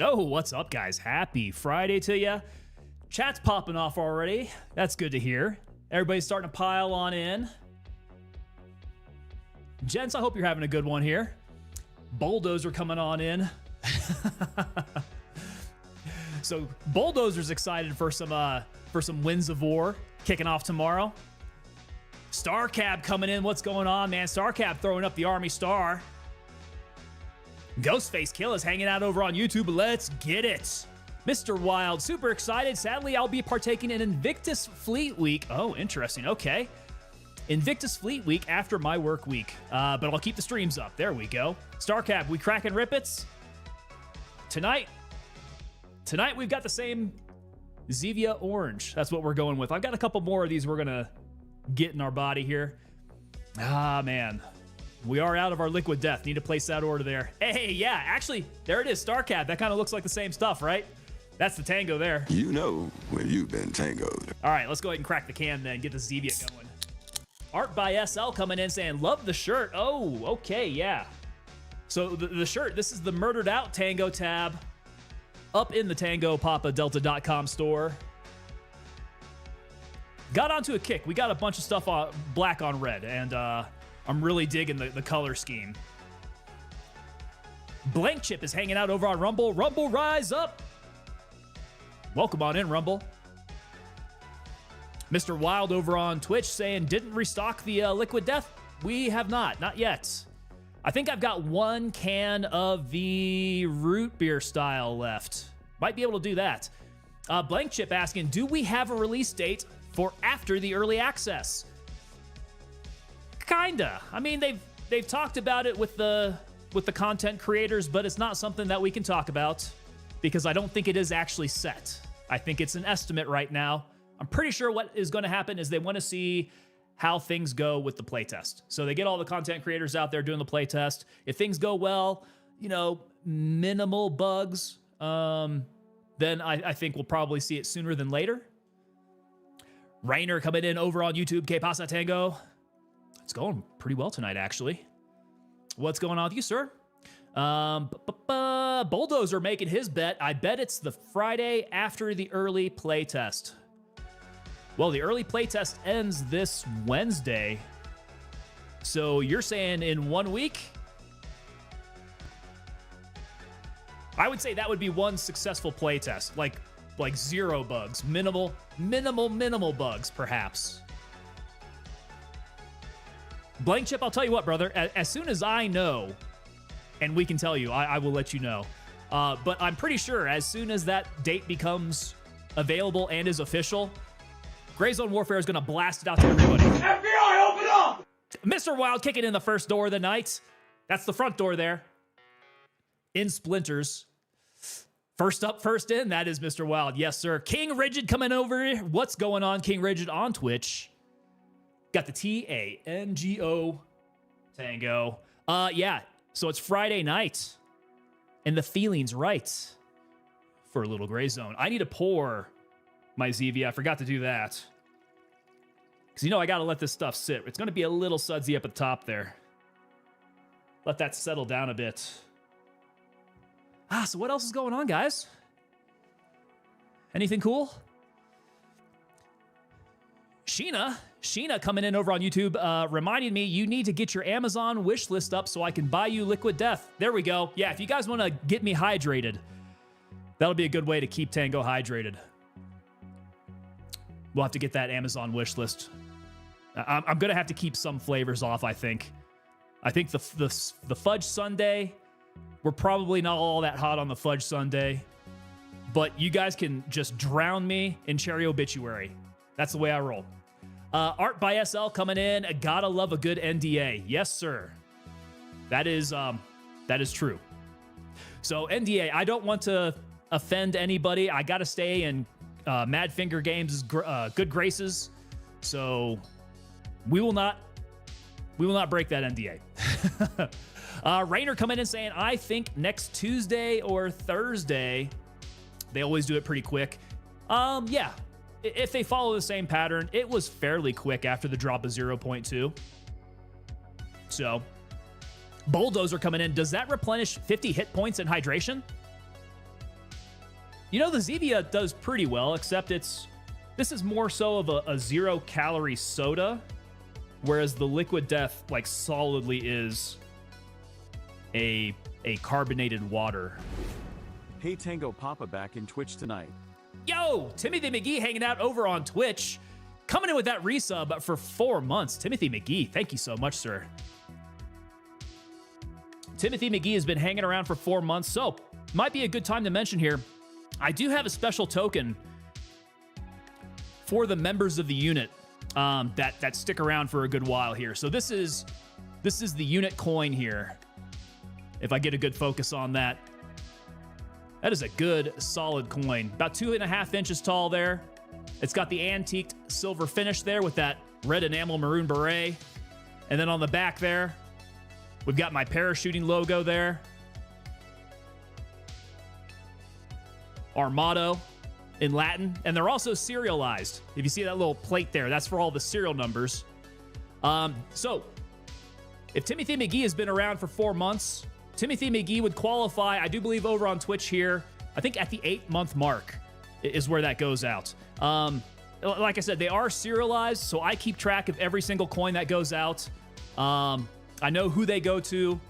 Oh, what's up, guys? Happy Friday to you. Chat's popping off already. That's good to hear. Everybody's starting to pile on in. Gents, I hope you're having a good one here. Bulldozer coming on in. So Bulldozer's excited for some Winds of War kicking off tomorrow. Starcab coming in. What's going on, man? Starcab throwing up the Army Star. Ghostface Kill is hanging out over on YouTube. Let's get it. Mr. Wild, super excited. Sadly, I'll be partaking in Invictus Fleet Week. Oh, interesting. Okay. Invictus Fleet Week after my work week. But I'll keep the streams up. There we go. Starcab, we cracking rippets? Tonight we've got the same Zevia Orange. That's what we're going with. I've got a couple more of these we're going to get in our body here. Ah, man. We are out of our Liquid Death. Need to place that order there. Hey, yeah, actually, there it is, Starcab. That kind of looks like the same stuff, right? That's the Tango there. You know when you've been tangoed. All right, let's go ahead and crack the can then. Get the Zevia going. Art by SL coming in saying, love the shirt. Oh, okay, yeah. So the shirt, this is the Murdered Out Tango tab up in the TangoPapaDelta.com store. Got onto a kick. We got a bunch of stuff on black on red, and I'm really digging the color scheme. Blank Chip is hanging out over on Rumble. Rumble, rise up. Welcome on in, Rumble. Mr. Wild over on Twitch saying, didn't restock the Liquid Death? We have not yet. I think I've got one can of the root beer style left. Might be able to do that. Blank Chip asking, do we have a release date for after the early access? Kinda. I mean, they've talked about it with the content creators, but it's not something that we can talk about because I don't think it is actually set. I think it's an estimate right now. I'm pretty sure what is going to happen is they want to see how things go with the playtest. So they get all the content creators out there doing the playtest. If things go well, minimal bugs, then I think we'll probably see it sooner than later. Rainer coming in over on YouTube. Que pasa, Tango? It's going pretty well tonight, actually. What's going on with you, sir? Bulldozer making his bet. I bet it's the Friday after the early playtest. Well, the early playtest ends this Wednesday. So you're saying in 1 week? I would say that would be one successful playtest. Like 0 bugs. Minimal bugs, perhaps. Blank Chip, I'll tell you what, brother. As soon as I know, and we can tell you, I will let you know. But I'm pretty sure as soon as that date becomes available and is official, Grayzone Warfare is going to blast it out to everybody. FBI, open up! Mr. Wild kicking in the first door of the night. That's the front door there. In splinters. First up, first in. That is Mr. Wild. Yes, sir. King Rigid coming over. What's going on, King Rigid on Twitch? Got the TANGO Tango. Yeah. So it's Friday night. And the feeling's right for a little Grayzone. I need to pour my Zevia. I forgot to do that. Because, I got to let this stuff sit. It's going to be a little sudsy up at the top there. Let that settle down a bit. So what else is going on, guys? Anything cool? Sheena coming in over on YouTube, reminding me you need to get your Amazon wish list up so I can buy you Liquid Death. There we go. Yeah, if you guys want to get me hydrated, that'll be a good way to keep Tango hydrated. We'll have to get that Amazon wish list. I'm going to have to keep some flavors off, I think. I think the fudge sundae, we're probably not all that hot on the fudge sundae, but you guys can just drown me in cherry obituary. That's the way I roll. Art by SL coming in. Gotta love a good NDA. Yes, sir. That is true. So NDA, I don't want to offend anybody. I got to stay in Mad Finger Games' good graces. So we will not break that NDA. Rainer coming in saying, I think next Tuesday or Thursday. They always do it pretty quick. Yeah. If they follow the same pattern, it was fairly quick after the drop of 0.2. So, Bulldozer coming in. Does that replenish 50 hit points and hydration? You know, the Zevia does pretty well, except this is more so of a 0-calorie soda, whereas the Liquid Death, like, solidly is a carbonated water. Hey Tango Papa back in Twitch tonight. Yo, Timothy McGee hanging out over on Twitch. Coming in with that resub for 4 months. Timothy McGee, thank you so much, sir. Timothy McGee has been hanging around for 4 months, so might be a good time to mention here. I do have a special token for the members of the unit that stick around for a good while here. So this is the unit coin here. If I get a good focus on that. That is a good, solid coin. About 2.5 inches tall there. It's got the antiqued silver finish there with that red enamel maroon beret. And then on the back there, we've got my parachuting logo there. Our motto in Latin. And they're also serialized. If you see that little plate there, that's for all the serial numbers. So, if Timothy McGee has been around for 4 months, Timothy McGee would qualify, I do believe, over on Twitch here. I think at the 8-month mark is where that goes out. Like I said, they are serialized, so I keep track of every single coin that goes out. I know who they go to.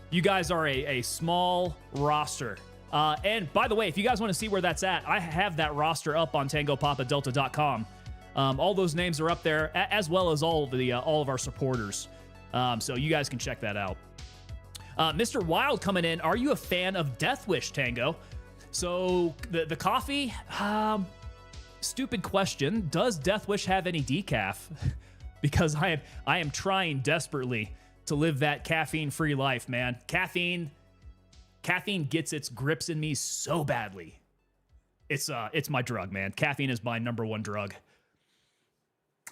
You guys are a small roster. And by the way, if you guys want to see where that's at, I have that roster up on TangoPapaDelta.com. All those names are up there, as well as all of our supporters. So you guys can check that out. Mr. Wild coming in. Are you a fan of Death Wish, Tango? So the coffee, stupid question. Does Death Wish have any decaf? Because I am trying desperately to live that caffeine-free life, man. Caffeine gets its grips in me so badly. It's my drug, man. Caffeine is my #1 drug.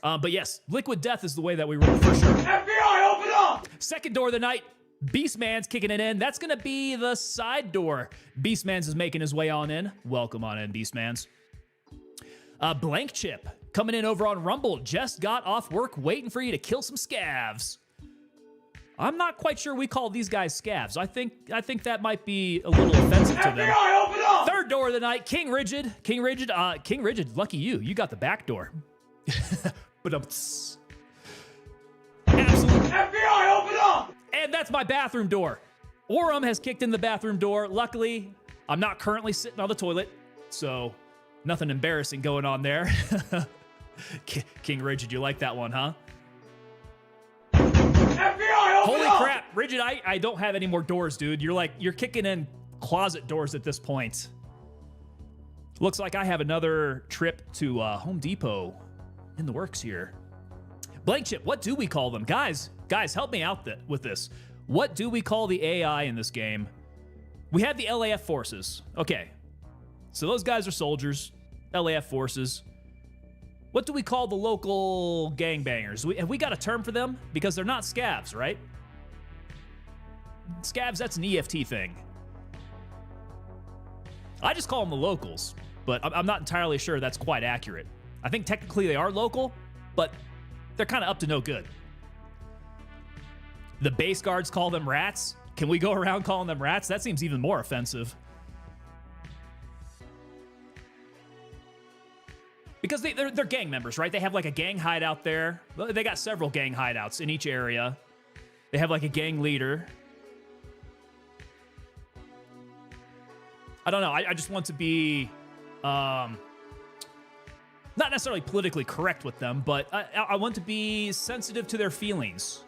But yes, Liquid Death is the way that we roll for sure. FBI, open up! Second door of the night. Beastman's kicking it in. That's going to be the side door. Beastman's is making his way on in. Welcome on in, Beastman's. Blank Chip coming in over on Rumble. Just got off work waiting for you to kill some scavs. I'm not quite sure we call these guys scavs. I think that might be a little offensive to them. FBI, open up! Third door of the night. King Rigid. King Rigid, lucky you. You got the back door. But absolutely. FBI, open up! And that's my bathroom door. Orem has kicked in the bathroom door. Luckily, I'm not currently sitting on the toilet, so nothing embarrassing going on there. King Rigid, you like that one, huh? FBI, holy crap, Rigid, I don't have any more doors, dude. You're kicking in closet doors at this point. Looks like I have another trip to Home Depot in the works here. Blank Chip, what do we call them? Guys, help me out with this. What do we call the AI in this game? We have the LAF forces. Okay. So those guys are soldiers. LAF forces. What do we call the local gangbangers? Have we got a term for them? Because they're not scavs, right? Scavs, that's an EFT thing. I just call them the locals, but I'm not entirely sure that's quite accurate. I think technically they are local, but they're kind of up to no good. The base guards call them rats. Can we go around calling them rats? That seems even more offensive. Because they're gang members, right? They have like a gang hideout there. They got several gang hideouts in each area. They have like a gang leader. I don't know. I just want to be not necessarily politically correct with them, but I want to be sensitive to their feelings.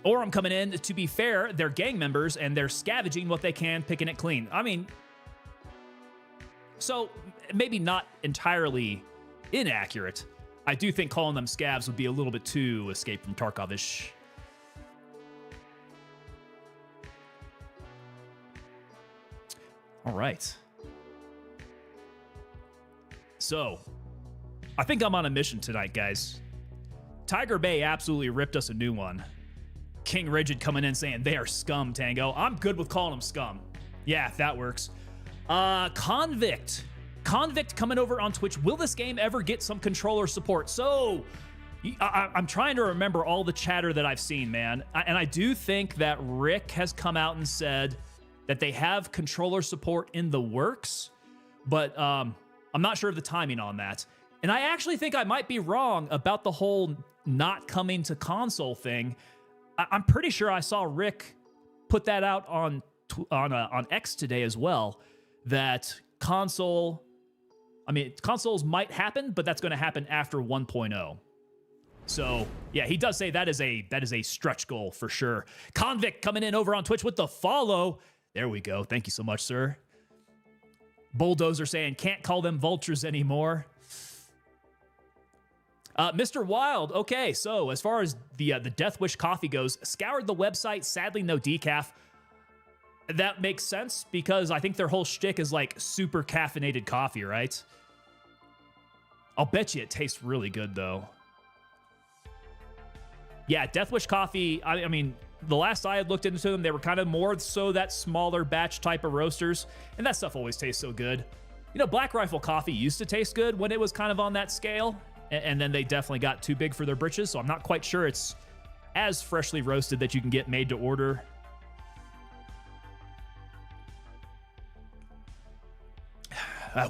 Or I'm coming in, to be fair, they're gang members and they're scavenging what they can, picking it clean. I mean, so maybe not entirely inaccurate. I do think calling them scavs would be a little bit too Escape from Tarkov-ish. All right. So, I think I'm on a mission tonight, guys. Tiger Bay absolutely ripped us a new one. King Rigid coming in saying they are scum, Tango. I'm good with calling them scum. Yeah, if that works. Convict coming over on Twitch. Will this game ever get some controller support? So, I'm trying to remember all the chatter that I've seen, man. And I do think that Rick has come out and said that they have controller support in the works, but I'm not sure of the timing on that. And I actually think I might be wrong about the whole not coming to console thing. I'm pretty sure I saw Rick put that out on X today as well, that consoles might happen, but that's going to happen after 1.0. So yeah, he does say that is a stretch goal for sure. Convict coming in over on Twitch with the follow. There we go. Thank you so much, sir. Bulldozer saying can't call them vultures anymore. Mr. Wild, okay, so as far as the Death Wish coffee goes, scoured the website, sadly no decaf. That makes sense because I think their whole shtick is like super caffeinated coffee, right? I'll bet you it tastes really good though. Yeah, Death Wish coffee, I mean, the last I had looked into them, they were kind of more so that smaller batch type of roasters, and that stuff always tastes so good. You know, Black Rifle coffee used to taste good when it was kind of on that scale, and then they definitely got too big for their britches, so I'm not quite sure it's as freshly roasted that you can get made to order.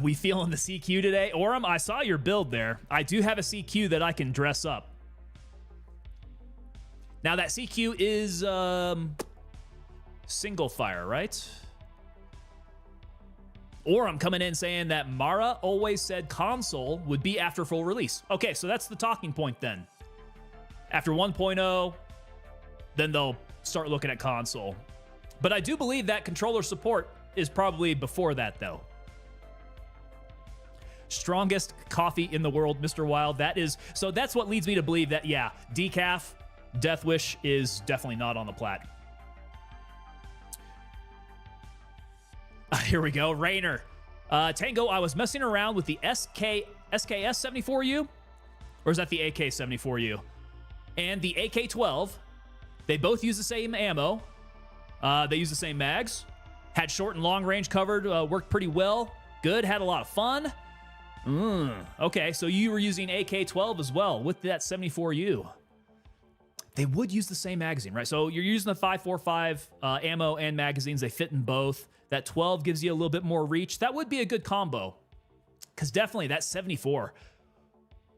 We feeling the CQ today? Orem, I saw your build there. I do have a CQ that I can dress up. Now that CQ is single fire, right? Or I'm coming in saying that Mara always said console would be after full release. Okay, so that's the talking point then. After 1.0, then they'll start looking at console. But I do believe that controller support is probably before that though. Strongest coffee in the world, Mr. Wild. So that's what leads me to believe that, yeah, decaf, Death Wish is definitely not on the plat. Here we go. Rainer. Tango, I was messing around with the SKS 74U, or is that the AK 74U? And the AK-12. They both use the same ammo. They use the same mags. Had short and long range covered. Worked pretty well. Good. Had a lot of fun. Okay, so you were using AK-12 as well with that 74U. They would use the same magazine, right? So you're using the 5.45 ammo and magazines. They fit in both. That 12 gives you a little bit more reach. That would be a good combo. Because definitely that 74.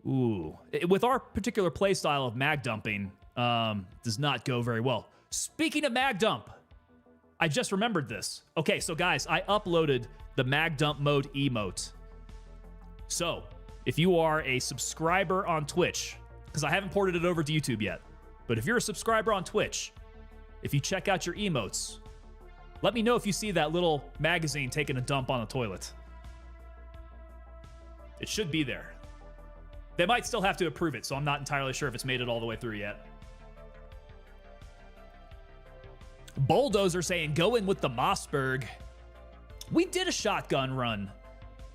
Ooh. With our particular play style of mag dumping, does not go very well. Speaking of mag dump, I just remembered this. Okay, so guys, I uploaded the mag dump mode emote. So if you are a subscriber on Twitch, because I haven't ported it over to YouTube yet, but if you're a subscriber on Twitch, if you check out your emotes, let me know if you see that little magazine taking a dump on a toilet. It should be there. They might still have to approve it, so I'm not entirely sure if it's made it all the way through yet. Bulldozer saying, go in with the Mossberg. We did a shotgun run,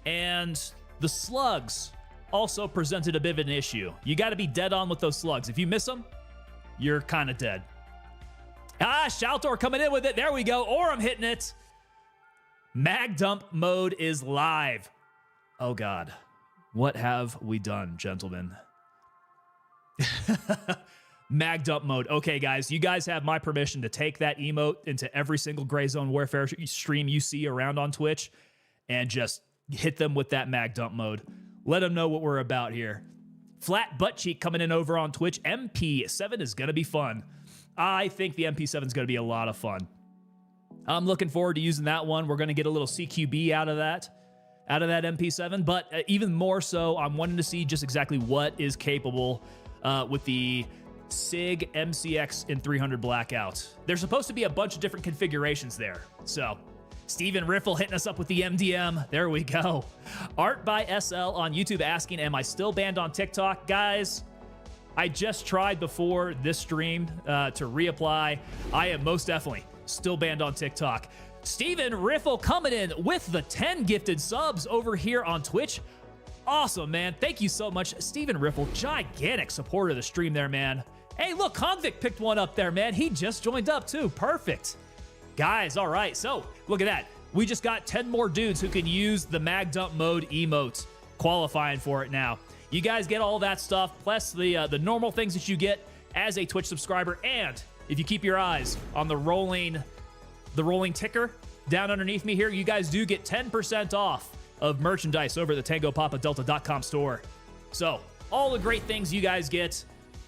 and the slugs also presented a bit of an issue. You got to be dead on with those slugs. If you miss them, you're kind of dead. Shaltor coming in with it. There we go. Orem hitting it. Mag dump mode is live. Oh, God. What have we done, gentlemen? Mag dump mode. Okay, guys, you guys have my permission to take that emote into every single Gray Zone Warfare stream you see around on Twitch and just hit them with that mag dump mode. Let them know what we're about here. Flat butt cheek coming in over on Twitch. MP7 is going to be fun. I think the MP7 is going to be a lot of fun. I'm looking forward to using that one. We're going to get a little CQB out of that MP7, but even more so, I'm wanting to see just exactly what is capable with the SIG MCX in 300 Blackout. There's supposed to be a bunch of different configurations there. So, Steven Riffle hitting us up with the MDM. There we go. Art by SL on YouTube asking, am I still banned on TikTok? Guys, I just tried before this stream to reapply. I am most definitely still banned on TikTok. Steven Riffle coming in with the 10 gifted subs over here on Twitch. Awesome, man. Thank you so much, Steven Riffle. Gigantic supporter of the stream there, man. Hey, look, Convict picked one up there, man. He just joined up, too. Perfect. Guys, all right. So, look at that. We just got 10 more dudes who can use the mag dump mode emote, qualifying for it now. You guys get all that stuff, plus the normal things that you get as a Twitch subscriber. And if you keep your eyes on the rolling ticker, down underneath me here, you guys do get 10% off of merchandise over at the TangoPapaDelta.com store. So, all the great things you guys get.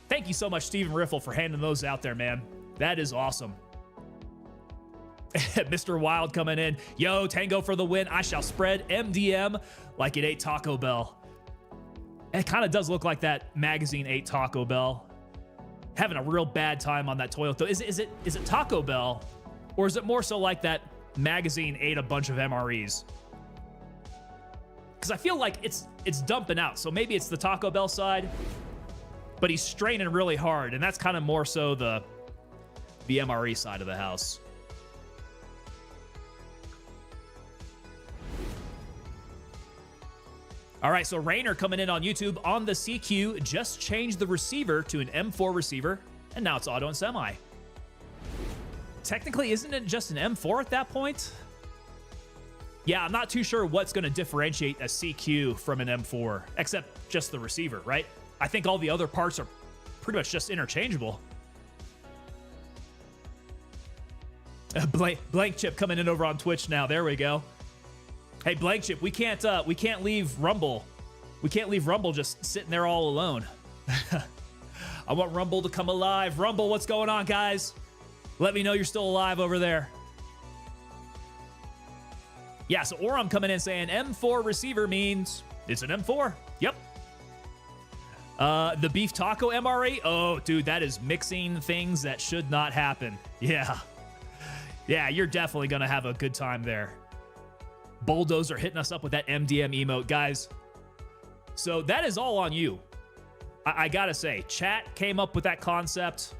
Thank you so much, Stephen Riffle, for handing those out there, man. That is awesome. Mr. Wild coming in. Yo, Tango for the win. I shall spread MDM like it ate Taco Bell. It kind of does look like that magazine ate Taco Bell. Having a real bad time on that toilet, though. Is it Taco Bell, or is it more so like that magazine ate a bunch of MREs? Because I feel like it's dumping out. So maybe it's the Taco Bell side, but he's straining really hard, and that's kind of more so the MRE side of the house. All right, so Rainer coming in on YouTube on the CQ just changed the receiver to an M4 receiver, and now it's auto and semi. Technically, isn't it just an M4 at that point? Yeah, I'm not too sure what's going to differentiate a CQ from an M4, except just the receiver, right? I think all the other parts are pretty much just interchangeable. Blank Chip coming in over on Twitch now. There we go. Hey, Blank Chip, we can't leave Rumble. We can't leave Rumble just sitting there all alone. I want Rumble to come alive. Rumble, what's going on, guys? Let me know you're still alive over there. Yeah, so Oram coming in saying M4 receiver means it's an M4. Yep. The beef taco MRE. Oh, dude, that is mixing things that should not happen. Yeah. Yeah, you're definitely going to have a good time there. Bulldozer hitting us up with that MDM emote. Guys, so that is all on you. I gotta say, chat came up with that concept.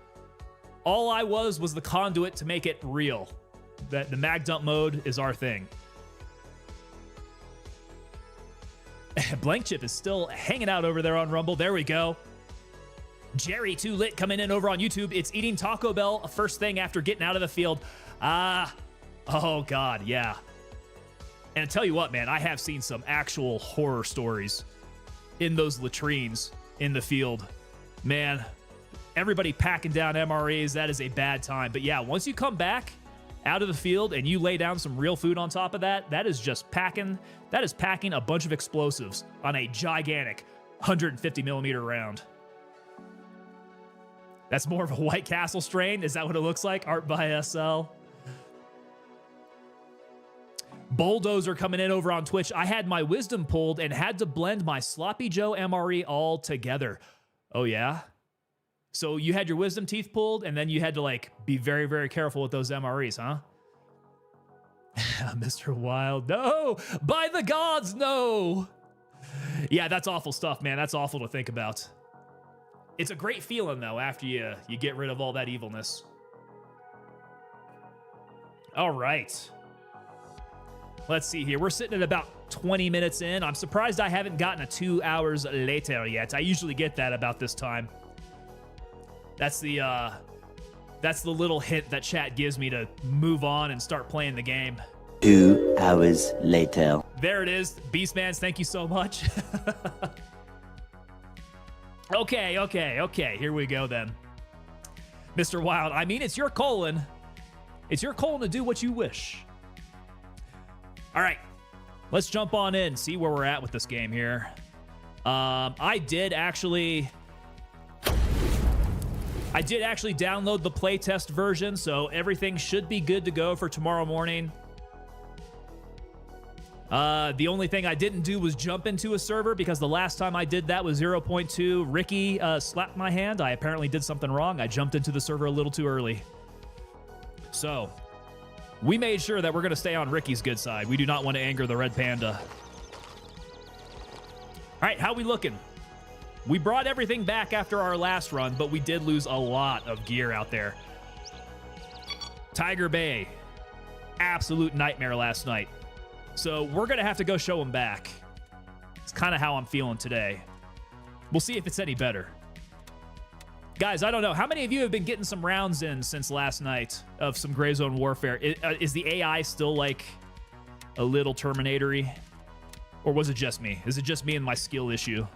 All I was the conduit to make it real. That the mag dump mode is our thing. Blank Chip is still hanging out over there on Rumble. There we go. Jerry Too Lit coming in over on YouTube. It's eating Taco Bell first thing after getting out of the field. Oh God, yeah. And I tell you what, man, I have seen some actual horror stories in those latrines in the field. Man, everybody packing down MREs, that is a bad time. But yeah, once you come back out of the field and you lay down some real food on top of that, that is just packing, that is packing a bunch of explosives on a gigantic 150 millimeter round. That's more of a White Castle strain. Is that what it looks like? Art by SL. Bulldozer coming in over on Twitch. I had my wisdom pulled and had to blend my Sloppy Joe MRE all together. Oh, yeah? So you had your wisdom teeth pulled and then you had to like be very, very careful with those MREs, huh? Mr. Wild, no! By the gods, no! Yeah, that's awful stuff, man. That's awful to think about. It's a great feeling, though, after you get rid of all that evilness. All right. Let's see here. We're sitting at about 20 minutes in. I'm surprised I haven't gotten a 2 hours later yet. I usually get that about this time. That's the little hint that chat gives me to move on and start playing the game. 2 hours later. There it is. Beastmans, thank you so much. Okay. Here we go then. Mr. Wild, I mean, it's your colon. It's your colon to do what you wish. All right, let's jump on in, see where we're at with this game here. I did actually download the playtest version, so everything should be good to go for tomorrow morning. The only thing I didn't do was jump into a server because the last time I did that was 0.2. Ricky slapped my hand. I apparently did something wrong. I jumped into the server a little too early. So we made sure that we're going to stay on Ricky's good side. We do not want to anger the Red Panda. All right, how we looking? We brought everything back after our last run, but we did lose a lot of gear out there. Tiger Bay, absolute nightmare last night. So we're going to have to go show him back. It's kind of how I'm feeling today. We'll see if it's any better. Guys, I don't know. How many of you have been getting some rounds in since last night of some Gray Zone Warfare? Is the AI still like a little Terminator-y? Or was it just me? Is it just me and my skill issue?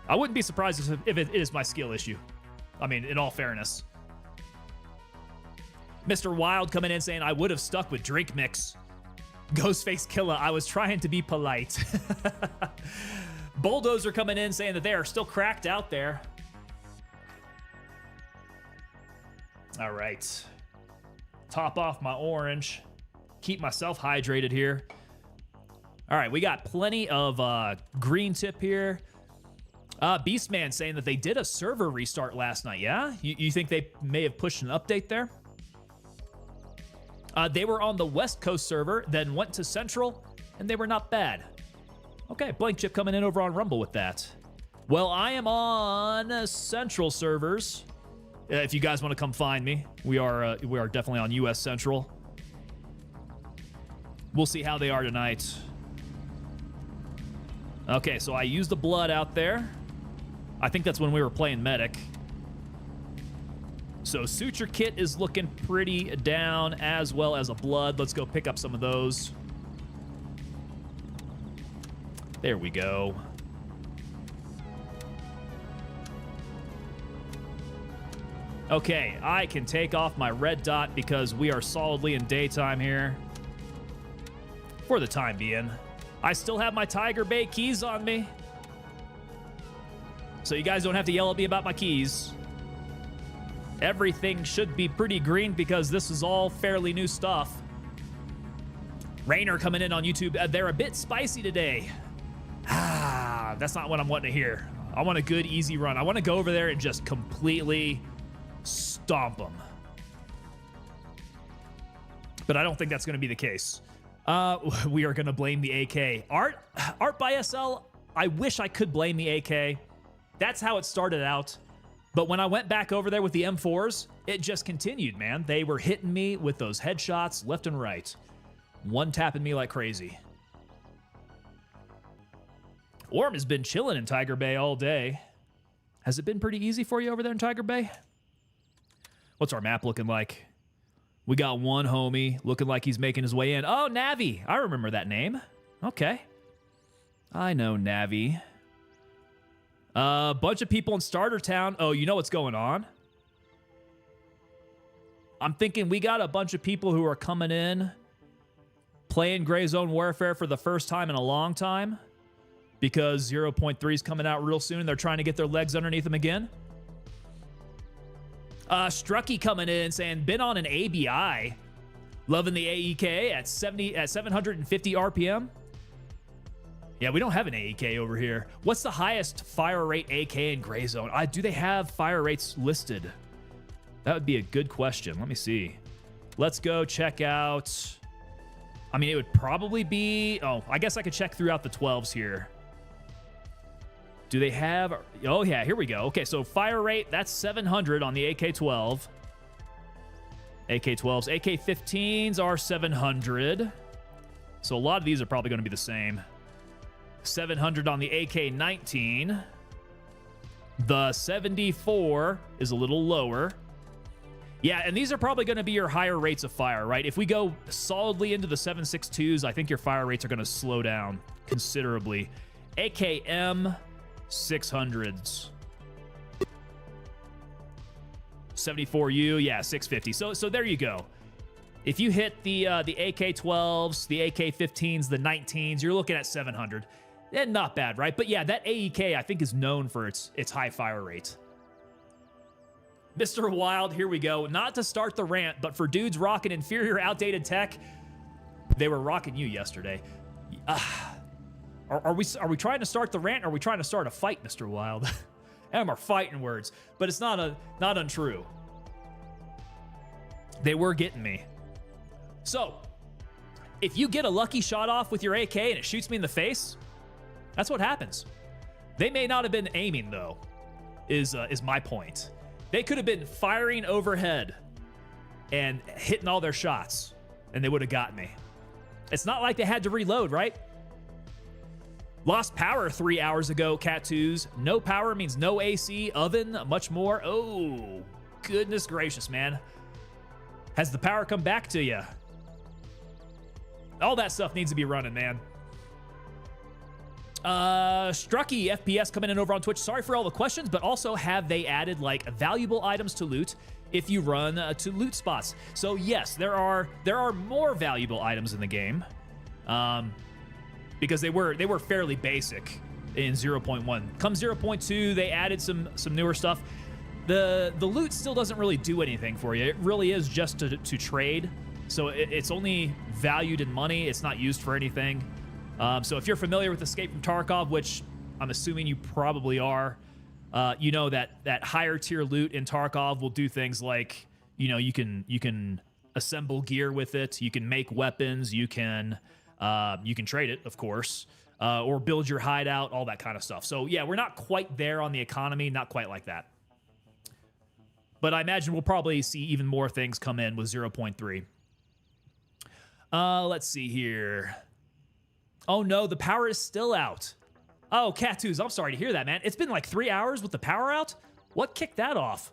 I wouldn't be surprised if it is my skill issue. I mean, in all fairness. Mr. Wild coming in saying, I would have stuck with drink mix. Ghostface Killer, I was trying to be polite. Bulldozer coming in saying that they are still cracked out there. All right. Top off my orange. Keep myself hydrated here. All right, we got plenty of green tip here. Beastman saying that they did a server restart last night. Yeah? You think they may have pushed an update there? They were on the West Coast server, then went to Central, and they were not bad. Okay, Blank Chip coming in over on Rumble with that. Well, I am on Central servers. If you guys want to come find me, we are definitely on US Central. We'll see how they are tonight. Okay, so I used the blood out there. I think that's when we were playing Medic. So Suture Kit is looking pretty down, as well as a blood. Let's go pick up some of those. There we go. Okay, I can take off my red dot because we are solidly in daytime here. For the time being. I still have my Tiger Bay keys on me. So you guys don't have to yell at me about my keys. Everything should be pretty green because this is all fairly new stuff. Rainer coming in on YouTube. They're a bit spicy today. That's not what I'm wanting to hear. I want a good, easy run. I want to go over there and just completely stomp them. But I don't think that's going to be the case. We are going to blame the AK. Art by SL, I wish I could blame the AK. That's how it started out. But when I went back over there with the M4s, it just continued, man. They were hitting me with those headshots left and right. One tapping me like crazy. Orm has been chilling in Tiger Bay all day. Has it been pretty easy for you over there in Tiger Bay? What's our map looking like? We got one homie looking like he's making his way in. Oh, Navi. I remember that name. Okay. I know Navi. A bunch of people in Starter Town. Oh, you know what's going on? I'm thinking we got a bunch of people who are coming in, playing Gray Zone Warfare for the first time in a long time, because 0.3 is coming out real soon. They're trying to get their legs underneath them again. Strucky coming in saying, been on an ABI. Loving the AEK at 750 RPM. Yeah, we don't have an AEK over here. What's the highest fire rate AK in Gray Zone? Do they have fire rates listed? That would be a good question. Let me see. Let's go check out. I mean, it would probably be... Oh, I guess I could check throughout the 12s here. Do they have... Oh, yeah, here we go. Okay, so fire rate, that's 700 on the AK-12. AK-12s. AK-15s are 700. So a lot of these are probably going to be the same. 700 on the AK-19. The 74 is a little lower. Yeah, and these are probably going to be your higher rates of fire, right? If we go solidly into the 7.62s, I think your fire rates are going to slow down considerably. AKM 600s. 74U, yeah, 650. So there you go. If you hit the AK-12s, the AK-15s, the 19s, you're looking at 700. And not bad, right? But yeah, that AEK, I think, is known for its high fire rate. Mr. Wild, here we go. Not to start the rant, but for dudes rocking inferior, outdated tech, they were rocking you yesterday. Are we trying to start the rant, or are we trying to start a fight, Mr. Wild? Them are fighting words, but it's not untrue. They were getting me. So, if you get a lucky shot off with your AK and it shoots me in the face, that's what happens. They may not have been aiming, though, is my point. They could have been firing overhead and hitting all their shots, and they would have got me. It's not like they had to reload, right? Lost power 3 hours ago, Cat2s. No power means no AC, oven, much more. Oh, goodness gracious, man. Has the power come back to you? All that stuff needs to be running, man. Strucky FPS coming in over on Twitch. Sorry for all the questions, but also have they added like valuable items to loot if you run to loot spots. So yes, there are more valuable items in the game, because they were fairly basic in 0.1. Come 0.2, they added some newer stuff. The loot still doesn't really do anything for you. It really is just to trade. So it's only valued in money. It's not used for anything. So if you're familiar with Escape from Tarkov, which I'm assuming you probably are, you know that higher tier loot in Tarkov will do things like, you can assemble gear with it, you can make weapons, you can trade it, of course, or build your hideout, all that kind of stuff. So yeah, we're not quite there on the economy, not quite like that. But I imagine we'll probably see even more things come in with 0.3. Let's see here. Oh no, the power is still out. Oh, Cattoos, I'm sorry to hear that, man. It's been like 3 hours with the power out? What kicked that off?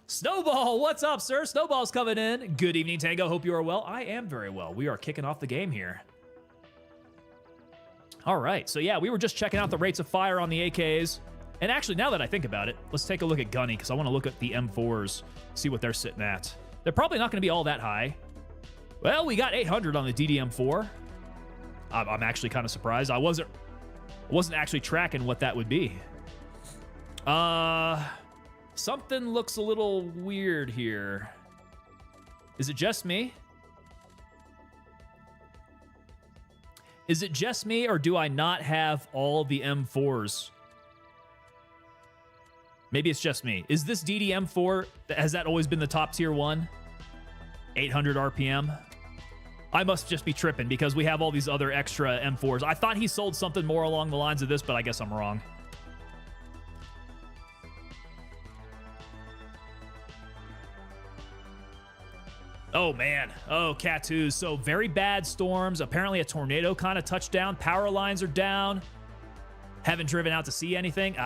Snowball, what's up, sir? Snowball's coming in. Good evening, Tango. Hope you are well. I am very well. We are kicking off the game here. All right, so yeah, we were just checking out the rates of fire on the AKs. And actually, now that I think about it, let's take a look at Gunny, because I want to look at the M4s, see what they're sitting at. They're probably not going to be all that high. Well, we got 800 on the DDM4. I'm actually kind of surprised. I wasn't actually tracking what that would be. Something looks a little weird here. Is it just me? Is it just me, or do I not have all the M4s? Maybe it's just me. Is this DDM4, has that always been the top tier one? 800 RPM? I must just be tripping because we have all these other extra M4s. I thought he sold something more along the lines of this, but I guess I'm wrong. Oh, man. Oh, Cattoos. So very bad storms. Apparently a tornado kind of touched down. Power lines are down. Haven't driven out to see anything.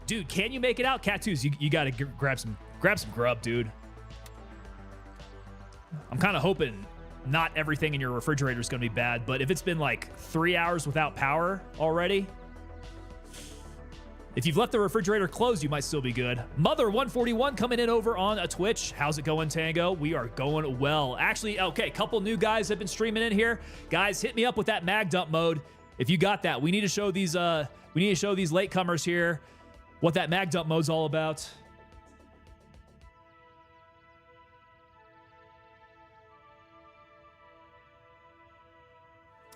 Dude, can you make it out? Cattoos, you got to grab some grub, dude. I'm kind of hoping not everything in your refrigerator is going to be bad, but if it's been like 3 hours without power already, if you've left the refrigerator closed, you might still be good. Mother141 coming in over on a Twitch. How's it going, Tango? We are going well. Actually, okay, a couple new guys have been streaming in here. Guys, hit me up with that mag dump mode. If you got that, we need to show these latecomers here what that mag dump mode's all about.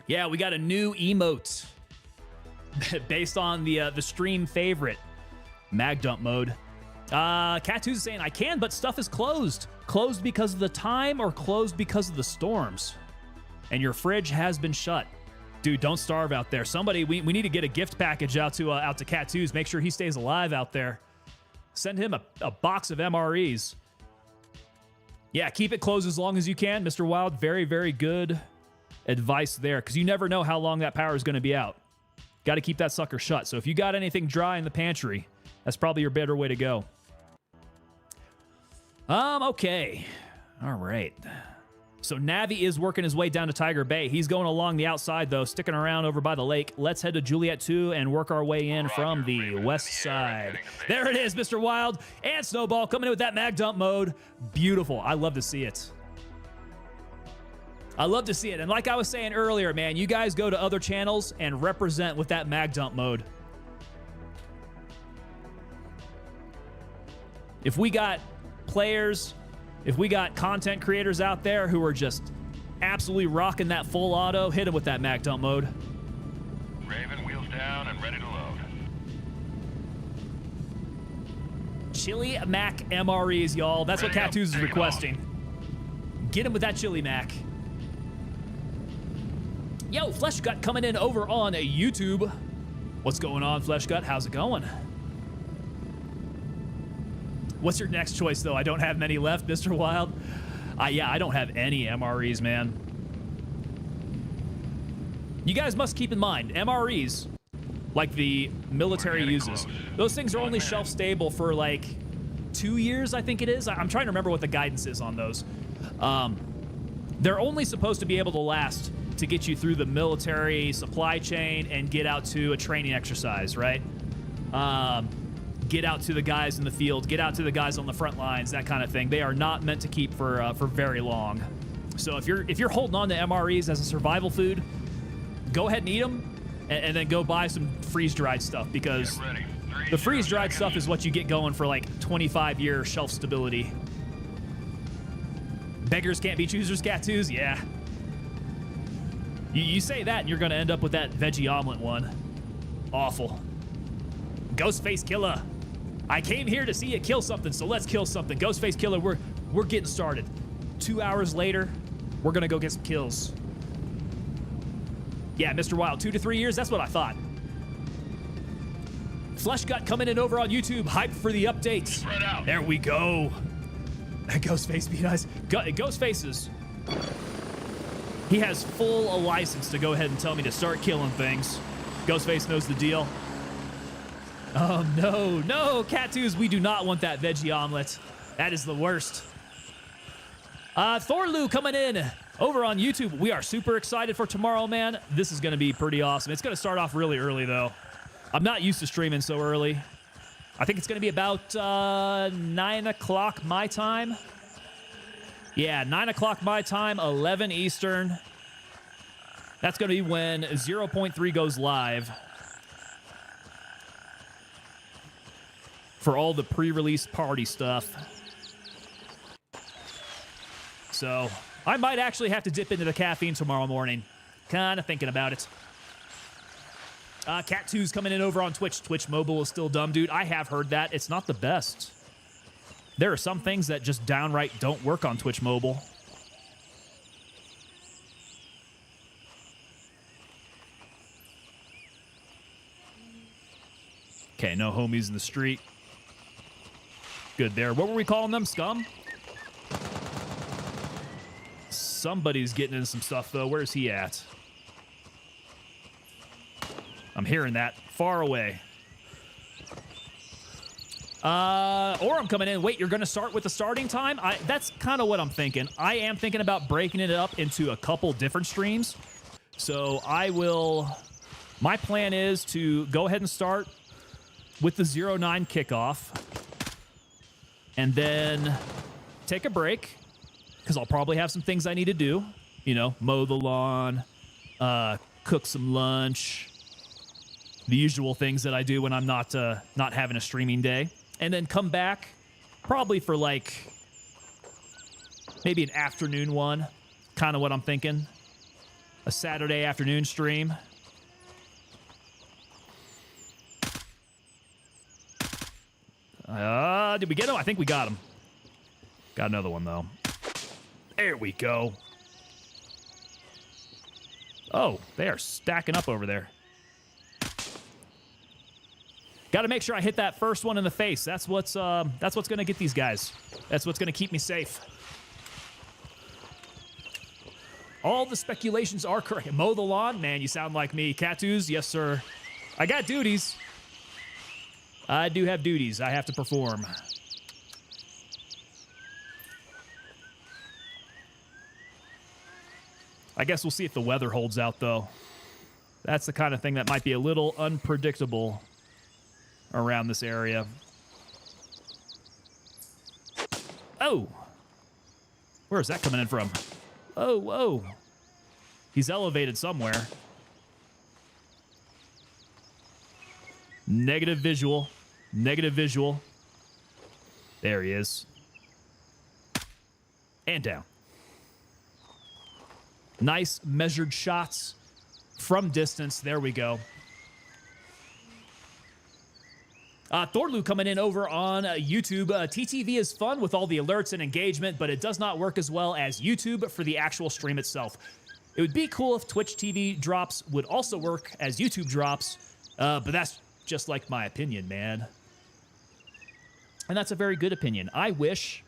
Yeah, we got a new emote based on the stream favorite, mag dump mode. Cattoos is saying, I can, but stuff is closed. Closed because of the time or closed because of the storms? And your fridge has been shut. Dude, don't starve out there. Somebody, we need to get a gift package out to Cattoos. Make sure he stays alive out there. Send him a box of MREs. Yeah, keep it closed as long as you can, Mr. Wild. Very, very good advice there, because you never know how long that power is going to be out. Got to keep that sucker shut. So if you got anything dry in the pantry, that's probably your better way to go. Okay. All right. So Navi is working his way down to Tiger Bay. He's going along the outside, though, sticking around over by the lake. Let's head to Juliet 2 and work our way in from the west side. There it is, Mr. Wild. And Snowball coming in with that mag dump mode. Beautiful. I love to see it. I love to see it. And like I was saying earlier, man, you guys go to other channels and represent with that mag dump mode. If we got players, if we got content creators out there who are just absolutely rocking that full auto, hit them with that mag dump mode. Raven, wheels down and ready to load. Chili Mac MREs, y'all. That's what Cattoos is requesting. Get him with that Chili Mac. Yo, Fleshgut coming in over on YouTube. What's going on, Fleshgut? How's it going? What's your next choice, though? I don't have many left, Mr. Wild. Yeah, I don't have any MREs, man. You guys must keep in mind, MREs, like the military uses, those things are only shelf stable for like 2 years, I think it is. I'm trying to remember what the guidance is on those. They're only supposed to be able to last to get you through the military supply chain and get out to a training exercise, right? get out to the guys in the field, get out to the guys on the front lines, that kind of thing. They are not meant to keep for very long. So if you're holding on to MREs as a survival food, go ahead and eat them, and then go buy some freeze-dried stuff, because Get ready. the freeze-dried stuff is what you get going for like 25-year shelf stability. Beggars can't be choosers, Cat2s? Yeah. You say that, and you're going to end up with that veggie omelet one. Awful. Ghostface Killer. I came here to see you kill something, so let's kill something. Ghostface Killer, we're getting started. 2 hours later, we're going to go get some kills. Yeah, Mr. Wild, 2 to 3 years? That's what I thought. Fleshgut coming in over on YouTube. Hyped for the updates. Spread out. There we go. Ghostface be nice. Ghostfaces. He has full license to go ahead and tell me to start killing things. Ghostface knows the deal. Oh, no, Cat2s, we do not want that veggie omelet. That is the worst. Thorlu coming in over on YouTube. We are super excited for tomorrow, man. This is going to be pretty awesome. It's going to start off really early, though. I'm not used to streaming so early. I think it's going to be about 9 o'clock my time. Yeah, 9 o'clock my time, 11 Eastern. That's going to be when 0.3 goes live. For all the pre-release party stuff. So, I might actually have to dip into the caffeine tomorrow morning. Kind of thinking about it. Cat2's coming in over on Twitch. Twitch Mobile is still dumb, dude. I have heard that. It's not the best. There are some things that just downright don't work on Twitch Mobile. Okay, no homies in the street. Good there. What were we calling them? Scum? Somebody's getting into some stuff, though. Where's he at? I'm hearing that far away. Orem coming in. Wait, you're going to start with the starting time? That's kind of what I'm thinking. I am thinking about breaking it up into a couple different streams. So I will... My plan is to go ahead and start with the 09 kickoff. And then take a break, because I'll probably have some things I need to do. You know, mow the lawn, cook some lunch, the usual things that I do when I'm not having a streaming day. And then come back, probably for like maybe an afternoon one, kind of what I'm thinking. A Saturday afternoon stream. Did we get him? I think we got him. Got another one, though. There we go. Oh, they are stacking up over there. Got to make sure I hit that first one in the face. That's what's going to get these guys. That's what's going to keep me safe. All the speculations are correct. Mow the lawn? Man, you sound like me. Cat2s? Yes, sir. I got duties. I do have duties I have to perform. I guess we'll see if the weather holds out, though. That's the kind of thing that might be a little unpredictable around this area. Oh! Where is that coming in from? Oh, whoa. He's elevated somewhere. Negative visual. Negative visual. There he is. And down. Nice measured shots from distance. There we go. Thorlu coming in over on YouTube. TTV is fun with all the alerts and engagement, but it does not work as well as YouTube for the actual stream itself. It would be cool if Twitch TV drops would also work as YouTube drops, but that's just like my opinion, man. And that's a very good opinion. I wish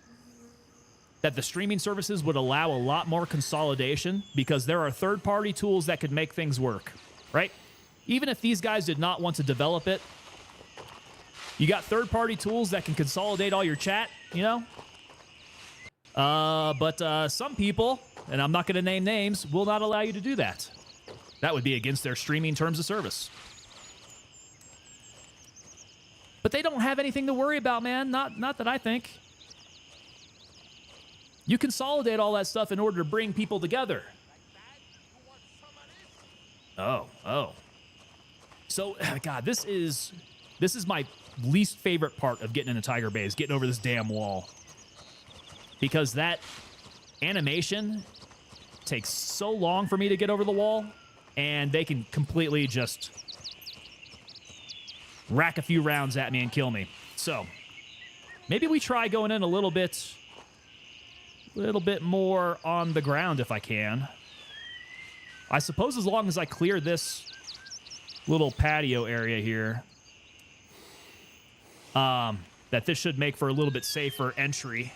that the streaming services would allow a lot more consolidation, because there are third-party tools that could make things work, right? Even if these guys did not want to develop it, you got third-party tools that can consolidate all your chat, you know? But some people, and I'm not going to name names, will not allow you to do that. That would be against their streaming terms of service. But they don't have anything to worry about, man. Not that I think. You consolidate all that stuff in order to bring people together. Oh. So, God, this is my least favorite part of getting into Tiger Bay is getting over this damn wall. Because that animation takes so long for me to get over the wall, and they can completely just rack a few rounds at me and kill me. So, maybe we try going in a little bit more on the ground if I can. I suppose as long as I clear this little patio area here, that this should make for a little bit safer entry.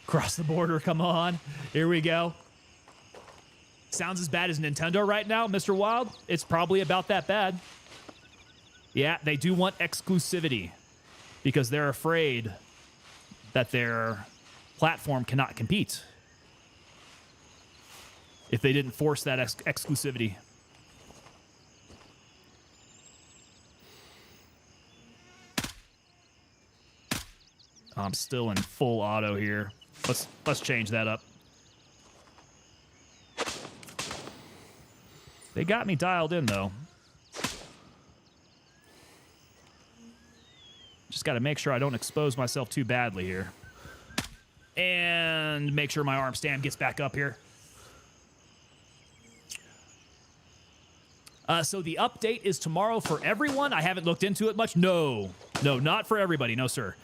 Cross the border, come on. Here we go. Sounds as bad as Nintendo right now, Mr. Wild. It's probably about that bad. Yeah, they do want exclusivity because they're afraid that their platform cannot compete if they didn't force that exclusivity. I'm still in full auto here. Let's change that up. They got me dialed in though. Just got to make sure I don't expose myself too badly here. And make sure my arm stand gets back up here. So the update is tomorrow for everyone. I haven't looked into it much. No, not for everybody. No, sir.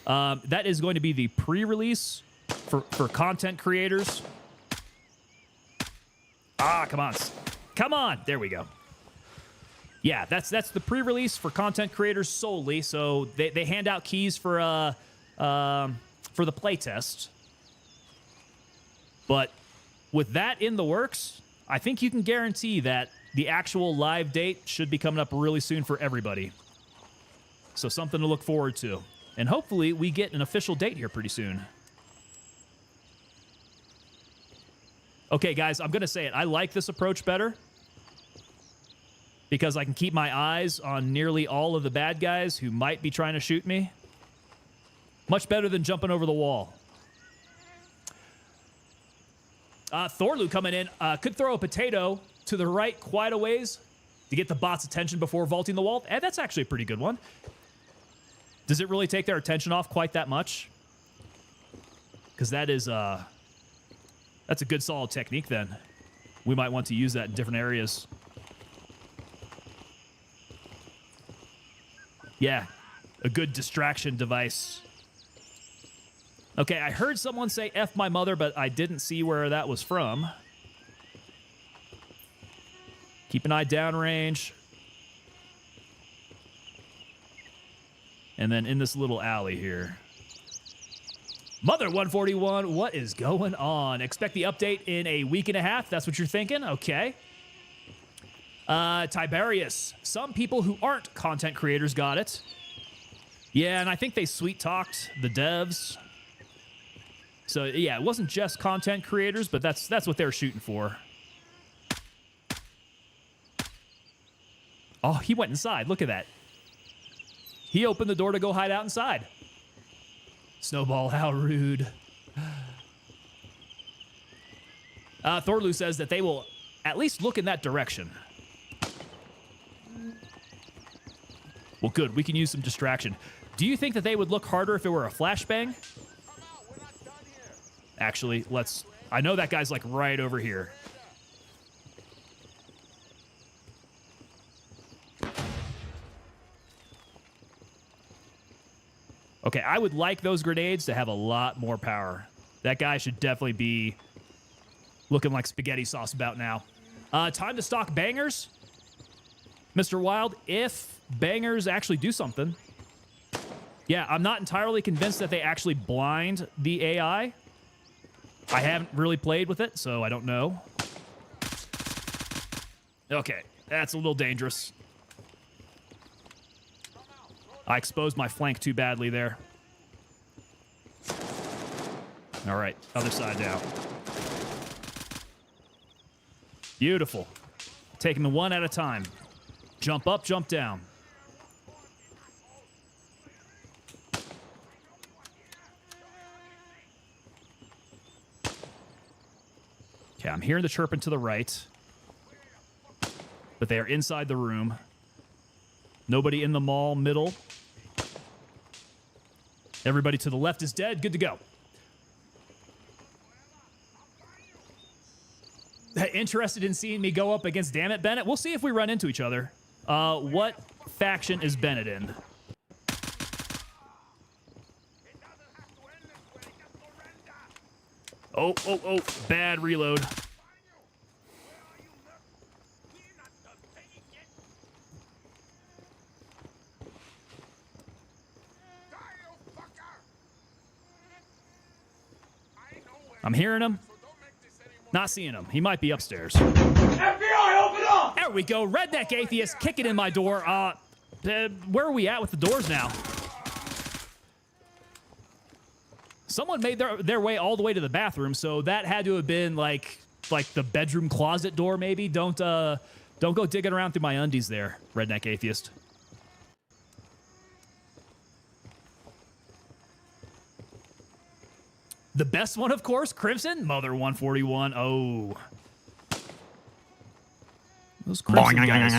That is going to be the pre-release for content creators. Come on. Come on. There we go. Yeah, that's the pre-release for content creators solely. So they hand out keys for the playtest. But with that in the works, I think you can guarantee that the actual live date should be coming up really soon for everybody. So something to look forward to. And hopefully we get an official date here pretty soon. Okay, guys, I'm going to say it. I like this approach better because I can keep my eyes on nearly all of the bad guys who might be trying to shoot me. Much better than jumping over the wall. Thorlu coming in. Could throw a potato to the right quite a ways to get the bot's attention before vaulting the wall. That's actually a pretty good one. Does it really take their attention off quite that much? Because that is, that's a good solid technique then. We might want to use that in different areas. Yeah, a good distraction device. Okay, I heard someone say F my mother, but I didn't see where that was from. Keep an eye downrange. And then in this little alley here. Mother 141, what is going on? Expect the update in a week and a half. That's what you're thinking? Okay. Tiberius. Some people who aren't content creators got it. Yeah, and I think they sweet-talked the devs. So, yeah, it wasn't just content creators, but that's what they were shooting for. Oh, he went inside. Look at that. He opened the door to go hide out inside. Snowball, how rude. Thorlu says that they will at least look in that direction. Well, good. We can use some distraction. Do you think that they would look harder if it were a flashbang? Actually, let's... I know that guy's, like, right over here. Okay, I would like those grenades to have a lot more power. That guy should definitely be looking like spaghetti sauce about now. Time to stock bangers. Mr. Wild, if bangers actually do something. Yeah, I'm not entirely convinced that they actually blind the AI. I haven't really played with it, so I don't know. Okay, that's a little dangerous. I exposed my flank too badly there. All right, other side down. Beautiful. Taking them one at a time. Jump up, jump down. Okay, I'm hearing the chirping to the right. But they are inside the room. Nobody in the mall middle. Everybody to the left is dead. Good to go. Interested in seeing me go up against Dammit Bennett? We'll see if we run into each other. What faction is Bennett in? Oh, bad reload. I'm hearing him. Not seeing him. He might be upstairs. FBI, open up! There we go. Redneck Atheist kicking in my door. Where are we at with the doors now? Someone made their way all the way to the bathroom, so that had to have been like the bedroom closet door, maybe. Don't go digging around through my undies there, Redneck Atheist. The best one, of course, Crimson. Mother 141. Oh. Those Crimson guys.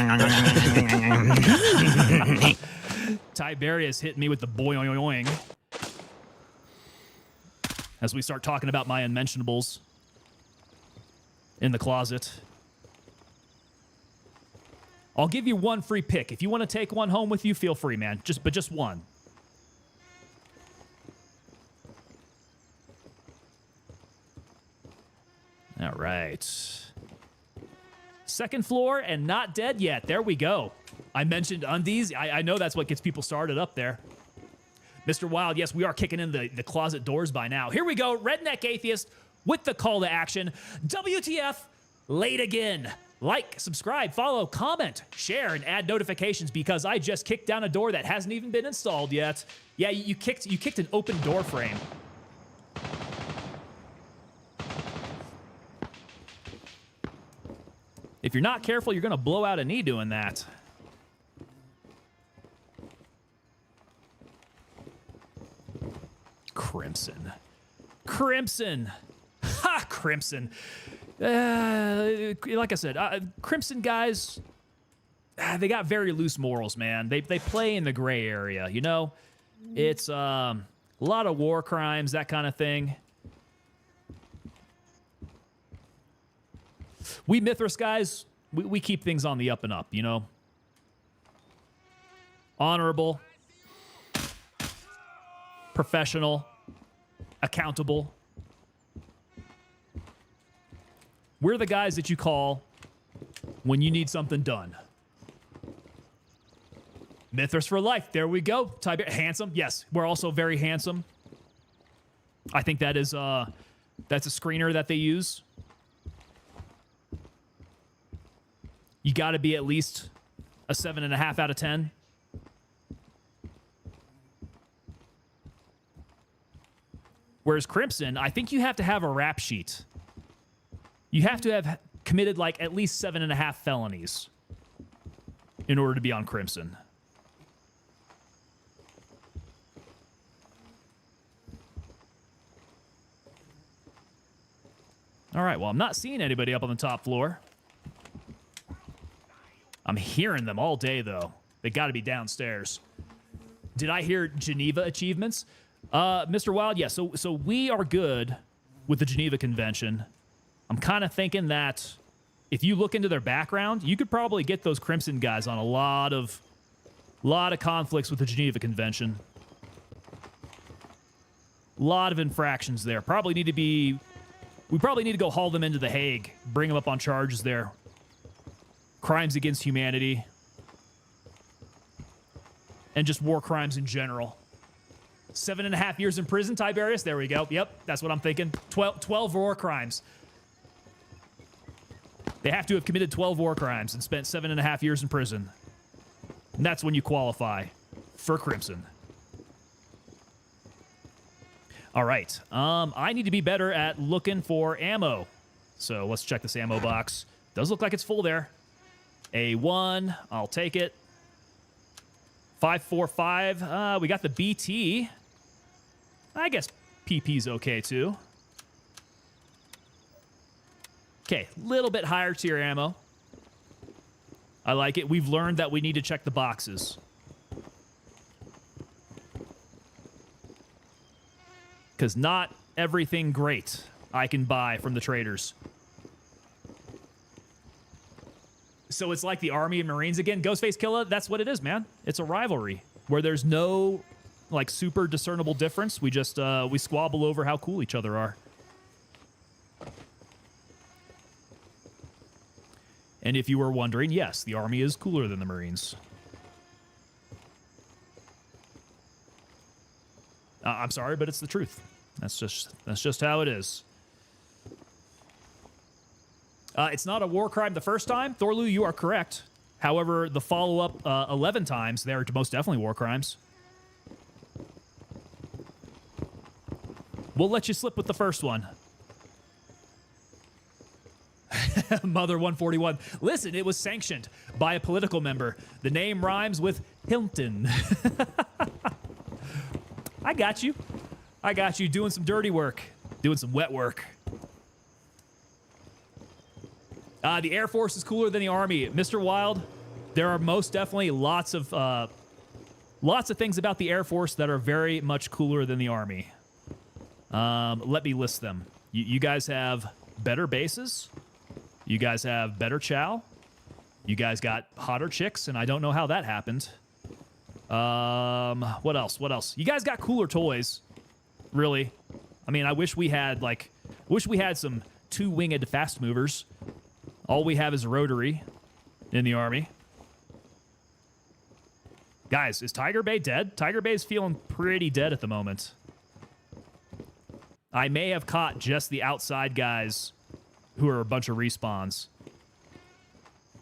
Tiberius hit me with the boing. As we start talking about my unmentionables in the closet. I'll give you one free pick. If you want to take one home with you, feel free, man. Just one. All right. Second floor and not dead yet. There we go. I mentioned undies. I know that's what gets people started up there. Mr. Wild, yes, we are kicking in the closet doors by now. Here we go. Redneck Atheist with the call to action. WTF, late again. Like, subscribe, follow, comment, share, and add notifications because I just kicked down a door that hasn't even been installed yet. Yeah, you kicked an open door frame. If you're not careful, you're going to blow out a knee doing that. Crimson. Ha! Crimson. Like I said, Crimson guys, they got very loose morals, man. They play in the gray area, you know? It's a lot of war crimes, that kind of thing. We Mithras guys, we keep things on the up and up, you know? Honorable, professional, accountable. We're the guys that you call when you need something done. Mithras for life. There we go. Handsome. Yes, we're also very handsome. I think that is that's a screener that they use. You got to be at least a 7.5 out of 10. Whereas Crimson, I think you have to have a rap sheet. You have to have committed like at least 7.5 felonies in order to be on Crimson. All right, well, I'm not seeing anybody up on the top floor. I'm hearing them all day, though. They got to be downstairs. Did I hear Geneva achievements? Mr. Wild, yeah, so we are good with the Geneva Convention. I'm kind of thinking that if you look into their background, you could probably get those Crimson guys on a lot of conflicts with the Geneva Convention. A lot of infractions there. We probably need to go haul them into The Hague, bring them up on charges there. Crimes against humanity. And just war crimes in general. 7.5 years in prison, Tiberius. There we go. Yep, that's what I'm thinking. 12 war crimes. They have to have committed 12 war crimes and spent 7.5 years in prison. And that's when you qualify for Crimson. All right. I need to be better at looking for ammo. So let's check this ammo box. Does look like it's full there. A1, I'll take it. 5.45. We got the BT. I guess PP's okay too. Okay, little bit higher tier ammo. I like it. We've learned that we need to check the boxes. Because not everything great I can buy from the traders. So it's like the Army and Marines again. Ghostface Killa, that's what it is, man. It's a rivalry where there's no like super discernible difference. We just we squabble over how cool each other are. And if you were wondering, yes, the Army is cooler than the Marines. I'm sorry, but it's the truth. That's just how it is. It's not a war crime the first time. Thorlu, you are correct. However, the follow-up 11 times, they're most definitely war crimes. We'll let you slip with the first one. Mother 141. Listen, it was sanctioned by a political member. The name rhymes with Hilton. I got you. I got you doing some dirty work, doing some wet work. The Air Force is cooler than the Army. Mr. Wild, there are most definitely lots of things about the Air Force that are very much cooler than the Army. Let me list them. You guys have better bases. You guys have better chow. You guys got hotter chicks, and I don't know how that happened. What else? What else? You guys got cooler toys. Really. I mean, I wish we had some two-winged fast movers. All we have is a rotary in the Army. Guys, is Tiger Bay dead? Tiger Bay is feeling pretty dead at the moment. I may have caught just the outside guys who are a bunch of respawns.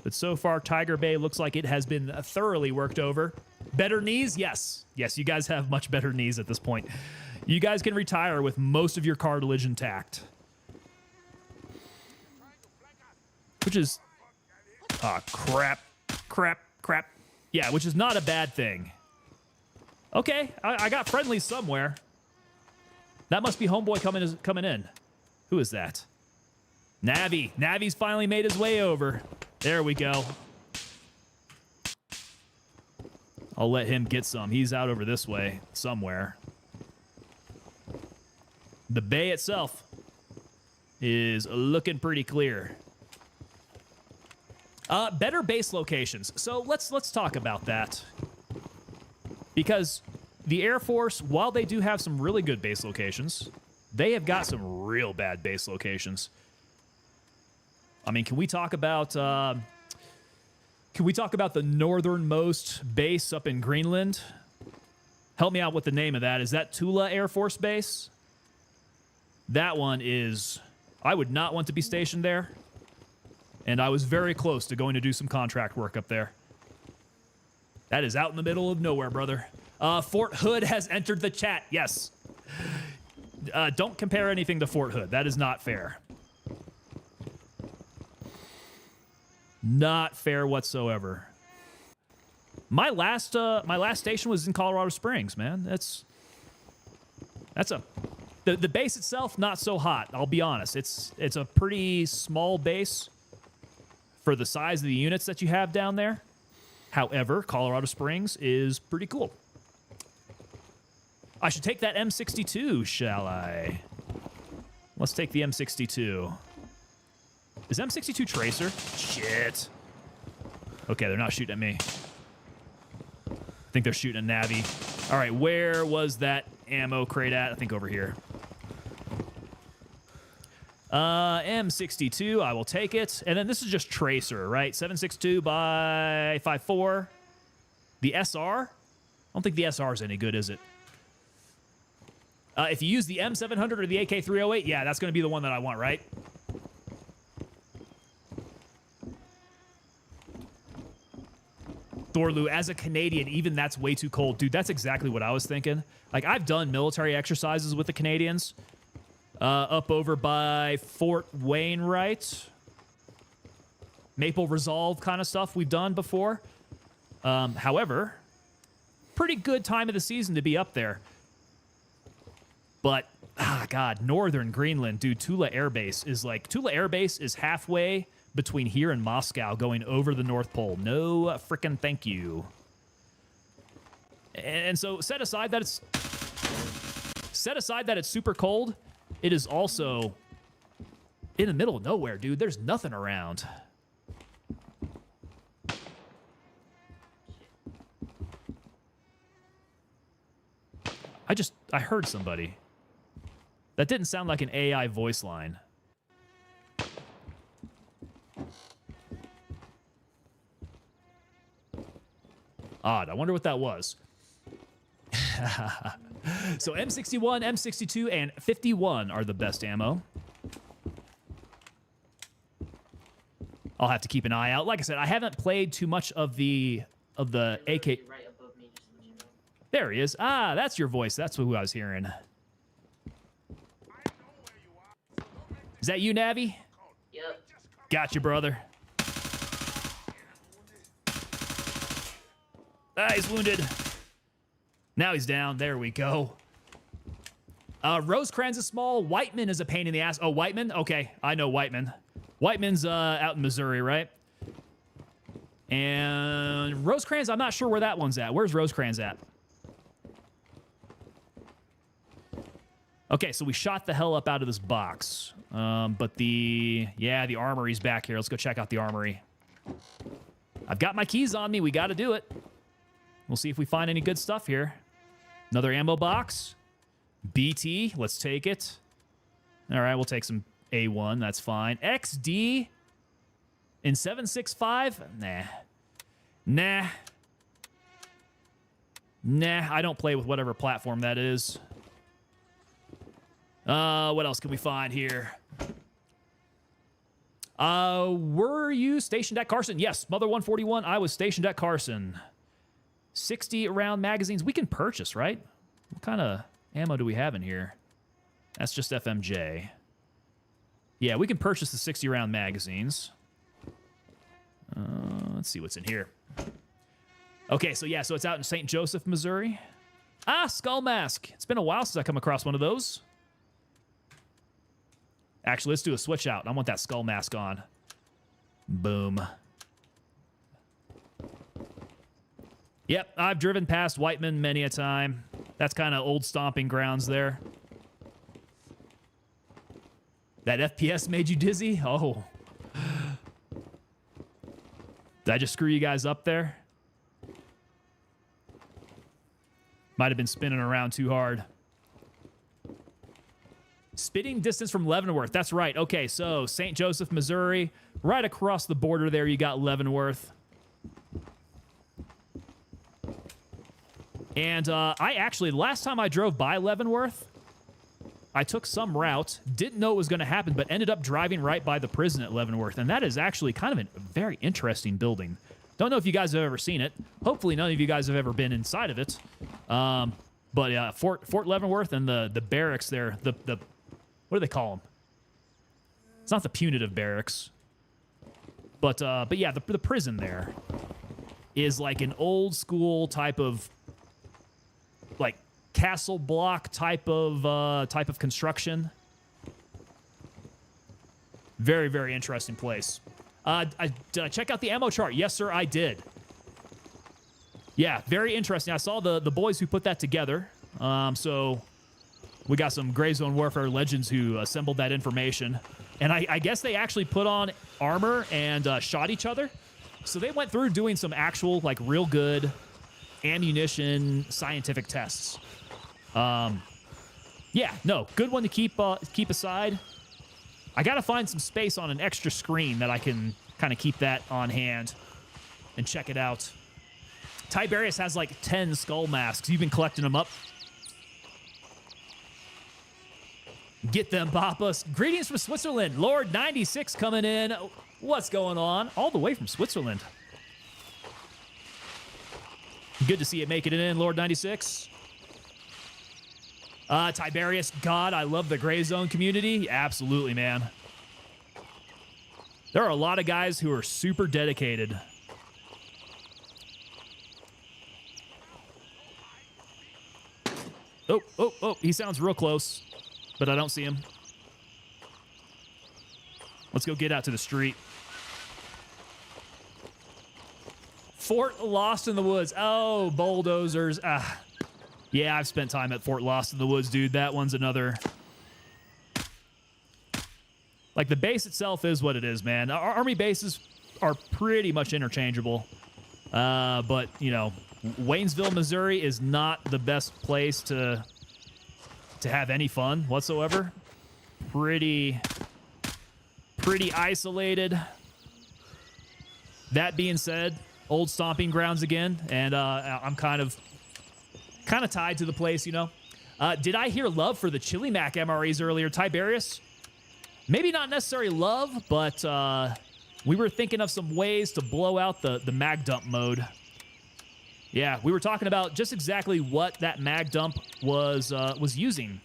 But so far, Tiger Bay looks like it has been thoroughly worked over. Better knees? Yes. Yes, you guys have much better knees at this point. You guys can retire with most of your cartilage intact. Which is... crap. Yeah, which is not a bad thing. Okay, I got friendlies somewhere. That must be Homeboy coming in. Who is that? Navi. Navi's finally made his way over. There we go. I'll let him get some. He's out over this way somewhere. The bay itself is looking pretty clear. Better base locations. So let's talk about that. Because the Air Force, while they do have some really good base locations, they have got some real bad base locations. I mean, can we talk about the northernmost base up in Greenland? Help me out with the name of that. Is that Tula Air Force Base? That one is... I would not want to be stationed there. And I was very close to going to do some contract work up there. That is out in the middle of nowhere, brother. Fort Hood has entered the chat. Yes. Don't compare anything to Fort Hood. That is not fair. Not fair whatsoever. My last station was in Colorado Springs, man. The base itself not so hot. I'll be honest. It's a pretty small base for the size of the units that you have down there. However, Colorado Springs is pretty cool. I should take that M62, shall I? Let's take the M62. Is M62 Tracer? Shit. Okay, they're not shooting at me. I think they're shooting at Navi. All right, where was that ammo crate at? I think over here. M62, I will take it. And then this is just Tracer, right? 762 by 54. The SR? I don't think the SR is any good, is it? If you use the M700 or the AK308, yeah, that's going to be the one that I want, right? Thorlu, as a Canadian, even that's way too cold. Dude, that's exactly what I was thinking. Like, I've done military exercises with the Canadians. Up over by Fort Wainwright. Maple Resolve kind of stuff we've done before. However, pretty good time of the season to be up there. But God, northern Greenland, dude. Tula Air Base is halfway between here and Moscow, going over the North Pole. No frickin' thank you. And so set aside that it's super cold. It is also in the middle of nowhere, dude. There's nothing around. I heard somebody. That didn't sound like an AI voice line. Odd. I wonder what that was. So M61, M62, and 51 are the best ammo. I'll have to keep an eye out. Like I said, I haven't played too much of the AK. There he is. Ah, that's your voice. That's who I was hearing. Is that you, Navi? Yep. Gotcha, brother. Ah, he's wounded. Now he's down. There we go. Rosecrans is small. Whiteman is a pain in the ass. Oh, Whiteman? Okay, I know Whiteman. Whiteman's out in Missouri, right? And Rosecrans, I'm not sure where that one's at. Where's Rosecrans at? Okay, so we shot the hell up out of this box. But the armory's back here. Let's go check out the armory. I've got my keys on me. We got to do it. We'll see if we find any good stuff here. Another ammo box. BT, let's take it. All right, we'll take some A1. That's fine. XD in 7.65? Nah, I don't play with whatever platform that is. What else can we find here? Were you stationed at Carson? Yes, Mother 141, I was stationed at Carson. 60 round magazines. We can purchase, right? What kind of ammo do we have in here? That's just FMJ. Yeah, we can purchase the 60 round magazines. Let's see what's in here. Okay, so it's out in St. Joseph, Missouri. Ah, Skull Mask. It's been a while since I come across one of those. Actually, let's do a switch out. I want that Skull Mask on. Boom. Yep, I've driven past Whiteman many a time. That's kind of old stomping grounds there. That FPS made you dizzy? Oh. Did I just screw you guys up there? Might have been spinning around too hard. Spitting distance from Leavenworth. That's right. Okay, so St. Joseph, Missouri. Right across the border there, you got Leavenworth. And I actually, last time I drove by Leavenworth, I took some route, didn't know it was going to happen, but ended up driving right by the prison at Leavenworth. And that is actually kind of a very interesting building. Don't know if you guys have ever seen it. Hopefully none of you guys have ever been inside of it. But Fort Leavenworth and the barracks there, the what do they call them? It's not the punitive barracks. But yeah, the prison there is like an old school type of like castle block type of construction. Very, very interesting place. Did I check out the ammo chart? Yes, sir, I did. Yeah, very interesting. I saw the boys who put that together. So we got some Gray Zone Warfare legends who assembled that information. And I guess they actually put on armor and shot each other. So they went through doing some actual, like, real good ammunition scientific tests. Yeah, no, good one to keep aside. I got to find some space on an extra screen that I can kind of keep that on hand and check it out. Tiberius has like 10 skull masks. You've been collecting them up. Get them, Papas. Greetings from Switzerland. Lord 96 coming in. What's going on? All the way from Switzerland. Good to see you making it in, Lord 96. Tiberius, God, I love the Gray Zone community. Absolutely, man. There are a lot of guys who are super dedicated. Oh, he sounds real close. but I don't see him. Let's go get out to the street. Fort Lost in the Woods. Oh, bulldozers. Yeah, I've spent time at Fort Lost in the Woods, dude. That one's another... Like, the base itself is what it is, man. Our Army bases are pretty much interchangeable. But, you know, Waynesville, Missouri is not the best place to have any fun whatsoever. Pretty isolated. That being said, old stomping grounds again, and I'm kind of tied to the place, you know. Did I hear love for the Chili Mac MREs earlier, Tiberius? Maybe not necessarily love, but we were thinking of some ways to blow out the mag dump mode. Yeah, we were talking about just exactly what that mag dump was using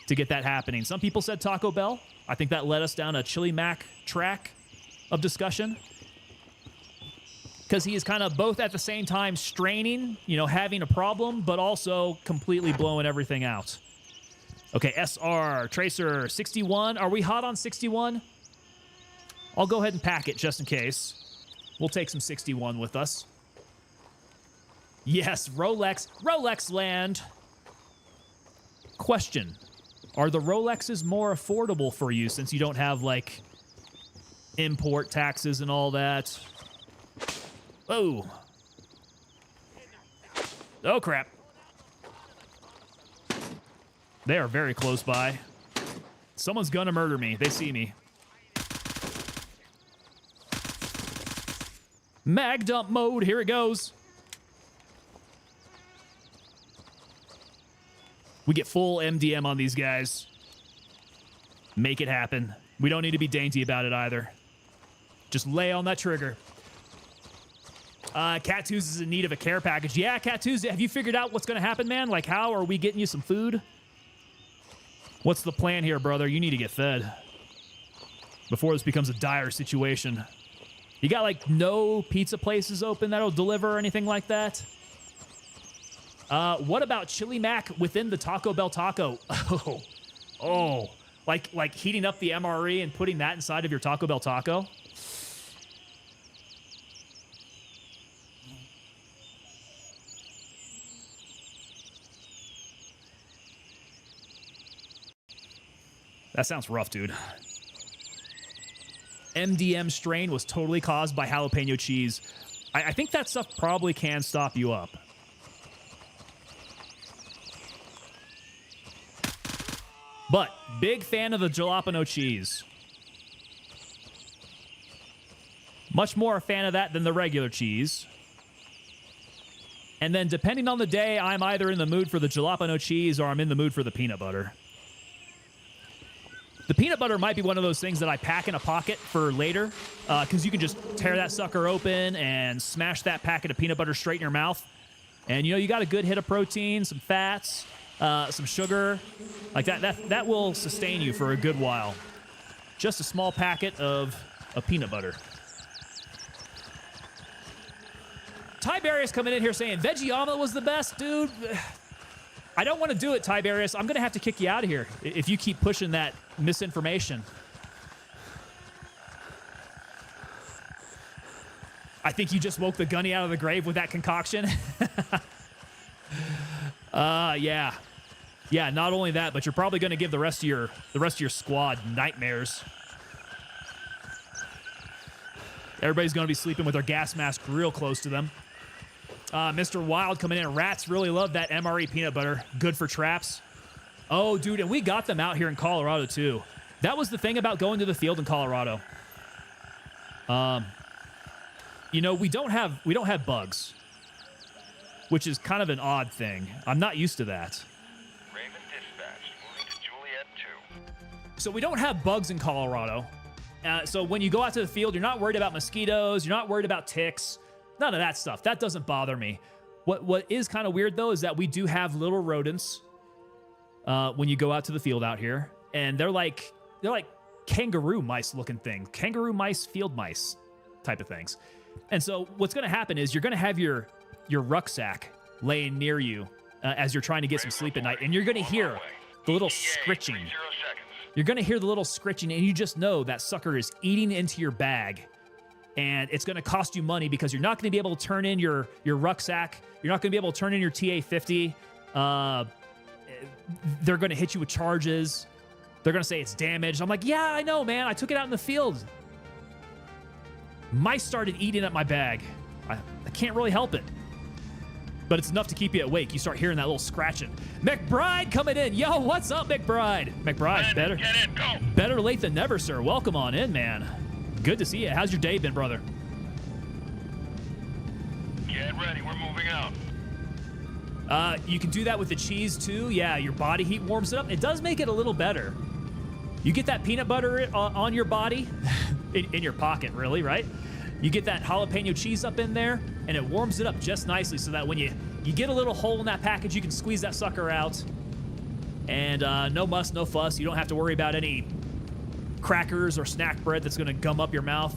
to get that happening. Some people said Taco Bell. I think that led us down a Chili Mac track of discussion. Because he is kind of both at the same time straining, you know, having a problem, but also completely blowing everything out. Okay, SR, Tracer, 61. Are we hot on 61? I'll go ahead and pack it just in case. We'll take some 61 with us. Yes, Rolex land. Question. Are the Rolexes more affordable for you since you don't have, like, import taxes and all that? Oh. Oh, crap. They are very close by. Someone's gonna murder me. They see me. Mag dump mode. Here it goes. We get full MDM on these guys. Make it happen. We don't need to be dainty about it either. Just lay on that trigger. Cat Tooz is in need of a care package. Yeah, Cat Tooz, have you figured out what's going to happen, man? Like, how are we getting you some food? What's the plan here, brother? You need to get fed before this becomes a dire situation. You got, like, no pizza places open that'll deliver or anything like that? What about Chili Mac within the Taco Bell taco? Oh, like heating up the MRE and putting that inside of your Taco Bell taco? That sounds rough, dude. MDM strain was totally caused by jalapeno cheese. I think that stuff probably can stop you up. But big fan of the jalapeno cheese. Much more a fan of that than the regular cheese. And then depending on the day, I'm either in the mood for the jalapeno cheese or I'm in the mood for the peanut butter. The peanut butter might be one of those things that I pack in a pocket for later, because you can just tear that sucker open and smash that packet of peanut butter straight in your mouth. And, you know, you got a good hit of protein, some fats, some sugar. Like that will sustain you for a good while. Just a small packet of peanut butter. Tiberius coming in here saying veggie omelet was the best, dude. I don't want to do it, Tiberius. I'm going to have to kick you out of here if you keep pushing that misinformation. I think you just woke the gunny out of the grave with that concoction. Yeah. Yeah, not only that, but you're probably going to give the rest of your squad nightmares. Everybody's going to be sleeping with their gas mask real close to them. Mr. Wild coming in. Rats really love that MRE peanut butter. Good for traps. Oh, dude, and we got them out here in Colorado, too. That was the thing about going to the field in Colorado. You know, we don't have bugs, which is kind of an odd thing. I'm not used to that. Raven dispatched. Moving to Juliet 2. So we don't have bugs in Colorado. So when you go out to the field, you're not worried about mosquitoes. You're not worried about ticks. None of that stuff. That doesn't bother me. What is kind of weird, though, is that we do have little rodents when you go out to the field out here. And they're like kangaroo mice looking things. Kangaroo mice, field mice type of things. And so what's going to happen is you're going to have your rucksack laying near you as you're trying to get some sleep at night. And you're going to hear The little ETA, scritching. 30 seconds. You're going to hear the little scritching, and you just know that sucker is eating into your bag. And it's going to cost you money because you're not going to be able to turn in your rucksack. You're not going to be able to turn in your TA-50. They're going to hit you with charges. They're going to say it's damaged. I'm like, yeah, I know, man. I took it out in the field. Mice started eating at my bag. I can't really help it. But it's enough to keep you awake. You start hearing that little scratching. McBride coming in. Yo, what's up, McBride? McBride, better. Get in, go. Better late than never, sir. Welcome on in, man. Good to see you. How's your day been, brother? Get ready, we're moving out. You can do that with the cheese, too. Yeah, your body heat warms it up. It does make it a little better. You get that peanut butter on your body, in your pocket, really, right? You get that jalapeno cheese up in there, and it warms it up just nicely so that when you get a little hole in that package, you can squeeze that sucker out. And no muss, no fuss. You don't have to worry about any crackers or snack bread that's going to gum up your mouth.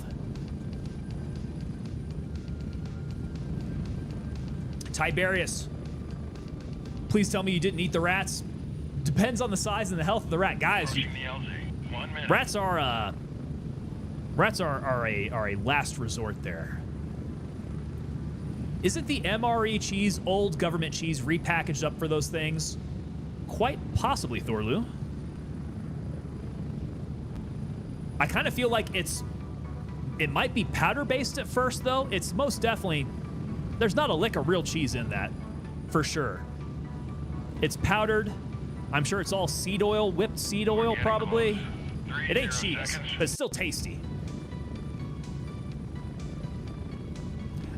Tiberius, please tell me you didn't eat the rats. Depends on the size and the health of the rat. Guys, Approaching the LZ. 1 minute. rats are a last resort there. Isn't the MRE cheese old government cheese repackaged up for those things? Quite possibly, Thorlu. I kind of feel like it might be powder-based at first, though. It's most definitely, there's not a lick of real cheese in that, for sure. It's powdered. I'm sure it's all seed oil, whipped seed oil, Getting probably. close. 30 It ain't cheese, seconds. but it's still tasty.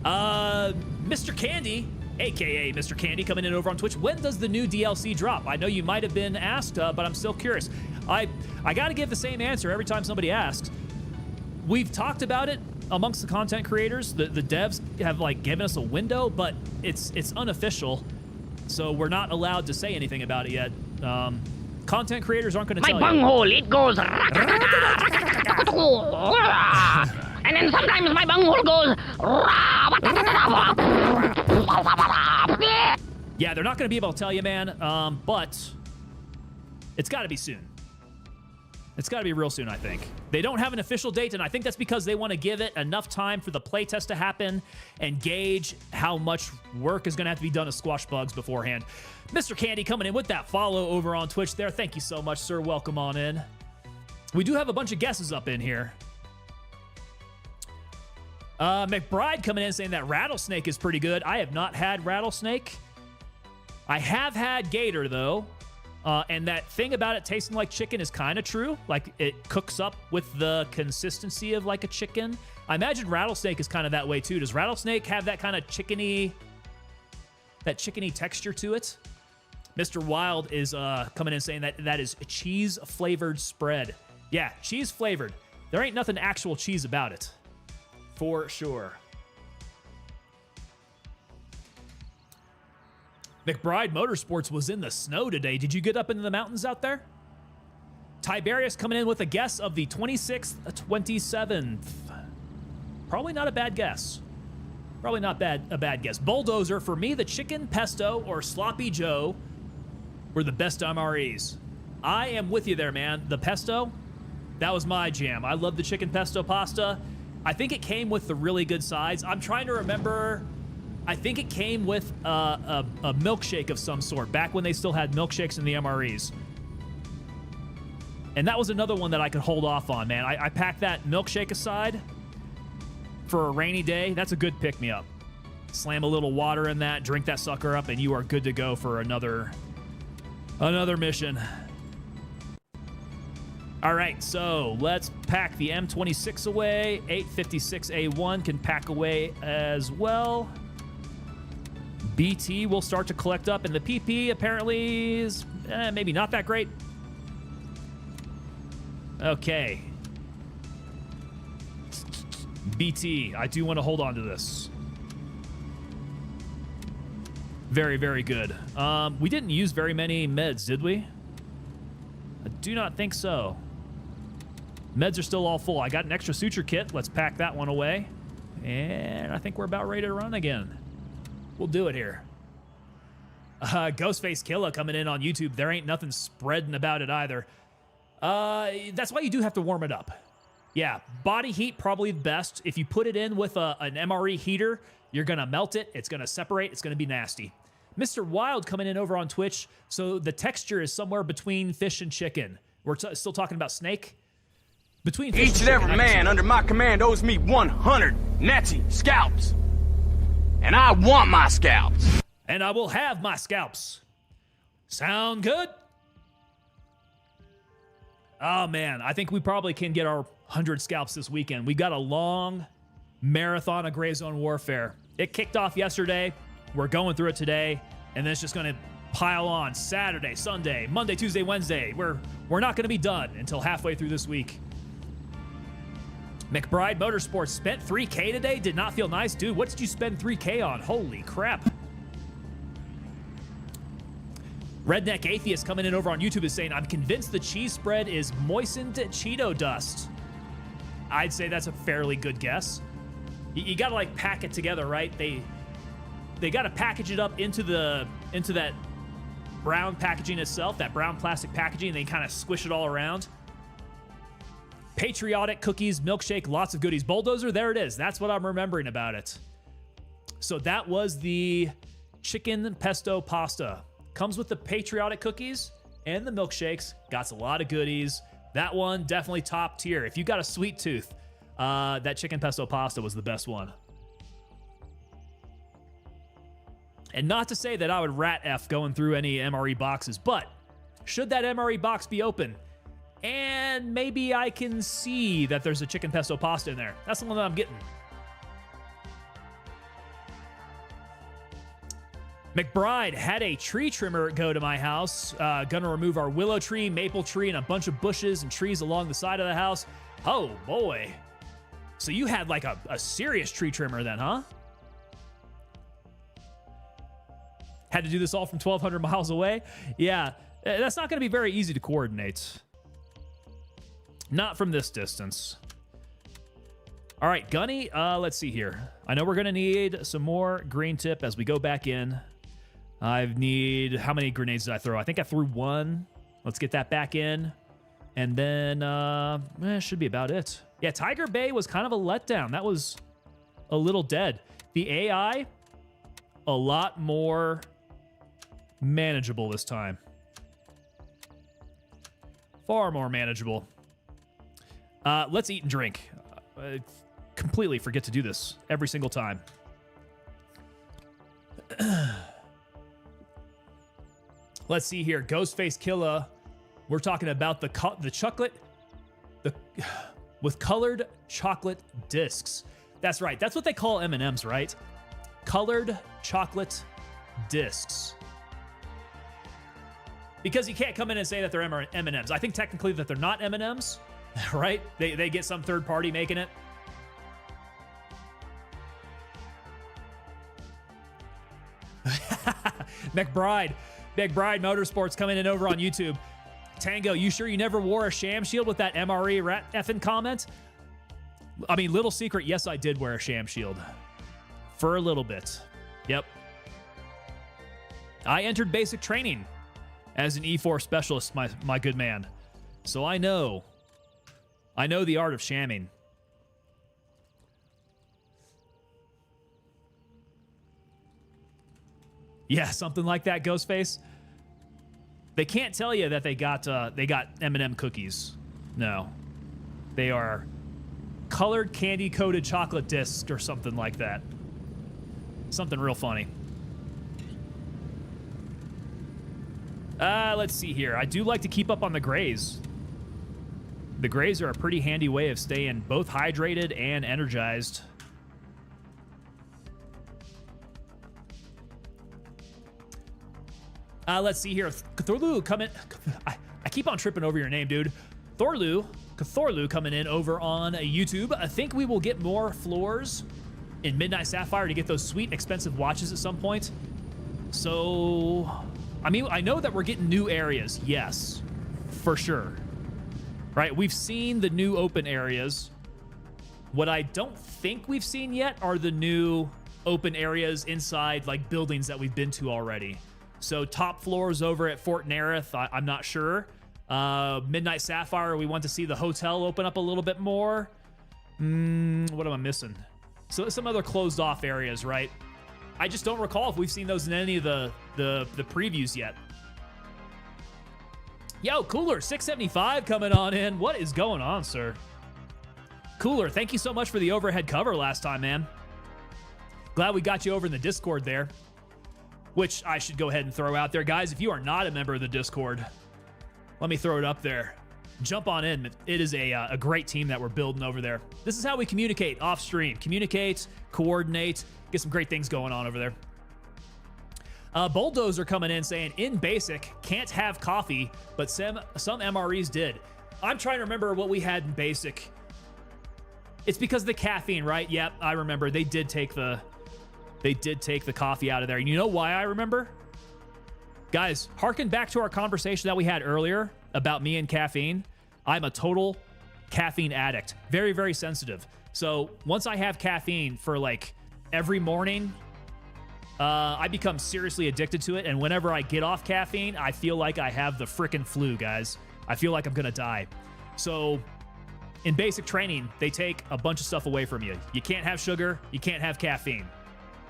Mr. Candy, aka Mr. Candy, coming in over on Twitch. When does the new DLC drop? I know you might have been asked, but I'm still curious. I got to give the same answer every time somebody asks. We've talked about it amongst the content creators. The devs have like given us a window, but it's unofficial, so we're not allowed to say anything about it yet. Content creators aren't going to tell you. My bunghole, it goes. And then sometimes my bunghole goes. Yeah, they're not going to be able to tell you, man, but it's got to be soon. It's got to be real soon, I think. They don't have an official date, and I think that's because they want to give it enough time for the playtest to happen and gauge how much work is going to have to be done to squash bugs beforehand. Mr. Candy coming in with that follow over on Twitch there. Thank you so much, sir. Welcome on in. We do have a bunch of guesses up in here. McBride coming in saying that rattlesnake is pretty good. I have not had rattlesnake. I have had gator, though. And that thing about it tasting like chicken is kind of true. Like, it cooks up with the consistency of like a chicken. I imagine rattlesnake is kind of that way, too. Does rattlesnake have that kind of chickeny texture to it? Mr. Wild is coming in saying that is cheese-flavored spread. Yeah, cheese-flavored. There ain't nothing actual cheese about it. For sure. McBride Motorsports was in the snow today. Did you get up into the mountains out there? Tiberius coming in with a guess of the 26th, 27th. Probably not a bad guess. Probably not a bad guess. Bulldozer, for me, the chicken pesto or sloppy Joe were the best MREs. I am with you there, man. The pesto, that was my jam. I love the chicken pesto pasta. I think it came with the really good sides. I'm trying to remember. I think it came with a milkshake of some sort back when they still had milkshakes in the MREs. And that was another one that I could hold off on, man. I packed that milkshake aside for a rainy day. That's a good pick-me-up. Slam a little water in that, drink that sucker up, and you are good to go for another mission. All right, so let's pack the M26 away. 856A1 can pack away as well. BT will start to collect up, and the PP apparently is maybe not that great. Okay. BT, I do want to hold on to this. Very, very good. We didn't use very many meds, did we? I do not think so. Meds are still all full. I got an extra suture kit. Let's pack that one away. And I think we're about ready to run again. We'll do it here. Ghostface Killa coming in on YouTube. There ain't nothing spreading about it either. That's why you do have to warm it up. Yeah, body heat probably the best. If you put it in with an MRE heater, you're going to melt it. It's going to separate. It's going to be nasty. Mr. Wild coming in over on Twitch. So the texture is somewhere between fish and chicken. We're still talking about snake. Between fish Each and and every chicken, man under my command owes me 100 Nazi scalps. And I want my scalps. and I will have my scalps. Sound good? Oh, man. I think we probably can get our 100 scalps this weekend. We got a long marathon of Gray Zone Warfare. It kicked off yesterday. We're going through it today. And then it's just going to pile on Saturday, Sunday, Monday, Tuesday, Wednesday. We're not going to be done until halfway through this week. McBride Motorsports spent $3K today. Did not feel nice. Dude, what did you spend $3K on? Holy crap. Redneck Atheist coming in over on YouTube is saying, I'm convinced the cheese spread is moistened Cheeto dust. I'd say that's a fairly good guess. You got to like pack it together, right? They got to package it up into that brown packaging itself, that brown plastic packaging, and they kind of squish it all around. Patriotic cookies, milkshake, lots of goodies. Bulldozer, there it is. That's what I'm remembering about it. So that was the chicken pesto pasta. Comes with the patriotic cookies and the milkshakes. Got a lot of goodies. That one definitely top tier. If you got a sweet tooth, that chicken pesto pasta was the best one. And not to say that I would rat F going through any MRE boxes, but should that MRE box be open, and maybe I can see that there's a chicken pesto pasta in there. That's the one that I'm getting. McBride had a tree trimmer go to my house. Gonna remove our willow tree, maple tree, and a bunch of bushes and trees along the side of the house. Oh, boy. So you had like a serious tree trimmer then, huh? Had to do this all from 1,200 miles away? Yeah, that's not gonna be very easy to coordinate. Not from this distance. All right, Gunny, let's see here. I know we're going to need some more green tip as we go back in. I need... How many grenades did I throw? I think I threw one. Let's get that back in. And then, should be about it. Yeah, Tiger Bay was kind of a letdown. That was a little dead. The AI, a lot more manageable this time. Far more manageable. Let's eat and drink. I completely forget to do this every single time. Let's see here. Ghostface Killa. We're talking about the chocolate, with colored chocolate discs. That's right. That's what they call M&Ms, right? Colored chocolate discs. Because you can't come in and say that they're M&Ms. I think technically that they're not M&Ms. Right? They get some third party making it. McBride Motorsports coming in over on YouTube. Tango, you sure you never wore a sham shield with that MRE rat effing comment? I mean, little secret, yes, I did wear a sham shield. For a little bit. Yep. I entered basic training as an E4 specialist, my good man. So I know the art of shamming. Yeah, something like that, Ghostface. They can't tell you that they got M&M cookies. No. They are colored candy-coated chocolate discs or something like that. Something real funny. Let's see here. I do like to keep up on the grays. The grays are a pretty handy way of staying both hydrated and energized. Let's see here. Cthulhu coming... I keep on tripping over your name, dude. Cthulhu coming in over on YouTube. I think we will get more floors in Midnight Sapphire to get those sweet, expensive watches at some point. So... I mean, I know that we're getting new areas. Yes, for sure. Right, we've seen the new open areas. What I don't think we've seen yet are the new open areas inside like buildings that we've been to already. So top floors over at Fort Nerith, I'm not sure. Midnight Sapphire, we want to see the hotel open up a little bit more. What am I missing? So some other closed off areas, right? I just don't recall if we've seen those in any of the previews yet. Yo, Cooler 675 coming on in. What is going on, sir? Cooler, thank you so much for the overhead cover last time, man. Glad we got you over in the Discord there, which I should go ahead and throw out there. Guys, if you are not a member of the Discord, let me throw it up there. Jump on in. It is a great team that we're building over there. This is how we communicate off stream. Communicate, coordinate, get some great things going on over there. Bulldozer coming in saying, in basic, can't have coffee, but some MREs did. I'm trying to remember what we had in basic. It's because of the caffeine, right? Yep, I remember. They did take the coffee out of there. And you know why I remember? Guys, harken back to our conversation that we had earlier about me and caffeine. I'm a total caffeine addict. Very, very sensitive. So once I have caffeine for like every morning, I become seriously addicted to it. And whenever I get off caffeine, I feel like I have the frickin' flu, guys. I feel like I'm gonna die. So in basic training, they take a bunch of stuff away from you. You can't have sugar. You can't have caffeine.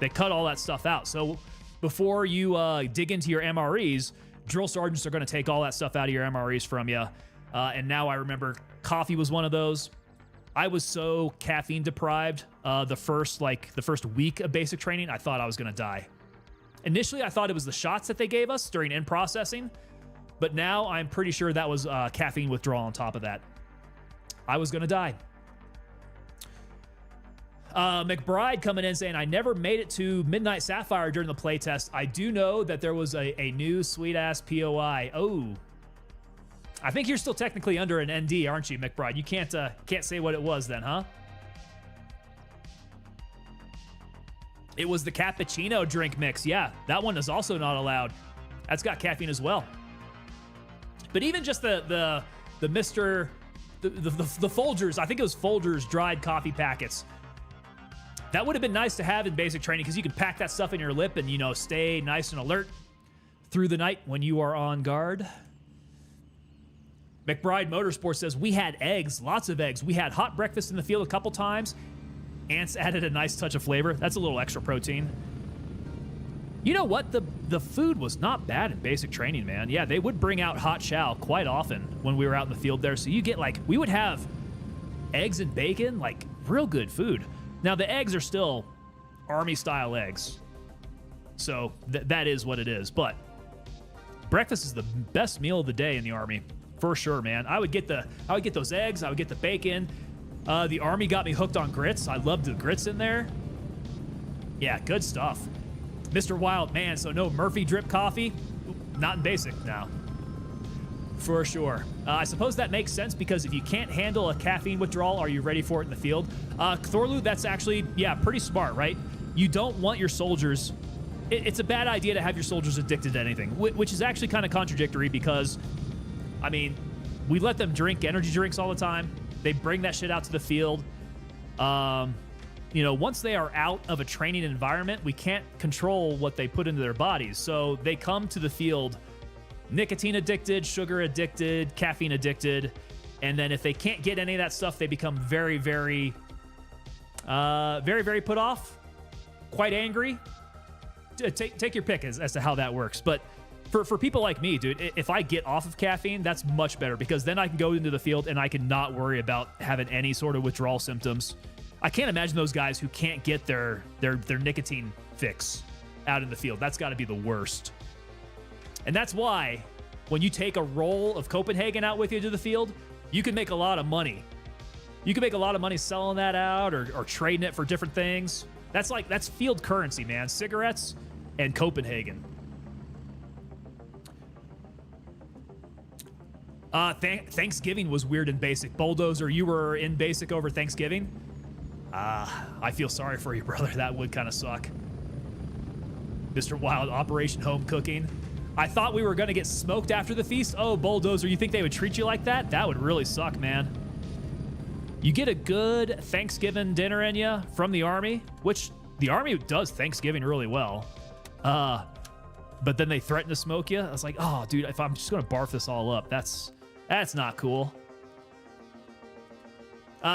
They cut all that stuff out. So before you dig into your MREs, drill sergeants are going to take all that stuff out of your MREs from you. And now I remember coffee was one of those. I was so caffeine deprived the first week of basic training, I thought I was going to die. Initially, I thought it was the shots that they gave us during in-processing, but now I'm pretty sure that was caffeine withdrawal on top of that. I was going to die. McBride coming in saying, I never made it to Midnight Sapphire during the playtest. I do know that there was a new sweet-ass POI. Oh. I think you're still technically under an ND, aren't you, McBride? You can't say what it was then, huh? It was the cappuccino drink mix. Yeah, that one is also not allowed. That's got caffeine as well. But even just the Folgers, I think it was Folgers dried coffee packets. That would have been nice to have in basic training because you can pack that stuff in your lip and, you know, stay nice and alert through the night when you are on guard. McBride Motorsports says, we had eggs, lots of eggs. We had hot breakfast in the field a couple times. Ants added a nice touch of flavor. That's a little extra protein. You know what? The food was not bad in basic training, man. Yeah, they would bring out hot chow quite often when we were out in the field there. So you get like, we would have eggs and bacon, like real good food. Now, the eggs are still Army-style eggs. So that is what it is. But breakfast is the best meal of the day in the Army. For sure, man. I would get those eggs. I would get the bacon. The Army got me hooked on grits. I loved the grits in there. Yeah, good stuff. Mr. Wild, man, so no Murphy drip coffee? Not in basic now. For sure. I suppose that makes sense because if you can't handle a caffeine withdrawal, are you ready for it in the field? Thorlu, that's actually, yeah, pretty smart, right? You don't want your soldiers... It's a bad idea to have your soldiers addicted to anything, which is actually kind of contradictory because, I mean, we let them drink energy drinks all the time. They bring that shit out to the field. You know, once they are out of a training environment, we can't control what they put into their bodies. So they come to the field nicotine addicted, sugar addicted, caffeine addicted. And then if they can't get any of that stuff, they become very, very put off, quite angry. Take your pick as to how that works. But for people like me, dude, if I get off of caffeine, that's much better because then I can go into the field and I can not worry about having any sort of withdrawal symptoms. I can't imagine those guys who can't get their nicotine fix out in the field. That's got to be the worst. And that's why when you take a roll of Copenhagen out with you to the field, you can make a lot of money. You can make a lot of money selling that out or trading it for different things. That's field currency, man. Cigarettes and Copenhagen. Thanksgiving was weird in basic. Bulldozer, you were in basic over Thanksgiving? I feel sorry for you, brother. That would kind of suck. Mr. Wild, Operation Home Cooking. I thought we were going to get smoked after the feast. Oh, Bulldozer, you think they would treat you like that? That would really suck, man. You get a good Thanksgiving dinner in you from the Army, which the Army does Thanksgiving really well. but then they threaten to smoke you. I was like, oh, dude, if I'm just gonna barf this all up, that's not cool.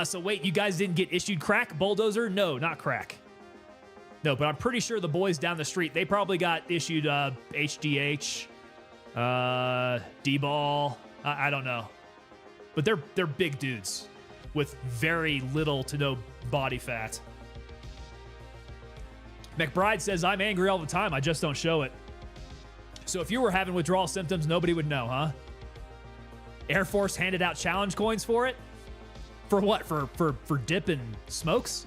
So wait, you guys didn't get issued crack, Bulldozer? No, not crack. No, but I'm pretty sure the boys down the street, they probably got issued HGH, D-ball. I don't know, but they're big dudes with very little to no body fat. McBride says, I'm angry all the time. I just don't show it. So if you were having withdrawal symptoms, nobody would know, huh? Air Force handed out challenge coins for it? For what? For dipping smokes?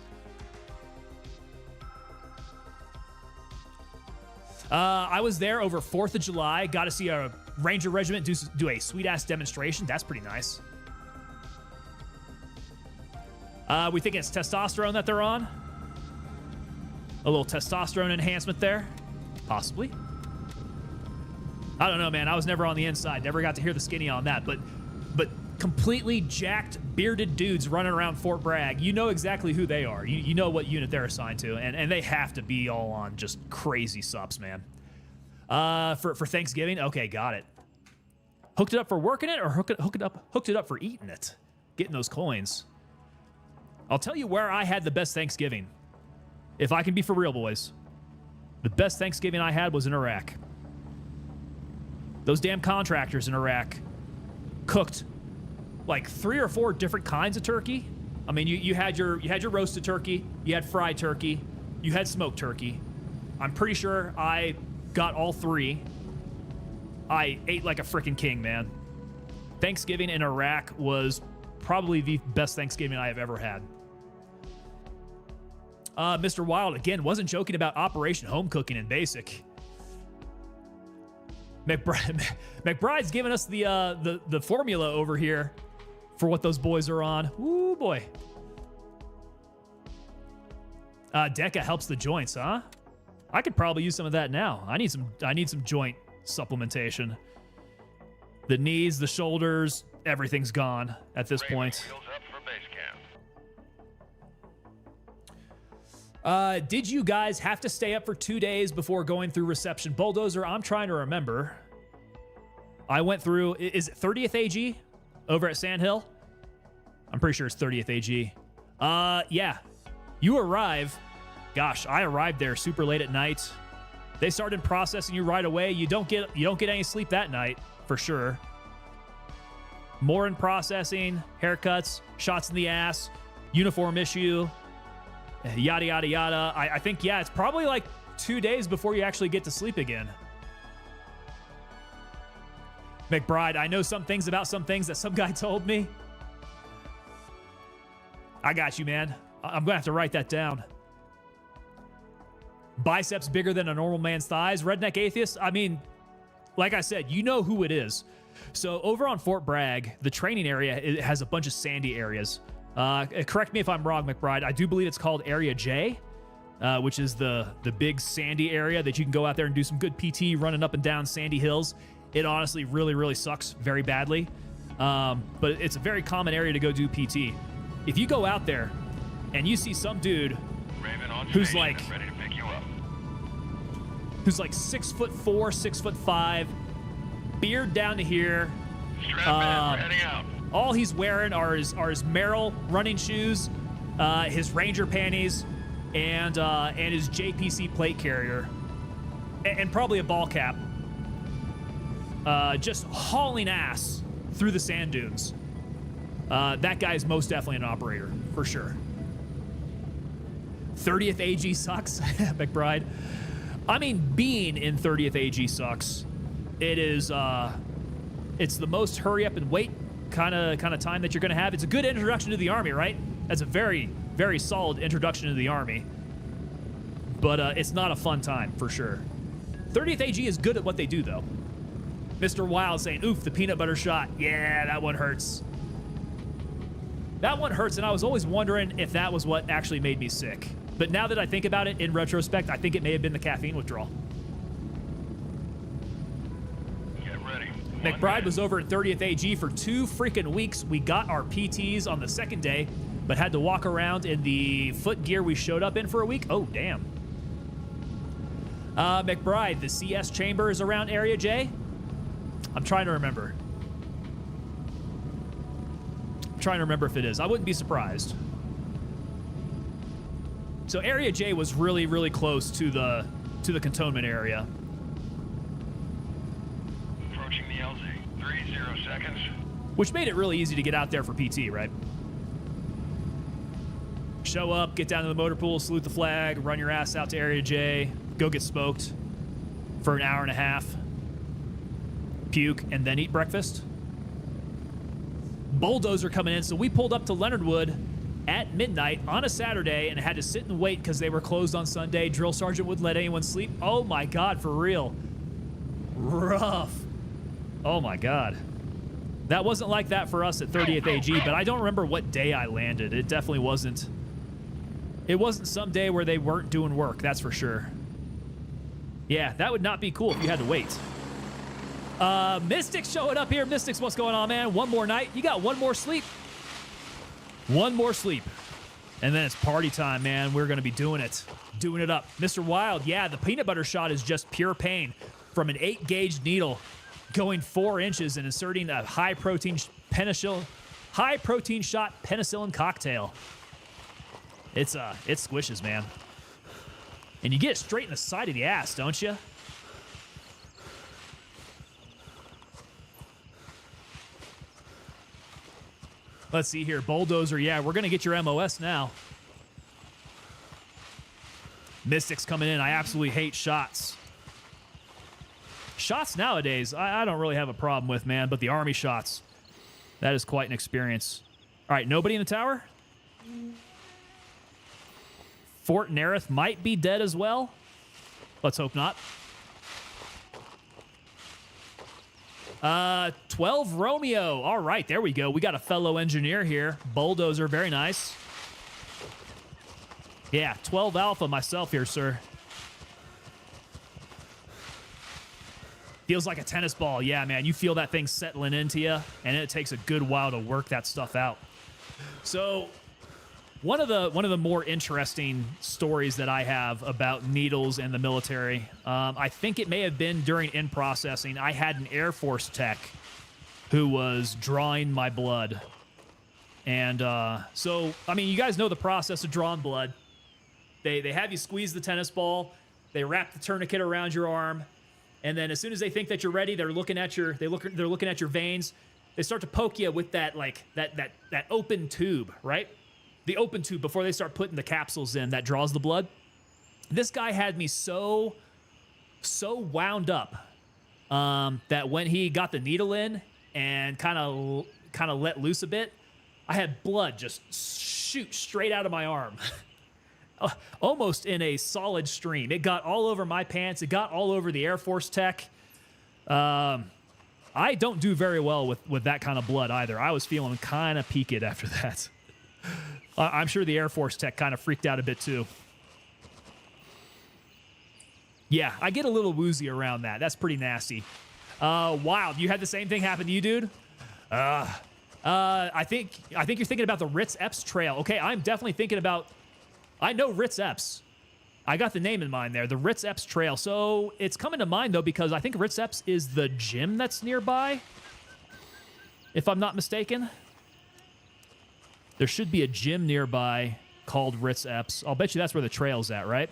I was there over 4th of July. Got to see a Ranger Regiment do a sweet-ass demonstration. That's pretty nice. We think it's testosterone that they're on. A little testosterone enhancement there. Possibly. I don't know, man. I was never on the inside. Never got to hear the skinny on that. But completely jacked, bearded dudes running around Fort Bragg. You know exactly who they are. You know what unit they're assigned to. And they have to be all on just crazy subs, man. For Thanksgiving? Okay, got it. Hooked it up for working it or hooked it up for eating it? Getting those coins. I'll tell you where I had the best Thanksgiving. If I can be for real, boys. The best Thanksgiving I had was in Iraq. Those damn contractors in Iraq cooked like 3 or 4 different kinds of turkey. I mean, you had your roasted turkey, you had fried turkey, you had smoked turkey. I'm pretty sure I got all 3. I ate like a freaking king, man. Thanksgiving in Iraq was probably the best Thanksgiving I have ever had. Mr. Wild, again, wasn't joking about Operation Home Cooking in Basic. McBride's giving us the formula over here for what those boys are on. Ooh, boy. Deca helps the joints, huh? I could probably use some of that now. I need some joint supplementation. The knees, the shoulders, everything's gone at this point. Wheels up for base camp. Did you guys have to stay up for 2 days before going through reception? Bulldozer, I'm trying to remember. I went through, is it 30th AG over at Sand Hill? I'm pretty sure it's 30th AG. Yeah. You arrive. Gosh, I arrived there super late at night. They started processing you right away. You don't get any sleep that night, for sure. More in processing, haircuts, shots in the ass, uniform issue, yada, yada, yada. I think, yeah, it's probably like 2 days before you actually get to sleep again. McBride, I know some things about some things that some guy told me. I got you, man. I'm going to have to write that down. Biceps bigger than a normal man's thighs. Redneck Atheist, I mean, like I said, you know who it is. So over on Fort Bragg, the training area, it has a bunch of sandy areas. Correct me if I'm wrong, McBride. I do believe it's called Area J, which is the big sandy area that you can go out there and do some good PT running up and down sandy hills. It honestly really, really sucks very badly. But it's a very common area to go do PT. If you go out there and you see some dude Raven on who's station like and ready to pick you up. who's like 6'4", 6'5", beard down to here. Strap in, we're heading out. All he's wearing are his Merrill running shoes, his Ranger panties, and his JPC plate carrier, and probably a ball cap. Just hauling ass through the sand dunes. That guy is most definitely an operator, for sure. 30th AG sucks, McBride. I mean, being in 30th AG sucks. It is, it's the most hurry up and wait kind of time that you're going to have. It's a good introduction to the Army, right? That's a very, very solid introduction to the Army. But it's not a fun time, for sure. 30th AG is good at what they do, though. Mr. Wild saying, oof, the peanut butter shot. Yeah, that one hurts. That one hurts, and I was always wondering if that was what actually made me sick. But now that I think about it, in retrospect, I think it may have been the caffeine withdrawal. Get ready. McBride was over at 30th AG for 2 freaking weeks. We got our PTs on the second day, but had to walk around in the foot gear we showed up in for a week. Oh, damn. McBride, the CS chamber is around Area J? I'm trying to remember. I'm trying to remember if it is. I wouldn't be surprised. So Area J was really, really close to the cantonment area. Approaching the LZ. 30 seconds. Which made it really easy to get out there for PT, right? Show up, get down to the motor pool, salute the flag, run your ass out to Area J, go get smoked for an hour and a half, puke, and then eat breakfast. Bulldozer coming in, so we pulled up to Leonard Wood at midnight on a Saturday and had to sit and wait because they were closed on Sunday. Drill sergeant wouldn't let anyone sleep. Oh my God, for real. Rough. Oh my God. That wasn't like that for us at 30th AG, but I don't remember what day I landed. It definitely wasn't. It wasn't some day where they weren't doing work, that's for sure. Yeah, that would not be cool if you had to wait. Mystics showing up here. Mystics, what's going on, man? One more night. You got one more sleep. One more sleep. And then it's party time, man. We're going to be doing it. Doing it up. Mr. Wild, yeah, the peanut butter shot is just pure pain from an 8-gauge needle going 4 inches and inserting a high-protein shot penicillin cocktail. It squishes, man. And you get it straight in the side of the ass, don't you? Let's see here. Bulldozer, yeah, we're going to get your MOS now. Mystics coming in. I absolutely hate shots. Shots nowadays, I don't really have a problem with, man, but the Army shots, that is quite an experience. All right, nobody in the tower? Fort Nerith might be dead as well. Let's hope not. 12 Romeo. All right, there we go. We got a fellow engineer here. Bulldozer, very nice. Yeah, 12 Alpha myself here, sir. Feels like a tennis ball. Yeah, man, you feel that thing settling into you, and it takes a good while to work that stuff out. So one of the more interesting stories that I have about needles and the military, I think it may have been during in-processing. I had an Air Force tech who was drawing my blood. And so, I mean, you guys know the process of drawing blood. They have you squeeze the tennis ball. They wrap the tourniquet around your arm. And then as soon as they think that you're ready, they're looking at your veins. They start to poke you with that open tube, right? The open tube before they start putting the capsules in that draws the blood. This guy had me so wound up that when he got the needle in and kind of let loose a bit, I had blood just shoot straight out of my arm. Almost in a solid stream. It got all over my pants. It got all over the Air Force tech. I don't do very well with that kind of blood either. I was feeling kind of peaked after that. I'm sure the Air Force tech kind of freaked out a bit too. Yeah, I get a little woozy around that. That's pretty nasty. Wild, you had the same thing happen to you, dude? I think you're thinking about the Ritz Epps Trail. Okay, I'm definitely thinking about... I know Ritz Epps. I got the name in mind there, the Ritz Epps Trail. So it's coming to mind, though, because I think Ritz Epps is the gym that's nearby, if I'm not mistaken. There should be a gym nearby called Ritz Epps. I'll bet you that's where the trail's at, right?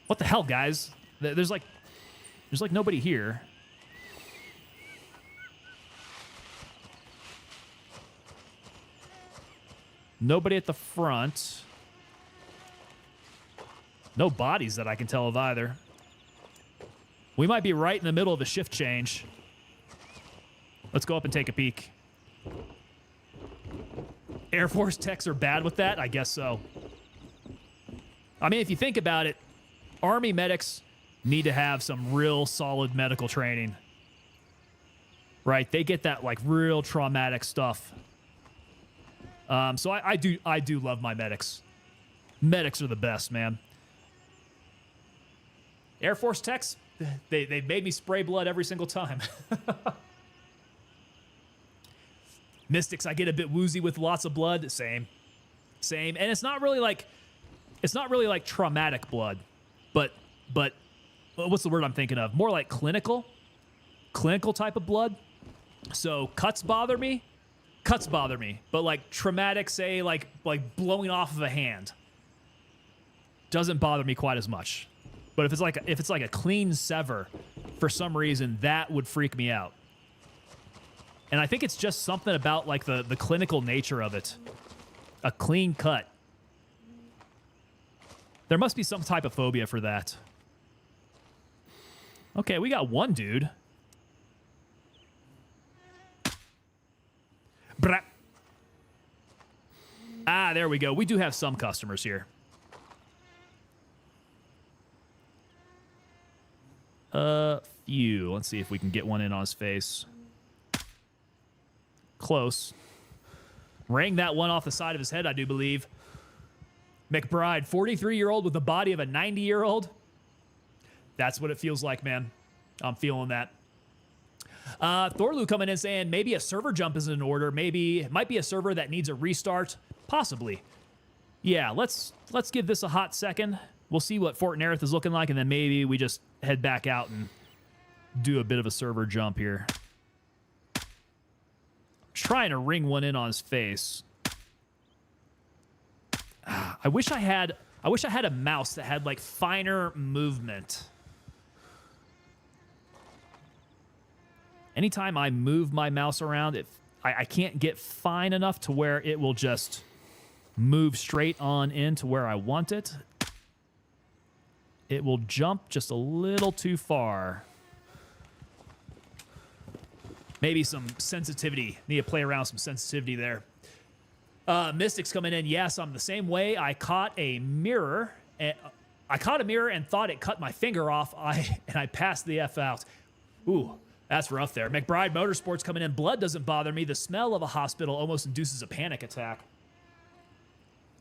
What the hell, guys? There's like nobody here. Nobody at the front. No bodies that I can tell of either. We might be right in the middle of a shift change. Let's go up and take a peek. Air Force techs are bad with that? I guess so. I mean, if you think about it, Army medics need to have some real solid medical training. Right? They get that, like, real traumatic stuff. So I do love my medics. Medics are the best, man. Air Force techs, they made me spray blood every single time. Mystics, I get a bit woozy with lots of blood. Same. And it's not really like traumatic blood, but but what's the word I'm thinking of? More like clinical type of blood. So cuts bother me, but like traumatic, say like blowing off of a hand, doesn't bother me quite as much. But if it's like a clean sever, for some reason that would freak me out. And I think it's just something about like the clinical nature of it. A clean cut. There must be some type of phobia for that. Okay, we got one dude. Brah. Ah, there we go. We do have some customers here. Few. Let's see if we can get one in on his face. Close. Rang that one off the side of his head, I do believe. McBride, 43-year-old with the body of a 90-year-old. That's what it feels like, man. I'm feeling that. Thorlu coming in saying maybe a server jump is in order. Maybe it might be a server that needs a restart. Possibly. Yeah, let's give this a hot second. We'll see what Fort Nerith is looking like, and then maybe we just head back out and do a bit of a server jump here. Trying to ring one in on his face. I wish I had a mouse that had like finer movement. Anytime I move my mouse around, I can't get fine enough to where it will just move straight on into where I want it. It will jump just a little too far. Maybe some sensitivity. Need to play around with some sensitivity there. Mystics coming in. Yes, I'm the same way. I caught a mirror. And thought it cut my finger off. And I passed the F out. Ooh, that's rough there. McBride Motorsports coming in. Blood doesn't bother me. The smell of a hospital almost induces a panic attack.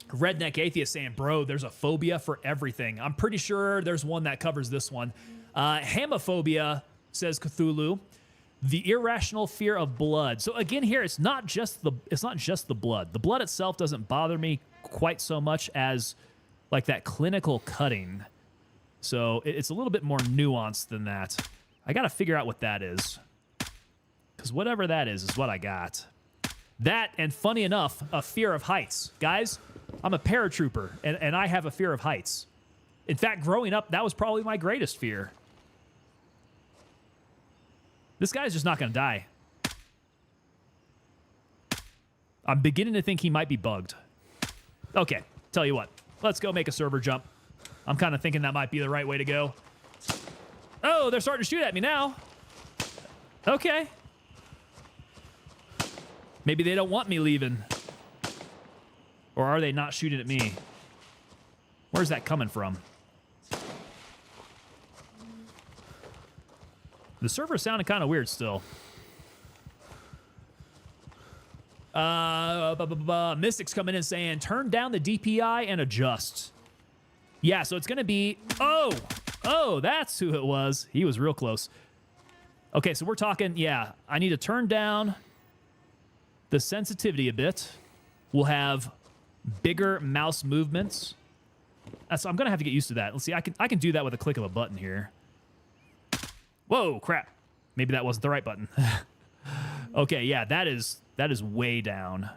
Redneck Atheist saying, bro, there's a phobia for everything. I'm pretty sure there's one that covers this one. Hamophobia, says Cthulhu. The irrational fear of blood. So again here, it's not just the blood. The blood itself doesn't bother me quite so much as like that clinical cutting. So it's a little bit more nuanced than that. I got to figure out what that is. Because whatever that is what I got. That, and funny enough, a fear of heights. Guys, I'm a paratrooper, and I have a fear of heights. In fact, growing up, that was probably my greatest fear. This guy's just not going to die. I'm beginning to think he might be bugged. Okay, tell you what. Let's go make a server jump. I'm kind of thinking that might be the right way to go. Oh, they're starting to shoot at me now. Okay. Maybe they don't want me leaving. Or are they not shooting at me? Where's that coming from? The server sounded kind of weird still. Mystics coming in saying, turn down the DPI and adjust. Yeah, so it's going to be... Oh, that's who it was. He was real close. Okay, so we're talking... Yeah, I need to turn down the sensitivity a bit. We'll have bigger mouse movements. So I'm going to have to get used to that. Let's see, I can do that with a click of a button here. Whoa, crap. Maybe that wasn't the right button. Okay, yeah, that is way down.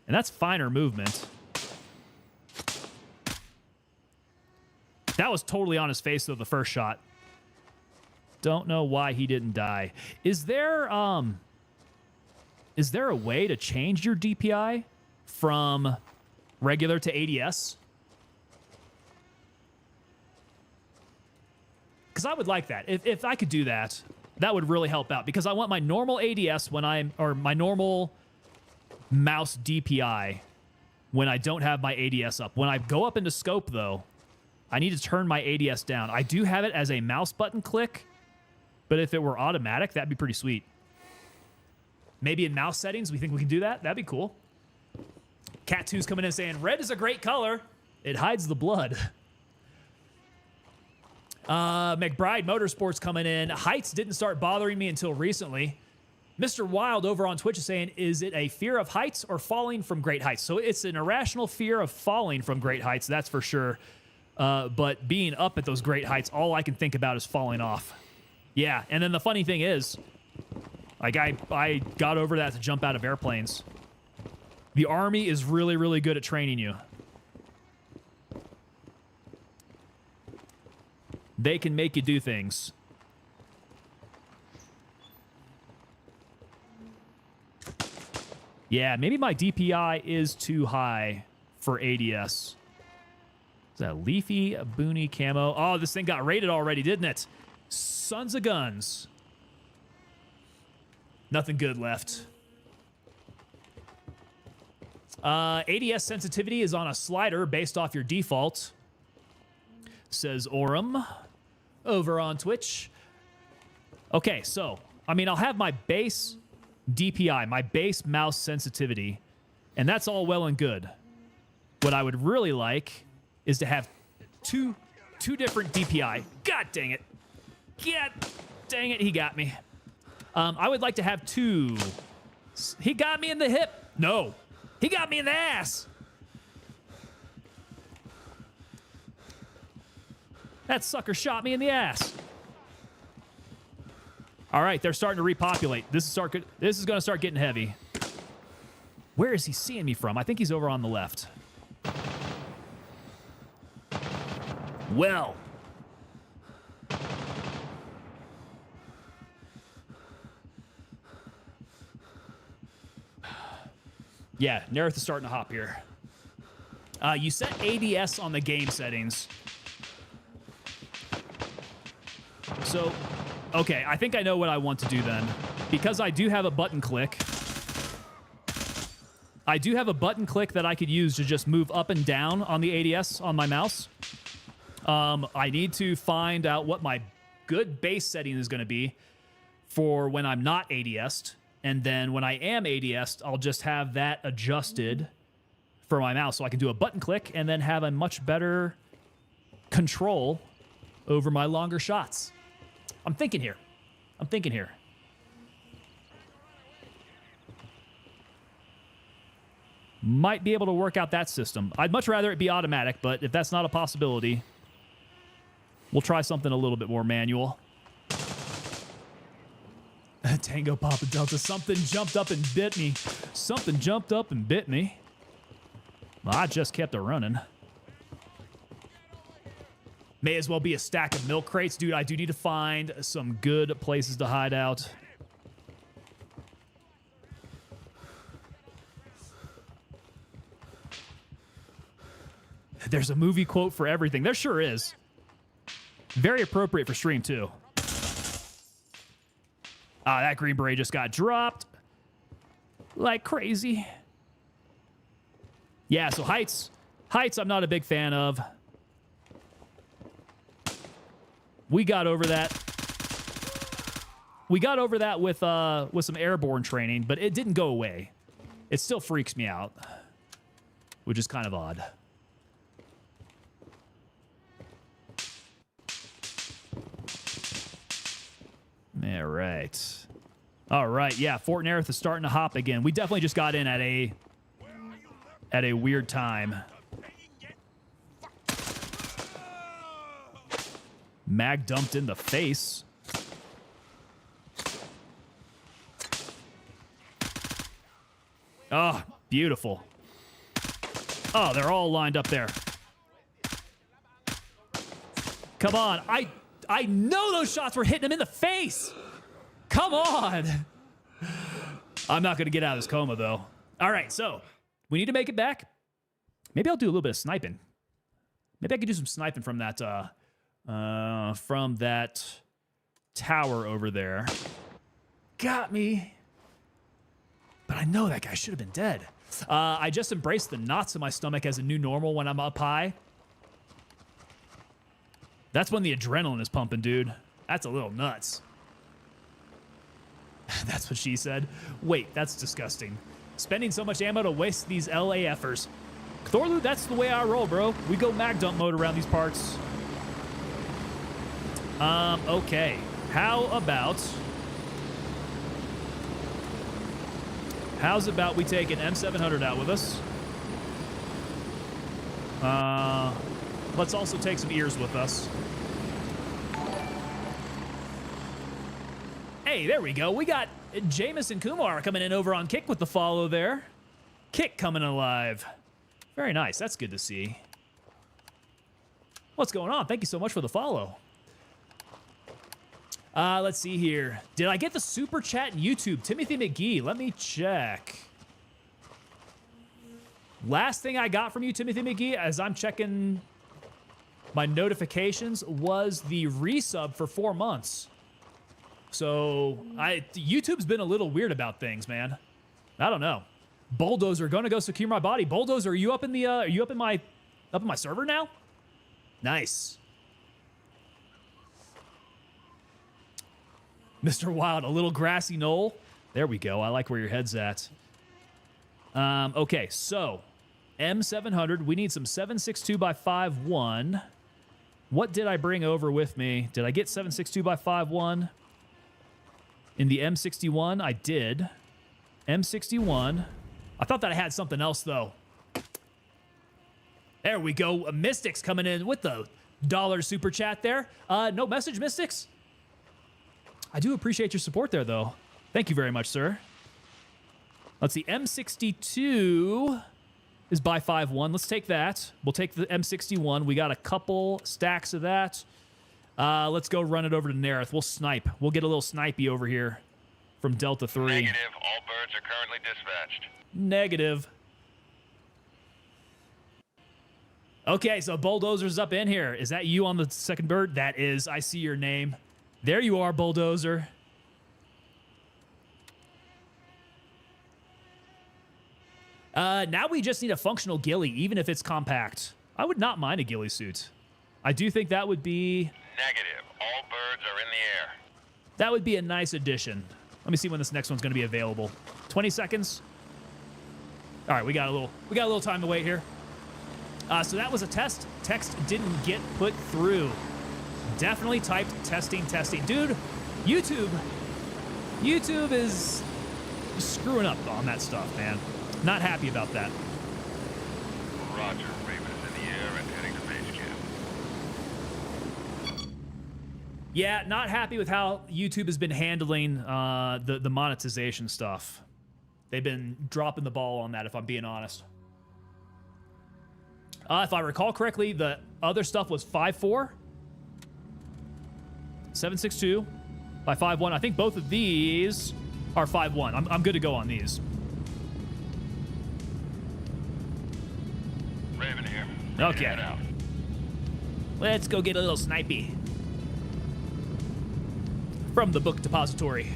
And that's finer movement. That was totally on his face, though, the first shot. Don't know why he didn't die. Is there a way to change your DPI from regular to ADS? Because I would like that. If I could do that, that would really help out. Because I want my normal ADS or my normal mouse DPI when I don't have my ADS up. When I go up into scope, though, I need to turn my ADS down. I do have it as a mouse button click, but if it were automatic, that'd be pretty sweet. Maybe in mouse settings, we think we can do that? That'd be cool. Cat2's coming in saying, red is a great color. It hides the blood. McBride Motorsports coming in. Heights didn't start bothering me until recently. Mr. Wild over on Twitch is saying, is it a fear of heights or falling from great heights? So it's an irrational fear of falling from great heights, that's for sure. But being up at those great heights, all I can think about is falling off. Yeah, and then the funny thing is, like I got over that to jump out of airplanes. The Army is really, really good at training you. They can make you do things. Yeah, maybe my DPI is too high for ADS. Is that leafy boony camo? Oh, this thing got rated already, didn't it? Sons of guns. Nothing good left. ADS sensitivity is on a slider based off your default, says Aurum over on Twitch. Okay, so, I mean, I'll have my base DPI, my base mouse sensitivity, and that's all well and good. What I would really like is to have two different DPI. God dang it. God dang it, he got me. I would like to have two. He got me in the hip. No, he got me in the ass. That sucker shot me in the ass. All right, they're starting to repopulate. This is going to start getting heavy. Where is he seeing me from? I think he's over on the left. Well. Yeah, Nerith is starting to hop here. You set ADS on the game settings. So, okay, I think I know what I want to do then. Because I do have a button click. I do have a button click that I could use to just move up and down on the ADS on my mouse. I need to find out what my good base setting is going to be for when I'm not ADS'd. And then when I am ADS'd, I'll just have that adjusted for my mouse. So I can do a button click and then have a much better control over my longer shots. I'm thinking here. Might be able to work out that system. I'd much rather it be automatic, but if that's not a possibility, we'll try something a little bit more manual. Tango Papa Delta. Something jumped up and bit me. Something jumped up and bit me. Well, I just kept it running. May as well be a stack of milk crates. Dude, I do need to find some good places to hide out. There's a movie quote for everything. There sure is. Very appropriate for stream, too. Ah, that Green Beret just got dropped. Like crazy. Yeah, so heights. Heights I'm not a big fan of. We got over that. We got over that with some airborne training, but it didn't go away. It still freaks me out, which is kind of odd. All right. All right, yeah, Fort Nerith is starting to hop again. We definitely just got in at a weird time. Mag dumped in the face. Oh, beautiful. Oh, they're all lined up there. Come on. I know those shots were hitting him in the face. Come on. I'm not going to get out of this coma, though. All right, so we need to make it back. Maybe I'll do a little bit of sniping. Maybe I could do some sniping from that tower over there. Got me. But I know that guy should have been dead. I just embraced the knots in my stomach as a new normal when I'm up high. That's when the adrenaline is pumping, dude. That's a little nuts. That's what she said. Wait, that's disgusting. Spending so much ammo to waste these LAFers. Thorlu, that's the way I roll, bro. We go mag dump mode around these parts. Okay. How about How's about we take an M700 out with us? Let's also take some ears with us. Hey, there we go. We got Jameson Kumar coming in over on Kick with the follow there. Kick coming alive. Very nice. That's good to see. What's going on? Thank you so much for the follow. Let's see here. Did I get the super chat in YouTube? Timothy McGee. Let me check. Last thing I got from you, Timothy McGee, as I'm checking my notifications, was the resub for 4 months. So YouTube's been a little weird about things, man. I don't know. Bulldozer, gonna go secure my body. Bulldozer, are you up in the are you up in my server now? Nice. Mr. Wild, a little grassy knoll. There we go. I like where your head's at. Okay, so M700. We need some 7.62 by 5.1. What did I bring over with me? Did I get 7.62 by 5.1 in the M61? I did. M61. I thought that I had something else, though. There we go. Mystics coming in with the $1 super chat there. No message, Mystics. I do appreciate your support there, though. Thank you very much, sir. Let's see. M62 is by 5.1. Let's take that. We'll take the M61. We got a couple stacks of that. Let's go run it over to Nerith. We'll snipe. We'll get a little snipey over here from Delta 3. Negative. All birds are currently dispatched. Negative. Okay, so Bulldozer's up in here. Is that you on the second bird? That is. I see your name. There you are, Bulldozer. Now we just need a functional ghillie, even if it's compact. I would not mind a ghillie suit. I do think that would be... Negative. All birds are in the air. That would be a nice addition. Let me see when this next one's going to be available. 20 seconds. All right, we got a little time to wait here. So that was a test. Text didn't get put through. Definitely typed testing. Dude, YouTube is screwing up on that stuff, man. Not happy about that. Roger. Raven is in the air and heading to base camp. Yeah, not happy with how YouTube has been handling the monetization stuff. They've been dropping the ball on that, if I'm being honest. If I recall correctly, the other stuff was 5.4, 7.62 by 5.1. I think both of these are 5.1. I'm good to go on these. Raven here. Okay. Head out. Let's go get a little snipey from the book depository.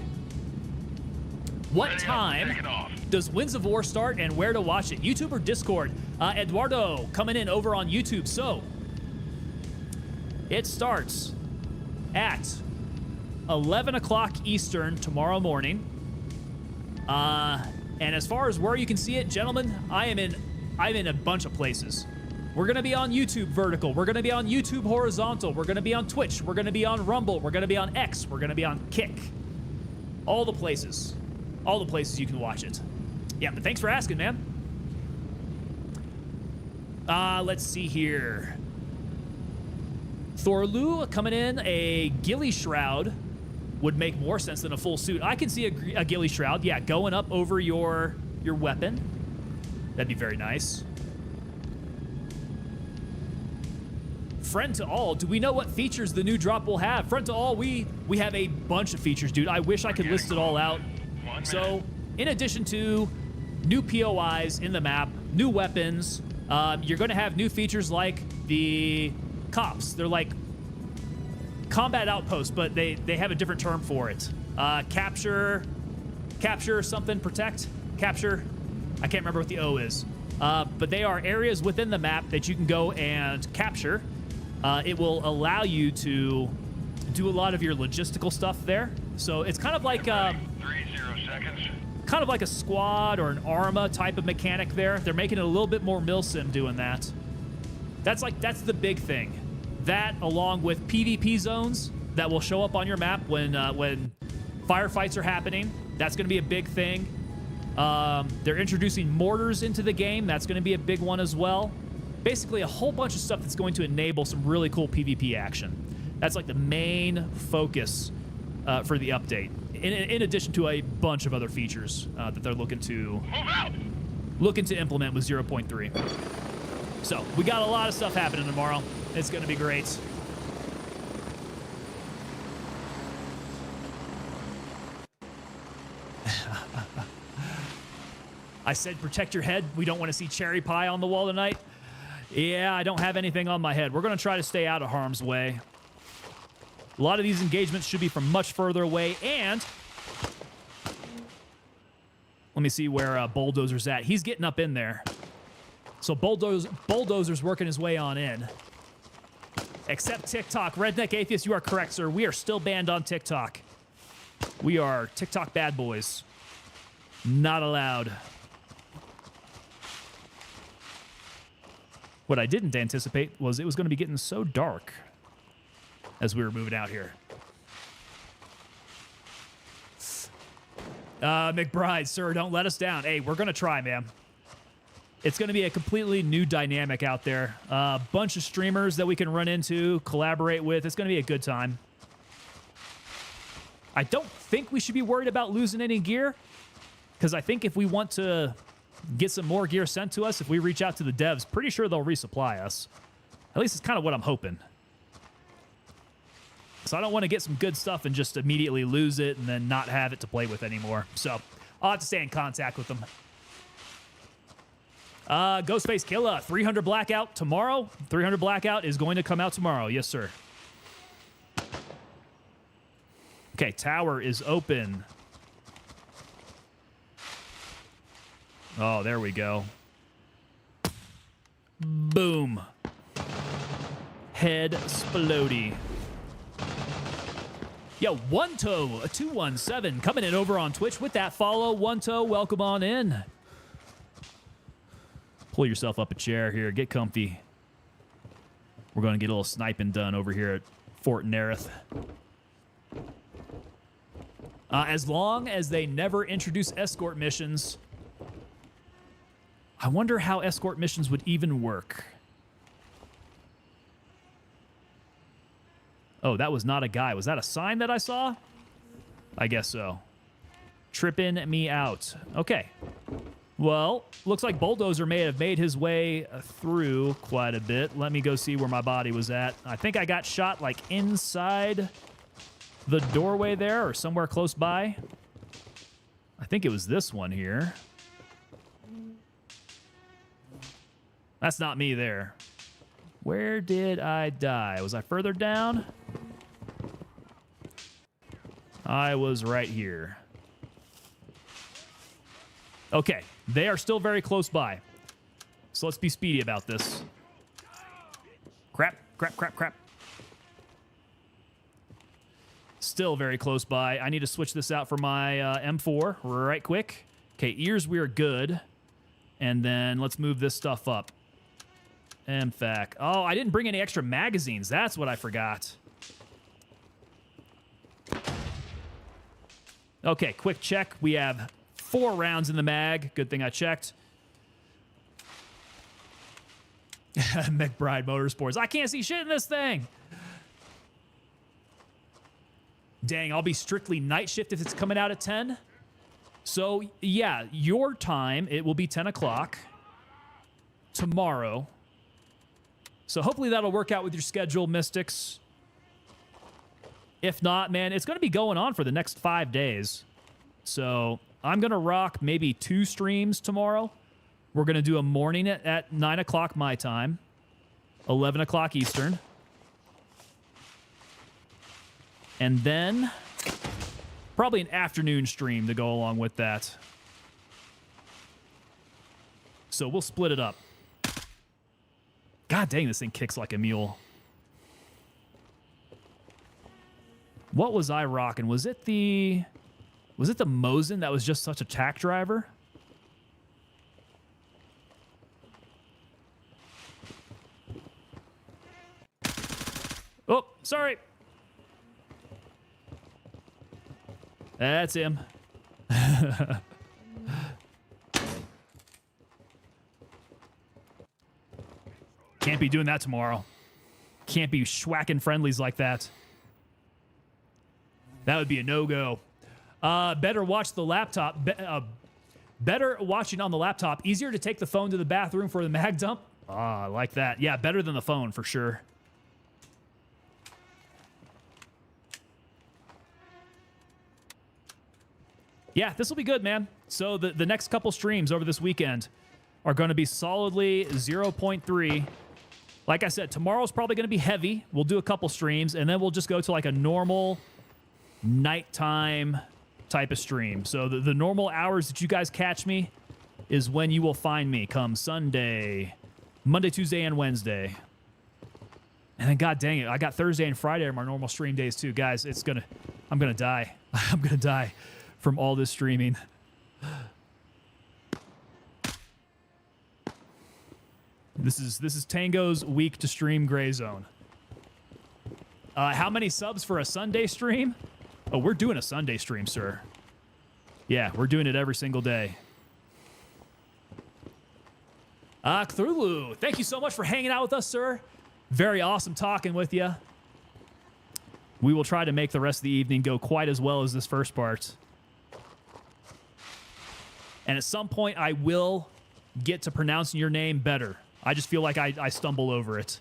What Ready up, time take it off. does Winds of War start and where to watch it? YouTube or Discord? Eduardo coming in over on YouTube. So it starts at 11 o'clock Eastern tomorrow morning. And as far as where you can see it, gentlemen, I'm in a bunch of places. We're going to be on YouTube vertical. We're going to be on YouTube horizontal. We're going to be on Twitch. We're going to be on Rumble. We're going to be on X. We're going to be on Kick. All the places. All the places you can watch it. Yeah, but thanks for asking, man. Let's see here. Thorlu coming in. A ghillie shroud would make more sense than a full suit. I can see a ghillie shroud. Yeah, going up over your weapon. That'd be very nice. Friend to all, do we know what features the new drop will have? Friend to all, we have a bunch of features, dude. I wish I could list it all out. So, in addition to new POIs in the map, new weapons, you're going to have new features like the cops. They're like combat outposts, but they have a different term for it. Capture something, protect, capture. I can't remember what the O is. But they are areas within the map that you can go and capture. It will allow you to do a lot of your logistical stuff there. So it's kind of like 30 seconds. kind of like a squad or an Arma type of mechanic there. They're making it a little bit more milsim doing that. That's the big thing. That along with PvP zones that will show up on your map when firefights are happening. That's going to be a big thing. They're introducing mortars into the game. That's going to be a big one as well. Basically, a whole bunch of stuff that's going to enable some really cool PvP action. That's like the main focus for the update, in addition to a bunch of other features that they're looking to implement with 0.3. So we got a lot of stuff happening tomorrow. It's going to be great. I said protect your head. We don't want to see cherry pie on the wall tonight. Yeah, I don't have anything on my head. We're going to try to stay out of harm's way. A lot of these engagements should be from much further away, and let me see where Bulldozer's at. He's getting up in there. So Bulldozer's working his way on in. Except TikTok. Redneck Atheist, you are correct, sir. We are still banned on TikTok. We are TikTok bad boys. Not allowed. What I didn't anticipate was it was going to be getting so dark as we were moving out here. McBride, sir, don't let us down. Hey, we're going to try, man. It's going to be a completely new dynamic out there. A bunch of streamers that we can run into, collaborate with. It's going to be a good time. I don't think we should be worried about losing any gear, because I think if we want to get some more gear sent to us, if we reach out to the devs, pretty sure they'll resupply us. At least it's kind of what I'm hoping. So I don't want to get some good stuff and just immediately lose it and then not have it to play with anymore. So I'll have to stay in contact with them. Ghostface Killa, 300 Blackout tomorrow. 300 Blackout is going to come out tomorrow. Yes, sir. Okay, tower is open. Oh, there we go. Boom. Head splody. Yo, One Toe 217 coming in over on Twitch with that follow. One Toe, welcome on in. Pull yourself up a chair here. Get comfy. We're going to get a little sniping done over here at Fort Nerith. As long as they never introduce escort missions, I wonder how escort missions would even work. Oh, that was not a guy. Was that a sign that I saw? I guess so. Tripping me out. Okay. Well, looks like Bulldozer may have made his way through quite a bit. Let me go see where my body was at. I think I got shot like inside the doorway there or somewhere close by. I think it was this one here. That's not me there. Where did I die? Was I further down? I was right here. Okay, they are still very close by. So let's be speedy about this. Crap, crap, crap, crap. Still very close by. I need to switch this out for my M4 right quick. Okay, ears, we are good. And then let's move this stuff up. MFAC. Oh, I didn't bring any extra magazines. That's what I forgot. Okay, quick check. We have 4 rounds in the mag. Good thing I checked. McBride Motorsports. I can't see shit in this thing. Dang, I'll be strictly night shift if it's coming out at 10. So, yeah, your time, it will be 10 o'clock tomorrow. So hopefully that'll work out with your schedule, Mystics. If not, man, it's going to be going on for the next 5 days. So I'm going to rock maybe 2 streams tomorrow. We're going to do a morning at 9 o'clock my time, 11 o'clock Eastern. And then probably an afternoon stream to go along with that. So we'll split it up. God dang, this thing kicks like a mule. What was I rocking? Was it the Mosin that was just such a tack driver? Oh, sorry. That's him. Can't be doing that tomorrow. Can't be schwacking friendlies like that. That would be a no-go. Better watch the laptop. Better watching on the laptop. Easier to take the phone to the bathroom for the mag dump. Ah, I like that. Yeah, better than the phone for sure. Yeah, this will be good, man. So the next couple streams over this weekend are going to be solidly 0.3. Like I said, tomorrow's probably going to be heavy. We'll do a couple streams, and then we'll just go to like a normal nighttime type of stream. So the normal hours that you guys catch me is when you will find me come Sunday, Monday, Tuesday, and Wednesday. And then, god dang it, I got Thursday and Friday are my normal stream days too. Guys, I'm going to die. I'm going to die from all this streaming. This is Tango's week to stream Gray Zone. How many subs for a Sunday stream? Oh, we're doing a Sunday stream, sir. Yeah, we're doing it every single day. Cthulhu, thank you so much for hanging out with us, sir. Very awesome talking with you. We will try to make the rest of the evening go quite as well as this first part. And at some point, I will get to pronouncing your name better. I just feel like I stumble over it.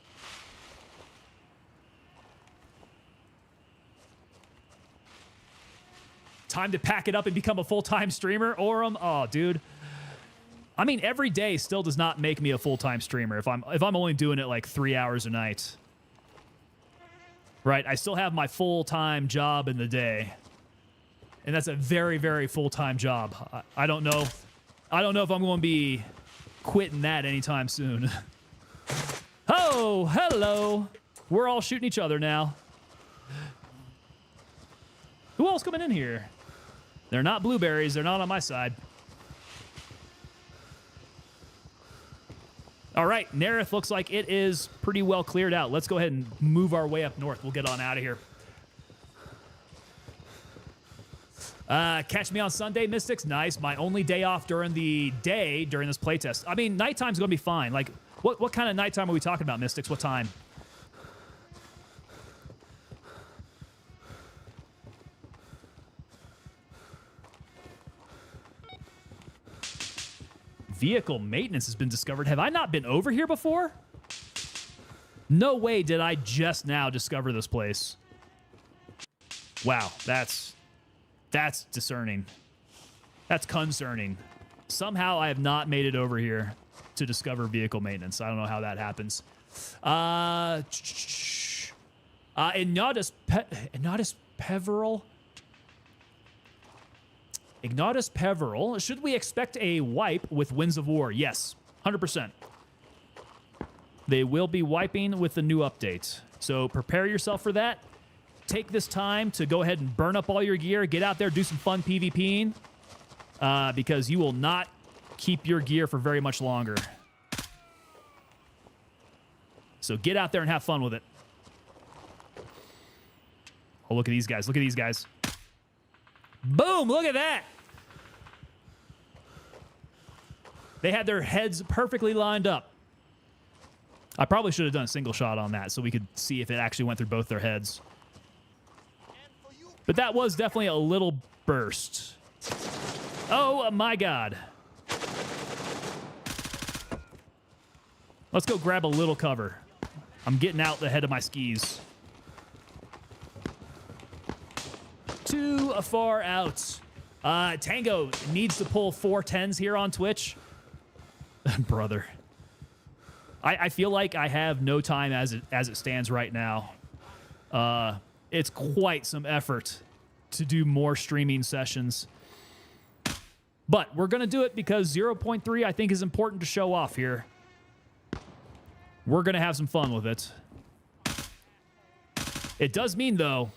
Time to pack it up and become a full-time streamer, Orem. Oh, dude. I mean, every day still does not make me a full-time streamer if I'm only doing it like 3 hours a night. Right? I still have my full-time job in the day. And that's a very, very full-time job. I don't know. I don't know if I'm going to be quitting that anytime soon. Oh, hello. We're all shooting each other now. Who else coming in here? They're not blueberries. They're not on my side. All right, Nerith looks like it is pretty well cleared out. Let's go ahead and move our way up north. We'll get on out of here. Catch me on Sunday, Mystics. Nice. My only day off during the day during this playtest. I mean, nighttime's going to be fine. Like, what kind of nighttime are we talking about, Mystics? What time? Vehicle maintenance has been discovered. Have I not been over here before? No way did I just now discover this place. Wow, that's discerning. That's concerning. Somehow I have not made it over here to discover vehicle maintenance. I don't know how that happens. Ignatus Peveril. Ignatus Peveril. Should we expect a wipe with Winds of War? Yes, 100%. They will be wiping with the new update. So prepare yourself for that. Take this time to go ahead and burn up all your gear. Get out there, do some fun PvPing. Because you will not keep your gear for very much longer. So get out there and have fun with it. Oh, look at these guys. Look at these guys. Boom! Look at that! They had their heads perfectly lined up. I probably should have done a single shot on that so we could see if it actually went through both their heads. But that was definitely a little burst. Oh my god. Let's go grab a little cover. I'm getting out the head of my skis. Too far out. Tango needs to pull 4 10s here on Twitch. Brother. I feel like I have no time as it stands right now. It's quite some effort to do more streaming sessions. But we're going to do it because 0.3 I think is important to show off here. We're going to have some fun with it. It does mean, though,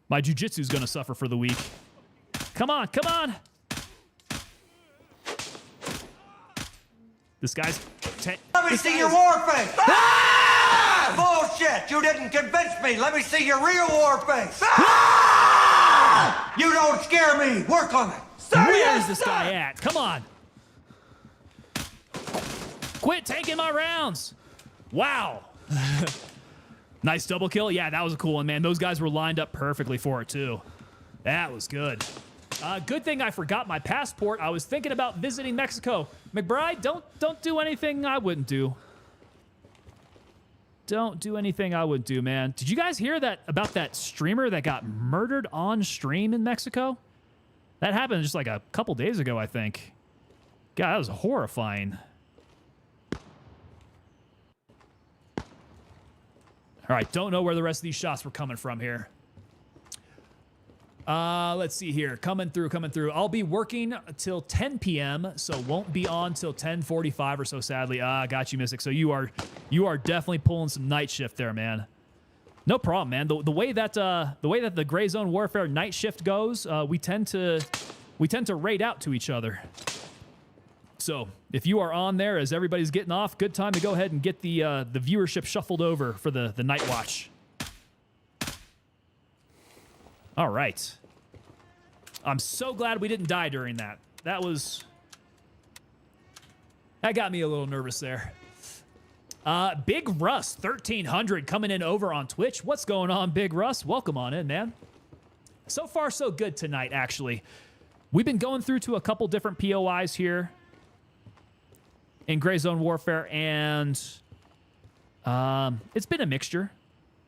my jiu-jitsu is going to suffer for the week. Come on, come on! This guy's... Let me see your war face! Ah! Bullshit! You didn't convince me! Let me see your real war face! Ah! You don't scare me! Work on it! Where is this guy at? Come on! Quit taking my rounds. Wow. Nice double kill. Yeah, that was a cool one, man. Those guys were lined up perfectly for it, too. That was good. Good thing I forgot my passport. I was thinking about visiting Mexico. McBride, don't do anything I wouldn't do. Don't do anything I wouldn't do, man. Did you guys hear that about that streamer that got murdered on stream in Mexico? That happened just like a couple days ago, I think. God, that was horrifying. All right, don't know where the rest of these shots were coming from here. Let's see here. Coming through. I'll be working till 10 p.m., so won't be on till 10:45 or so, sadly. Got you, Mystic. So you are definitely pulling some night shift there, man. No problem, man. The way that the Gray Zone Warfare night shift goes, we tend to raid out to each other. So if you are on there as everybody's getting off, good time to go ahead and get the viewership shuffled over for the night watch. All right. I'm so glad we didn't die during that. That got me a little nervous there. Big Russ 1300 coming in over on Twitch. What's going on, Big Russ? Welcome on in, man. So far, so good tonight, actually. We've been going through to a couple different POIs here in Gray Zone Warfare, and it's been a mixture.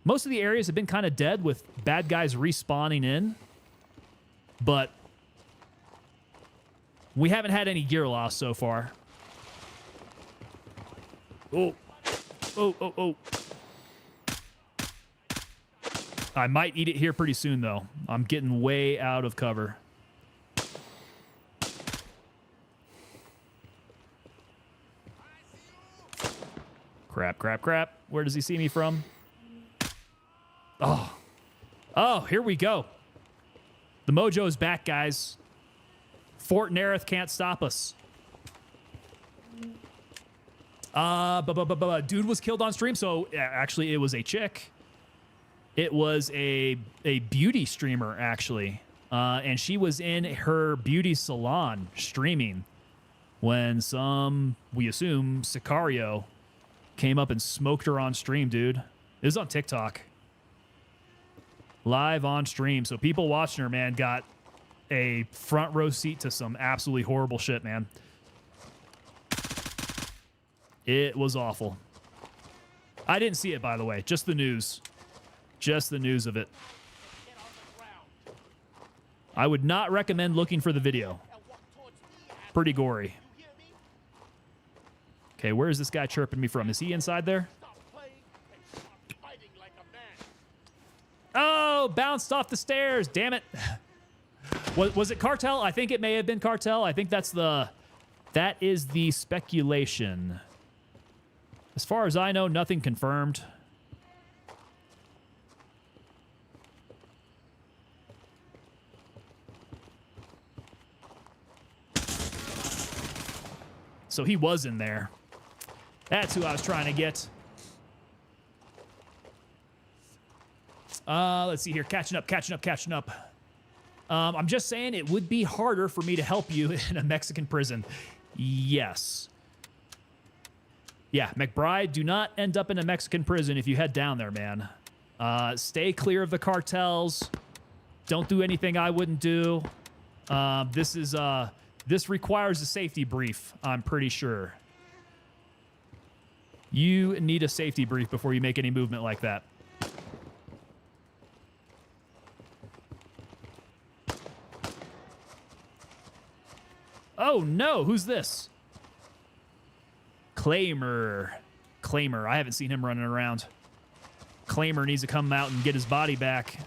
Most of the areas have been kind of dead with bad guys respawning in, but we haven't had any gear loss so far. Oh. I might eat it here pretty soon, though. I'm getting way out of cover. Crap. Where does he see me from? Oh, here we go. The mojo is back, guys. Fort Nerith can't stop us. Dude was killed on stream, so actually it was a chick. It was a beauty streamer, actually. And she was in her beauty salon streaming when we assume, Sicario came up and smoked her on stream, dude. It was on TikTok. Live on stream. So people watching her, man, got a front row seat to some absolutely horrible shit, man. It was awful. I didn't see it, by the way. Just the news. Just the news of it. I would not recommend looking for the video. Pretty gory. Okay, where is this guy chirping me from? Is he inside there? Oh, bounced off the stairs. Damn it. Was it Cartel? I think it may have been Cartel. I think that is the speculation. As far as I know, nothing confirmed. So he was in there. That's who I was trying to get. Let's see here. Catching up. I'm just saying it would be harder for me to help you in a Mexican prison. Yes. Yeah, McBride, do not end up in a Mexican prison if you head down there, man. Stay clear of the cartels. Don't do anything I wouldn't do. This requires a safety brief, I'm pretty sure. You need a safety brief before you make any movement like that. Oh no, who's this? Claimer. I haven't seen him running around. Claimer needs to come out and get his body back.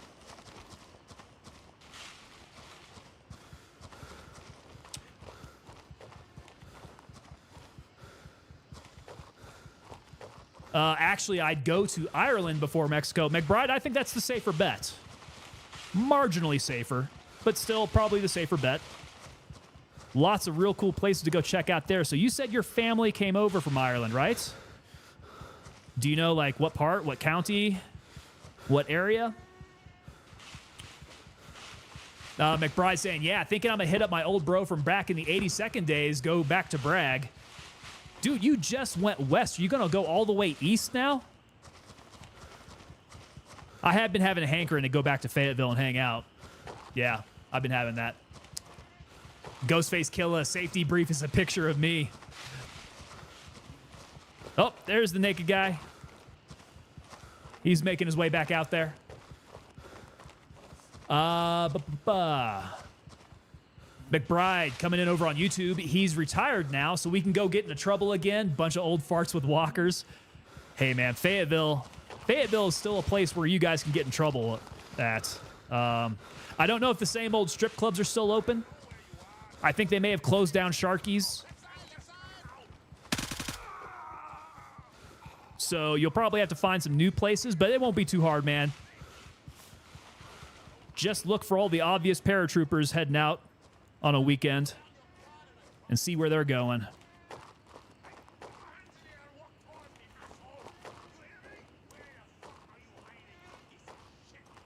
Actually, I'd go to Ireland before Mexico. McBride, I think that's the safer bet. Marginally safer, but still probably the safer bet. Lots of real cool places to go check out there. So you said your family came over from Ireland, right? Do you know, like, what part, what county, what area? McBride saying, yeah, thinking I'm going to hit up my old bro from back in the 82nd days, go back to Bragg. Dude, you just went west. Are you going to go all the way east now? I have been having a hankering to go back to Fayetteville and hang out. Yeah, I've been having that. Ghostface Killa safety brief is a picture of me. Oh, there's the naked guy. He's making his way back out there. McBride coming in over on YouTube. He's retired now, so we can go get into trouble again. Bunch of old farts with walkers. Hey, man, Fayetteville is still a place where you guys can get in trouble at. I don't know if the same old strip clubs are still open. I think they may have closed down Sharky's. So you'll probably have to find some new places, but it won't be too hard, man. Just look for all the obvious paratroopers heading out on a weekend and see where they're going.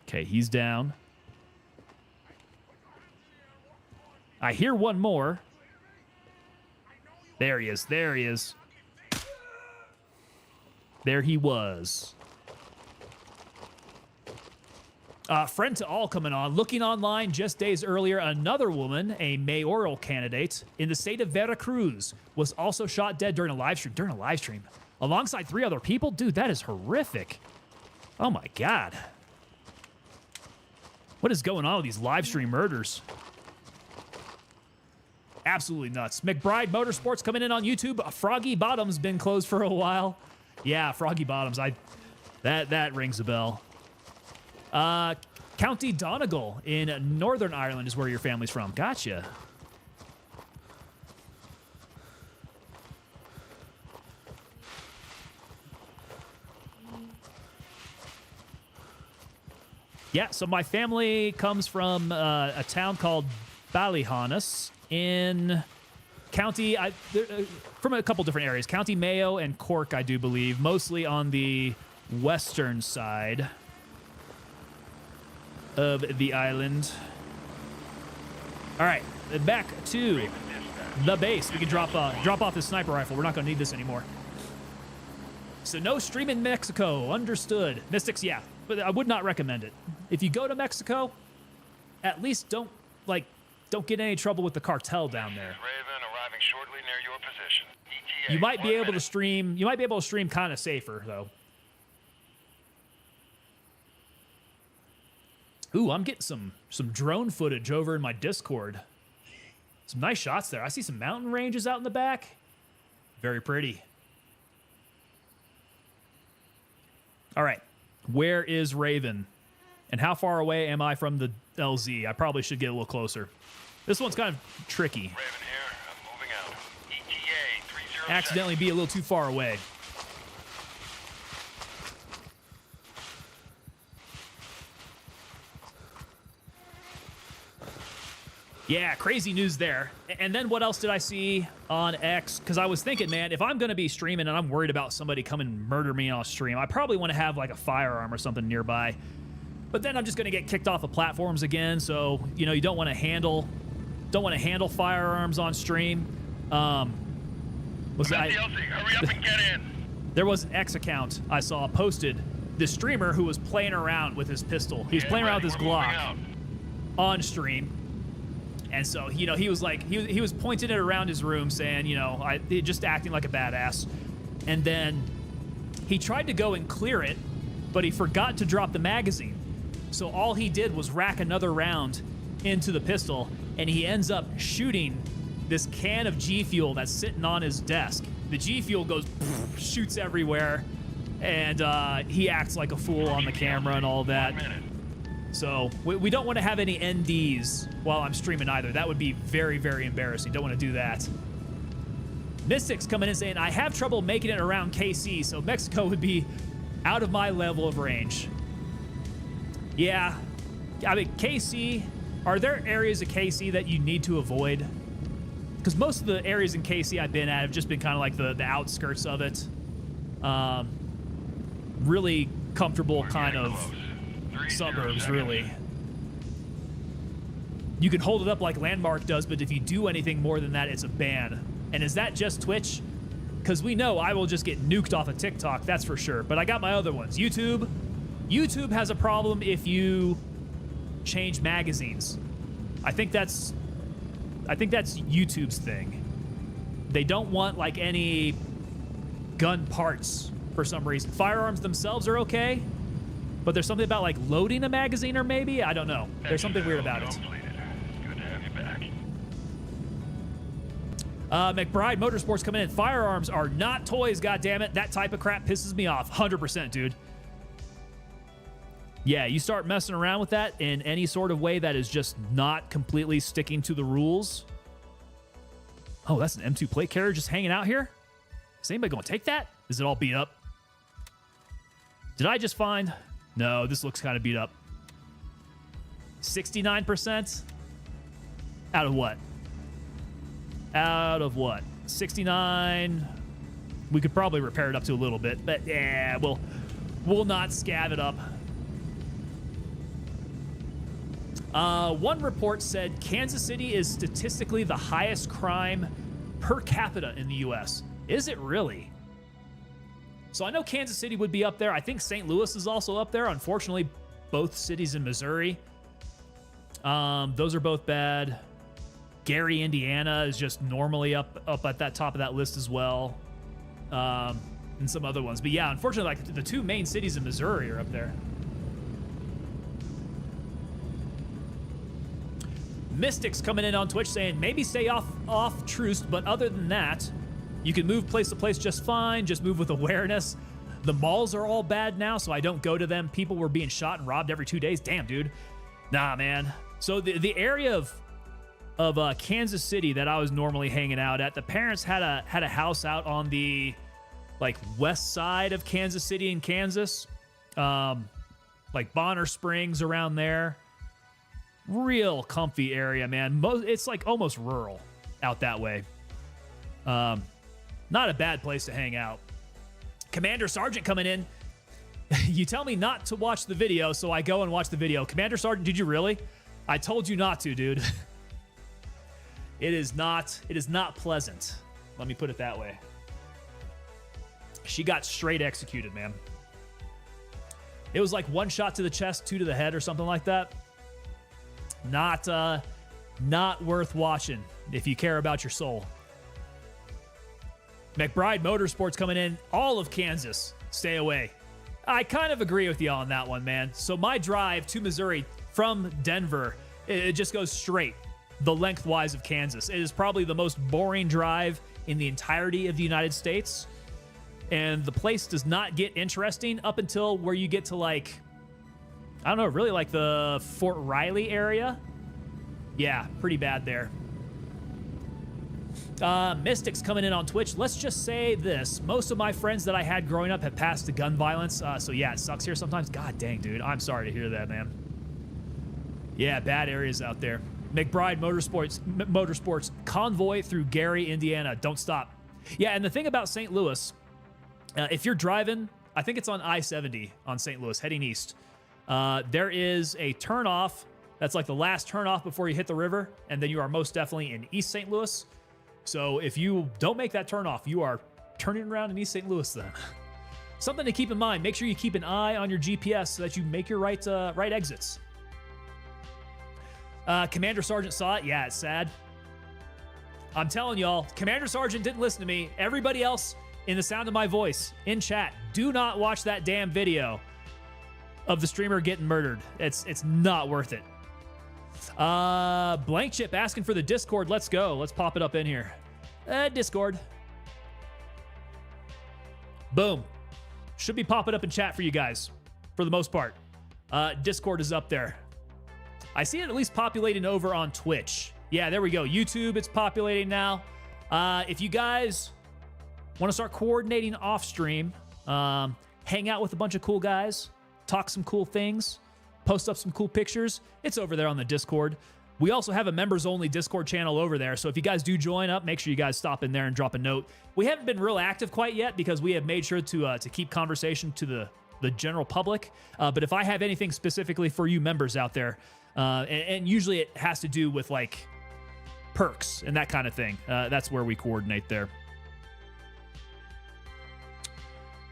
Okay, he's down. I hear one more. There he is. There he is. There he was. Friend to all coming on. Looking online just days earlier, another woman, a mayoral candidate in the state of Veracruz, was also shot dead during a live stream. During a live stream. Alongside 3 other people? Dude, that is horrific. Oh my God. What is going on with these live stream murders? Absolutely nuts. McBride Motorsports coming in on YouTube. Froggy Bottom's been closed for a while. Yeah, Froggy Bottoms. That rings a bell. County Donegal in Northern Ireland is where your family's from. Gotcha. Yeah, so my family comes from a town called Ballyhonus in County, from a couple different areas. County Mayo and Cork, I do believe, mostly on the western side of the island. All right, back to the base. We can drop off this sniper rifle. We're not going to need this anymore. So no stream in Mexico. Understood. Mystics, yeah, but I would not recommend it. If you go to Mexico, at least don't get any trouble with the cartel down there. Raven arriving shortly near your position. ETA, You might be 1 able to minute. stream. You might be able to stream kind of safer though. Ooh, I'm getting some drone footage over in my Discord. Some nice shots there. I see some mountain ranges out in the back. Very pretty. All right, where is Raven? And how far away am I from the LZ? I probably should get a little closer. This one's kind of tricky. Raven here. I'm moving out. ETA 30 Accidentally be a little too far away. Yeah, crazy news there. And then what else did I see on X? Because I was thinking, man, if I'm going to be streaming and I'm worried about somebody coming and murder me on stream, I probably want to have like a firearm or something nearby. But then I'm just going to get kicked off of platforms again. So, you know, you don't want to handle firearms on stream. DLC, hurry up and get in. There was an X account I saw posted. This streamer who was playing around with his pistol. He was playing around with his Glock on stream. And so, you know, he was like, he was pointing it around his room saying, you know, just acting like a badass. And then he tried to go and clear it, but he forgot to drop the magazine. So all he did was rack another round into the pistol, and he ends up shooting this can of G Fuel that's sitting on his desk. The G Fuel goes, shoots everywhere, and he acts like a fool on the camera and all that. 1 minute. So we don't want to have any NDs while I'm streaming either. That would be very, very embarrassing. Don't want to do that. Mystics coming in saying, I have trouble making it around KC, so Mexico would be out of my level of range. Yeah. I mean, KC, are there areas of KC that you need to avoid? Because most of the areas in KC I've been at have just been kind of like the outskirts of it. Really comfortable kind of suburbs, really. You can hold it up like Landmark does, but if you do anything more than that, it's a ban. And is that just Twitch? because we know I will just get nuked off of TikTok, that's for sure. But I got my other ones. YouTube has a problem if you change magazines. I think that's YouTube's thing. They don't want like any gun parts for some reason. Firearms themselves are okay, but there's something about like loading a magazine, or maybe, I don't know. There's something weird about it. Completed. Good to have you back. McBride Motorsports coming in. Firearms are not toys, goddammit. That type of crap pisses me off. 100%, dude. Yeah, you start messing around with that in any sort of way that is just not completely sticking to the rules. Oh, that's an M2 plate carrier just hanging out here? Is anybody going to take that? Is it all beat up? Did I just find? No, this looks kind of beat up. 69%? Out of what? Out of what? 69. We could probably repair it up to a little bit, but yeah, we'll not scav it up. One report said Kansas City is statistically the highest crime per capita in the U.S. Is it really? So I know Kansas City would be up there. I think St. Louis is also up there. Unfortunately, both cities in Missouri. Those are both bad. Gary, Indiana is just normally up at that top of that list as well. And some other ones. But yeah, unfortunately, like the two main cities in Missouri are up there. Mystics coming in on Twitch saying, maybe stay off Troost, but other than that, you can move place to place just fine. Just move with awareness. The malls are all bad now, so I don't go to them. People were being shot and robbed every 2 days. Damn, dude. Nah, man. So the area of Kansas City that I was normally hanging out at, the parents had a house out on the like west side of Kansas City in Kansas, like Bonner Springs around there. Real comfy area, man. It's like almost rural out that way. Not a bad place to hang out. Commander Sergeant coming in. You tell me not to watch the video, so I go and watch the video. Commander Sergeant, did you really? I told you not to, dude. It is not pleasant. Let me put it that way. She got straight executed, man. It was like 1 shot to the chest, 2 to the head or something like that. Not worth watching if you care about your soul. McBride Motorsports coming in. All of Kansas, stay away. I kind of agree with you on that one, man. So my drive to Missouri from Denver, it just goes straight the lengthwise of Kansas. It is probably the most boring drive in the entirety of the United States. And the place does not get interesting up until where you get to like, I don't know, really like the Fort Riley area. Yeah, pretty bad there. Mystics coming in on Twitch. Let's just say this. Most of my friends that I had growing up have passed to gun violence. So yeah, it sucks here sometimes. God dang, dude. I'm sorry to hear that, man. Yeah, bad areas out there. McBride Motorsports convoy through Gary, Indiana. Don't stop. Yeah, and the thing about St. Louis, if you're driving, I think it's on I-70 on St. Louis, heading east. There is a turnoff. That's like the last turnoff before you hit the river, and then you are most definitely in East St. Louis. So if you don't make that turnoff, you are turning around in East St. Louis then. Something to keep in mind. Make sure you keep an eye on your GPS so that you make your right exits. Commander Sergeant saw it. Yeah, it's sad. I'm telling y'all, Commander Sergeant didn't listen to me. Everybody else in the sound of my voice in chat, do not watch that damn video of the streamer getting murdered. It's not worth it. Blank Chip asking for the Discord. Let's go. Let's pop it up in here. Discord. Boom. Should be popping up in chat for you guys for the most part. Discord is up there. I see it at least populating over on Twitch. Yeah, there we go. YouTube, it's populating now. If you guys want to start coordinating off stream, hang out with a bunch of cool guys, talk some cool things, post up some cool pictures, it's over there on the Discord. We also have a members-only Discord channel over there, so if you guys do join up, make sure you guys stop in there and drop a note. We haven't been real active quite yet because we have made sure to keep conversation to the general public. But if I have anything specifically for you members out there, and usually it has to do with like perks and that kind of thing, that's where we coordinate there.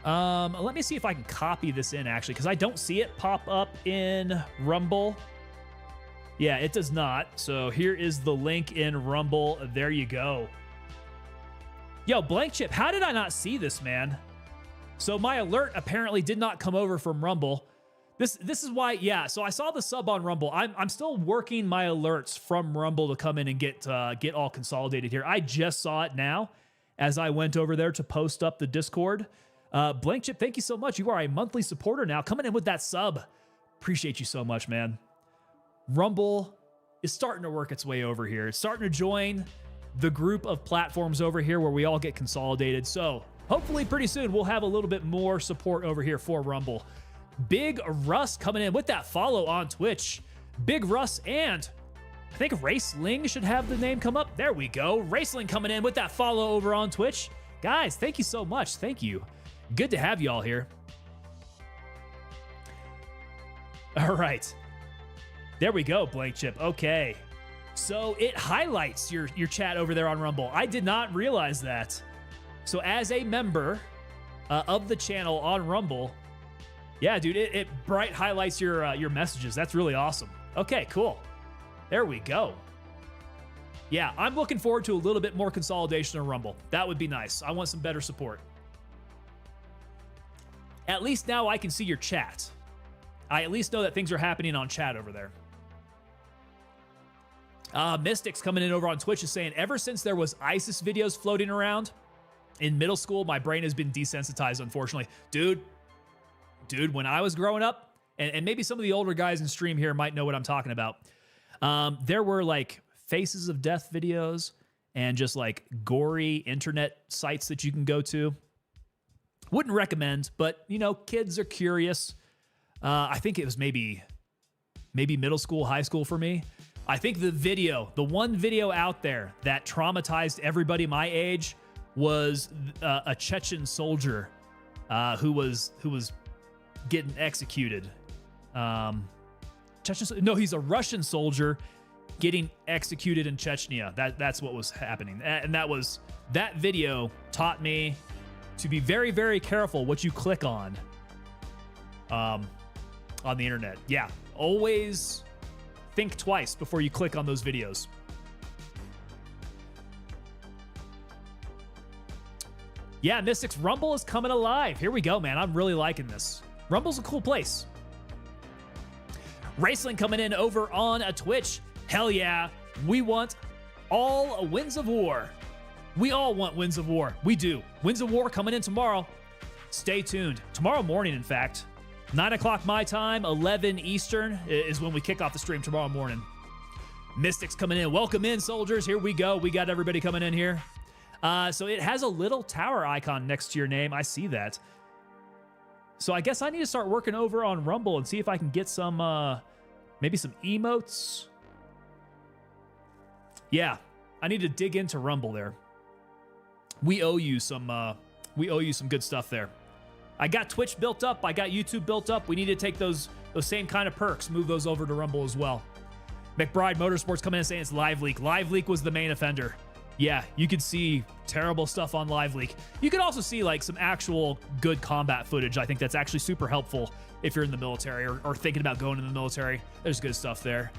Let me see if I can copy this in actually, because I don't see it pop up in Rumble. Yeah, it does not. So here is the link in Rumble. There you go. Yo, Blank Chip, how did I not see this, man? So my alert apparently did not come over from Rumble. This is why, yeah. So I saw the sub on Rumble. I'm still working my alerts from Rumble to come in and get all consolidated here. I just saw it now as I went over there to post up the Discord. Blank Chip, thank you so much. You are a monthly supporter now, coming in with that sub. Appreciate you so much, man. Rumble is starting to work its way over here. It's starting to join the group of platforms over here where we all get consolidated. So hopefully pretty soon we'll have a little bit more support over here for Rumble. Big Russ coming in with that follow on Twitch. Big Russ, and I think Raceling should have the name come up. There we go. Raceling coming in with that follow over on Twitch. Guys, thank you so much. Thank you. Good to have y'all here. All right. There we go, Blank Chip. Okay. So it highlights your chat over there on Rumble. I did not realize that. So as a member of the channel on Rumble, yeah, dude, it bright highlights your messages. That's really awesome. Okay, cool. There we go. Yeah, I'm looking forward to a little bit more consolidation of Rumble. That would be nice. I want some better support. At least now I can see your chat. I at least know that things are happening on chat over there. Mystics coming in over on Twitch is saying, ever since there was ISIS videos floating around in middle school, my brain has been desensitized, unfortunately. Dude, when I was growing up, and maybe some of the older guys in stream here might know what I'm talking about, there were like Faces of Death videos and just like gory internet sites that you can go to. Wouldn't recommend, but you know, kids are curious. I think it was maybe middle school, high school for me. I think the one video out there that traumatized everybody my age was a Chechen soldier who was getting executed. He's a Russian soldier getting executed in Chechnya. That's what was happening, and that video taught me to be very, very careful what you click on the internet. Yeah, always think twice before you click on those videos. Yeah, Mystics, Rumble is coming alive. Here we go, man. I'm really liking this. Rumble's a cool place. Raceling coming in over on a Twitch. Hell yeah. We want all Winds of War. We all want Winds of War. We do. Winds of War coming in tomorrow. Stay tuned. Tomorrow morning, in fact. 9 o'clock my time, 11 Eastern is when we kick off the stream tomorrow morning. Mystics coming in. Welcome in, soldiers. Here we go. We got everybody coming in here. So it has a little tower icon next to your name. I see that. So I guess I need to start working over on Rumble and see if I can get some, maybe some emotes. Yeah, I need to dig into Rumble there. We owe you some good stuff there. I got Twitch built up. I got YouTube built up. We need to take those same kind of perks, move those over to Rumble as well. McBride Motorsports coming in and saying it's Live Leak. Live Leak was the main offender. Yeah, you could see terrible stuff on Live Leak. You could also see like some actual good combat footage. I think that's actually super helpful if you're in the military or thinking about going in the military. There's good stuff there.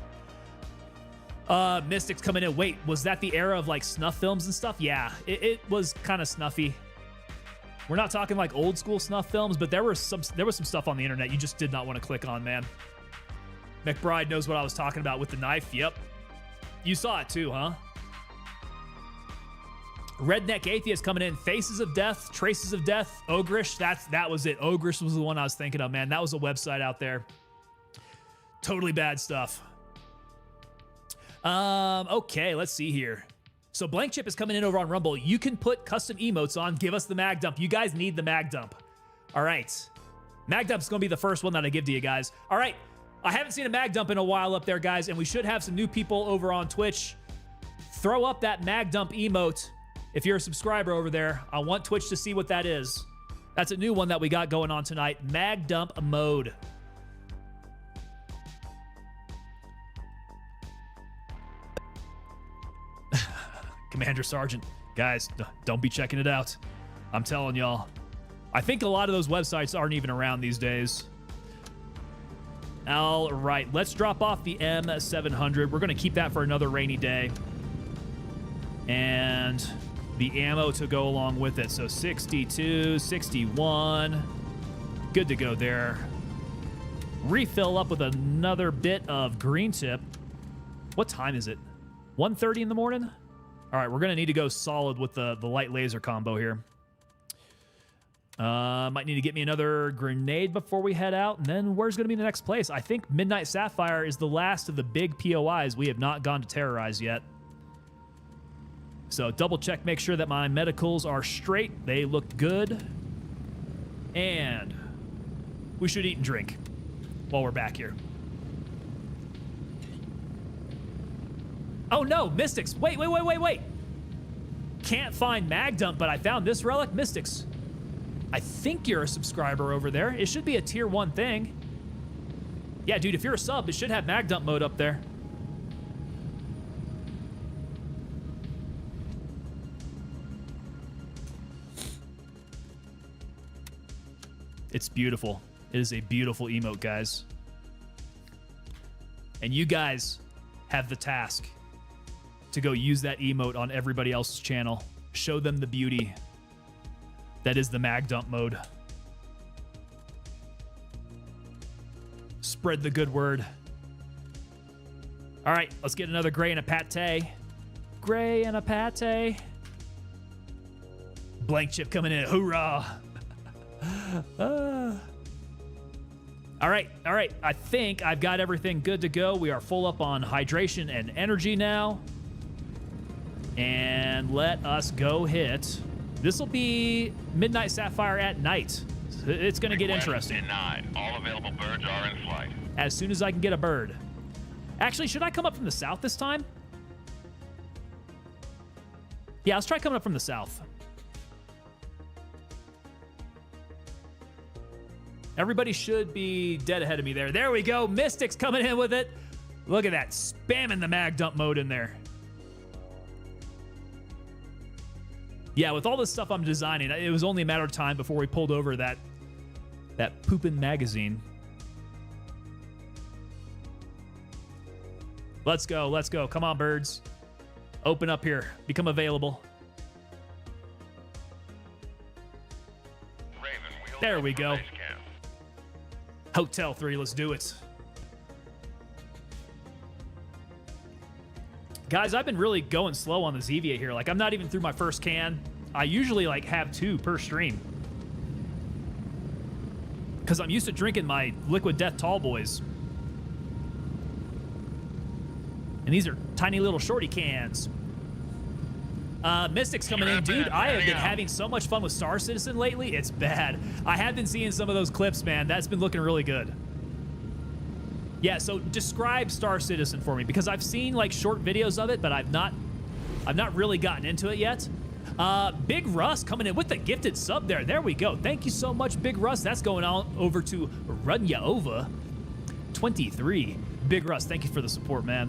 Mystics coming in. Wait, was that the era of like snuff films and stuff? Yeah, it was kind of snuffy. We're not talking like old school snuff films, but there was some stuff on the internet you just did not want to click on, man. McBride knows what I was talking about with the knife. Yep. You saw it too, huh? Redneck Atheist coming in. Faces of Death, Traces of Death, Ogrish. That was it. Ogrish was the one I was thinking of, man. That was a website out there. Totally bad stuff. Okay, let's see here. So Blank Chip is coming in over on Rumble. You can put custom emotes on. Give us the mag dump. You guys need the mag dump. All right. Mag dump's going to be the first one that I give to you guys. All right. I haven't seen a mag dump in a while up there, guys, and we should have some new people over on Twitch. Throw up that mag dump emote if you're a subscriber over there. I want Twitch to see what that is. That's a new one that we got going on tonight. Mag dump mode. Commander Sergeant. Guys, don't be checking it out. I'm telling y'all. I think a lot of those websites aren't even around these days. All right, let's drop off the M700. We're going to keep that for another rainy day. And the ammo to go along with it. So 62, 61. Good to go there. Refill up with another bit of green tip. What time is it? 1:30 in the morning? All right, we're going to need to go solid with the light laser combo here. Might need to get me another grenade before we head out. And then where's going to be the next place? I think Midnight Sapphire is the last of the big POIs we have not gone to terrorize yet. So double check, make sure that my medicals are straight. They looked good. And we should eat and drink while we're back here. Oh no, Mystics. Wait. Can't find Mag Dump, but I found this relic. Mystics, I think you're a subscriber over there. It should be a tier 1 thing. Yeah, dude, if you're a sub, it should have Mag Dump mode up there. It's beautiful. It is a beautiful emote, guys. And you guys have the task to go use that emote on everybody else's channel. Show them the beauty that is the Mag Dump mode. Spread the good word. All right, let's get another gray and a pate. Gray and a pate. Blank chip coming in. Hoorah. All right. I think I've got everything good to go. We are full up on hydration and energy now. And let us go hit. This will be Midnight Sapphire at night. It's going to get interesting. Denied. All available birds are in flight. As soon as I can get a bird. Actually, should I come up from the south this time? Yeah, let's try coming up from the south. Everybody should be dead ahead of me there. There we go. Mystics coming in with it. Look at that. Spamming the Mag Dump mode in there. Yeah, with all this stuff I'm designing, it was only a matter of time before we pulled over that poopin' magazine. Let's go. Come on, birds. Open up here. Become available. Raven, wheels There up we for go. base camp. Hotel 3, let's do it. Guys, I've been really going slow on the Zevia here. Like, I'm not even through my first can. I usually, like, have 2 per stream. Because I'm used to drinking my Liquid Death Tall Boys. And these are tiny little shorty cans. Mystics coming in. Dude, I have been having so much fun with Star Citizen lately. It's bad. I have been seeing some of those clips, man. That's been looking really good. Yeah, so describe Star Citizen for me, because I've seen like short videos of it, but I've not really gotten into it yet. Big Russ coming in with the gifted sub there. There we go. Thank you so much, Big Russ. That's going on over to Runyova 23. Big Russ, thank you for the support, man.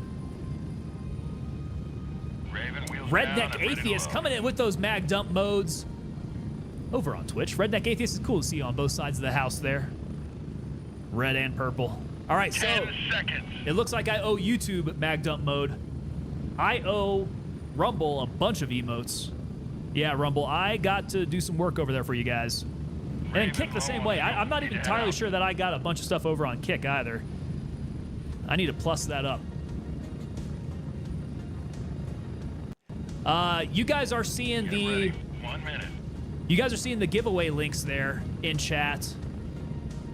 Raven, wheels down Redneck and ready to Atheist load. coming in with those Mag Dump modes over on Twitch. Redneck Atheist is cool to see you on both sides of the house there. Red and purple. All right, so 10 seconds. it looks like I owe YouTube Mag Dump mode. I owe Rumble a bunch of emotes. Yeah, Rumble, I got to do some work over there for you guys. And then Kick the same way. I'm not even entirely sure that I got a bunch of stuff over on Kick either. I need to plus that up. You guys are seeing Get ready. 1 minute. You guys are seeing the giveaway links there in chat.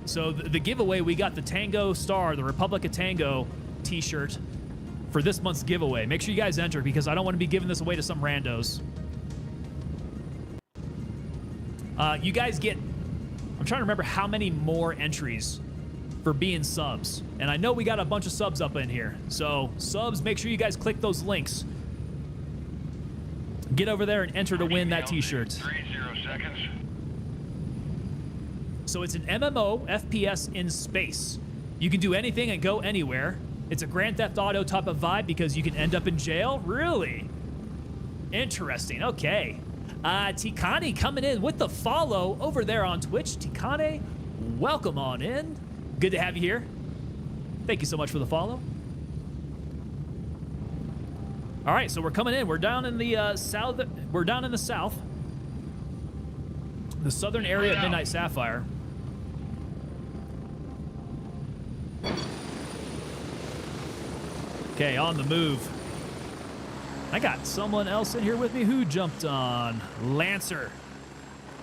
So the giveaway, we got the Tango Star, the Republic of Tango t-shirt for this month's giveaway. Make sure you guys enter, because I don't want to be giving this away to some randos. You guys get, I'm trying to remember how many more entries for being subs. And I know we got a bunch of subs up in here. So subs, make sure you guys click those links. Get over there and enter to win that t-shirt. 30 seconds. So it's an MMO FPS in space. You can do anything and go anywhere. It's a Grand Theft Auto type of vibe because you can end up in jail. Really? Interesting. Okay. Tikane coming in with the follow over there on Twitch. Tikane, welcome on in. Good to have you here. Thank you so much for the follow. All right, so we're coming in. We're down in the south. We're down in the south, the southern area of Midnight Sapphire. Okay, on the move. I got someone else in here with me. Who jumped on? Lancer.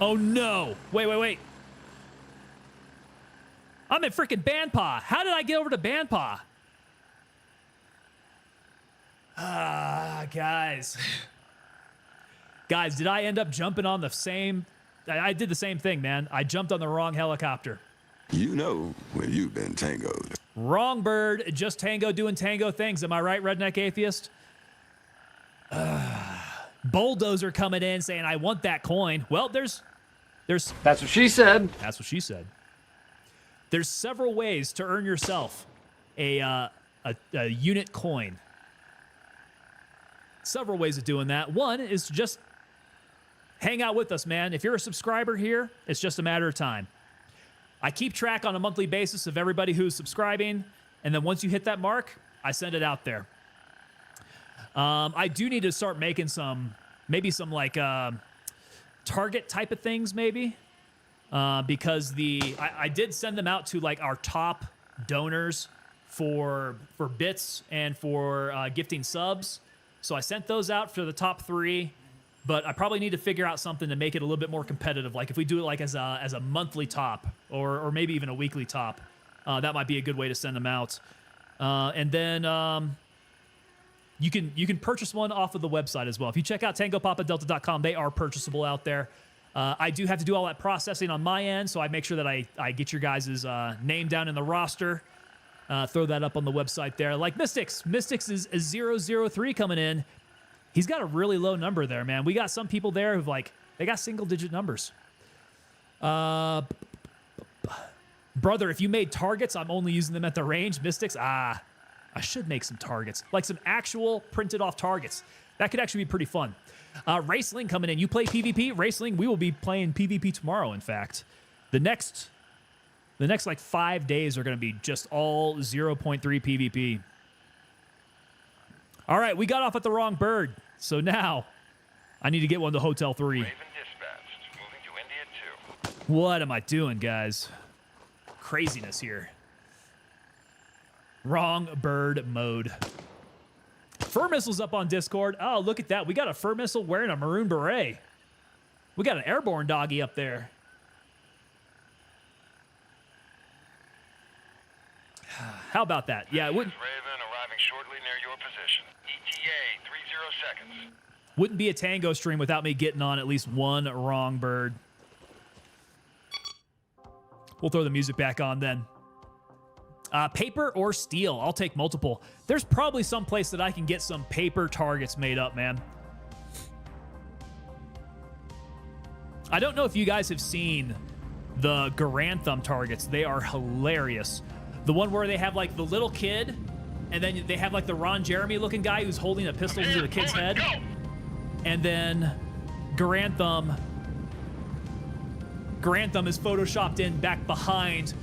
Oh no! Wait. I'm in freaking Banpa. How did I get over to Banpa? Guys. Guys, did I end up jumping on the same... I did the same thing, man. I jumped on the wrong helicopter. You know when you've been tangoed. Wrong bird, just tango doing tango things. Am I right, Redneck Atheist? Bulldozer coming in saying, I want that coin. Well, there's... That's what she said. That's what she said. There's several ways to earn yourself a unit coin. Several ways of doing that. One is to just hang out with us, man. If you're a subscriber here, it's just a matter of time. I keep track on a monthly basis of everybody who's subscribing, and then once you hit that mark, I send it out there. I do need to start making maybe some like target type of things, maybe, because I did send them out to like our top donors for bits and for gifting subs. So I sent those out for the top 3, but I probably need to figure out something to make it a little bit more competitive. Like if we do it like as a monthly top or maybe even a weekly top, that might be a good way to send them out. And then you can purchase one off of the website as well. If you check out TangoPapaDelta.com, they are purchasable out there. I do have to do all that processing on my end, so I make sure that I get your guys' name down in the roster. Throw that up on the website there. Like Mystics. Mystics is 003 coming in. He's got a really low number there, man. We got some people there who've like, they got single-digit numbers. Brother, if you made targets, I'm only using them at the range. Mystics, I should make some targets. Like some actual printed-off targets. That could actually be pretty fun. Raceling coming in. You play PvP? Raceling, we will be playing PvP tomorrow, in fact. The next like 5 days are going to be just all 0.3 PvP. All right, we got off at the wrong bird. So now I need to get one to Hotel 3. Raven dispatched. Moving to India 2. What am I doing, guys? Craziness here. Wrong bird mode. Fur Missile's up on Discord. Oh, look at that. We got a Fur Missile wearing a maroon beret. We got an airborne doggy up there. How about that? Yeah, it wouldn't... Raven arriving shortly near your position. ETA 30 seconds. Wouldn't be a tango stream without me getting on at least one wrong bird. We'll throw the music back on then. Paper or steel? I'll take multiple. There's probably some place that I can get some paper targets made up, man. I don't know if you guys have seen the Garantham targets. They are hilarious. The one where they have like the little kid, and then they have like the Ron Jeremy looking guy who's holding a pistol to the kid's head. And then Garantham is photoshopped in back behind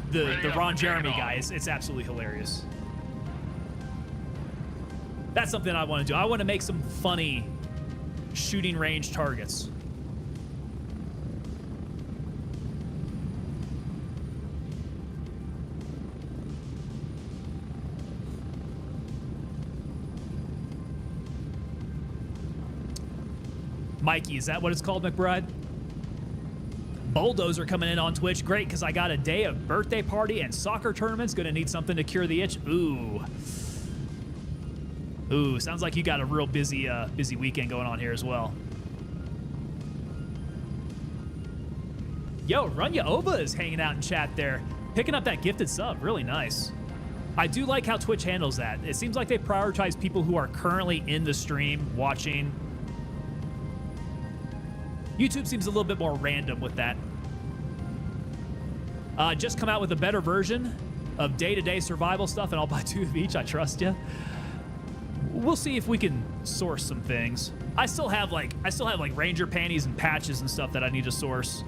the Ron Jeremy guy. It's absolutely hilarious. That's something I want to do. I want to make some funny shooting range targets. Mikey, is that what it's called, McBride? Bulldozer coming in on Twitch. Great, because I got a day of birthday party and soccer tournaments. Gonna need something to cure the itch. Ooh, sounds like you got a real busy weekend going on here as well. Yo, Runya Ova is hanging out in chat there. Picking up that gifted sub. Really nice. I do like how Twitch handles that. It seems like they prioritize people who are currently in the stream watching. YouTube seems a little bit more random with that. Just come out with a better version of day-to-day survival stuff, and I'll buy 2 of each. I trust you. We'll see if we can source some things. I still have like Ranger panties and patches and stuff that I need to source.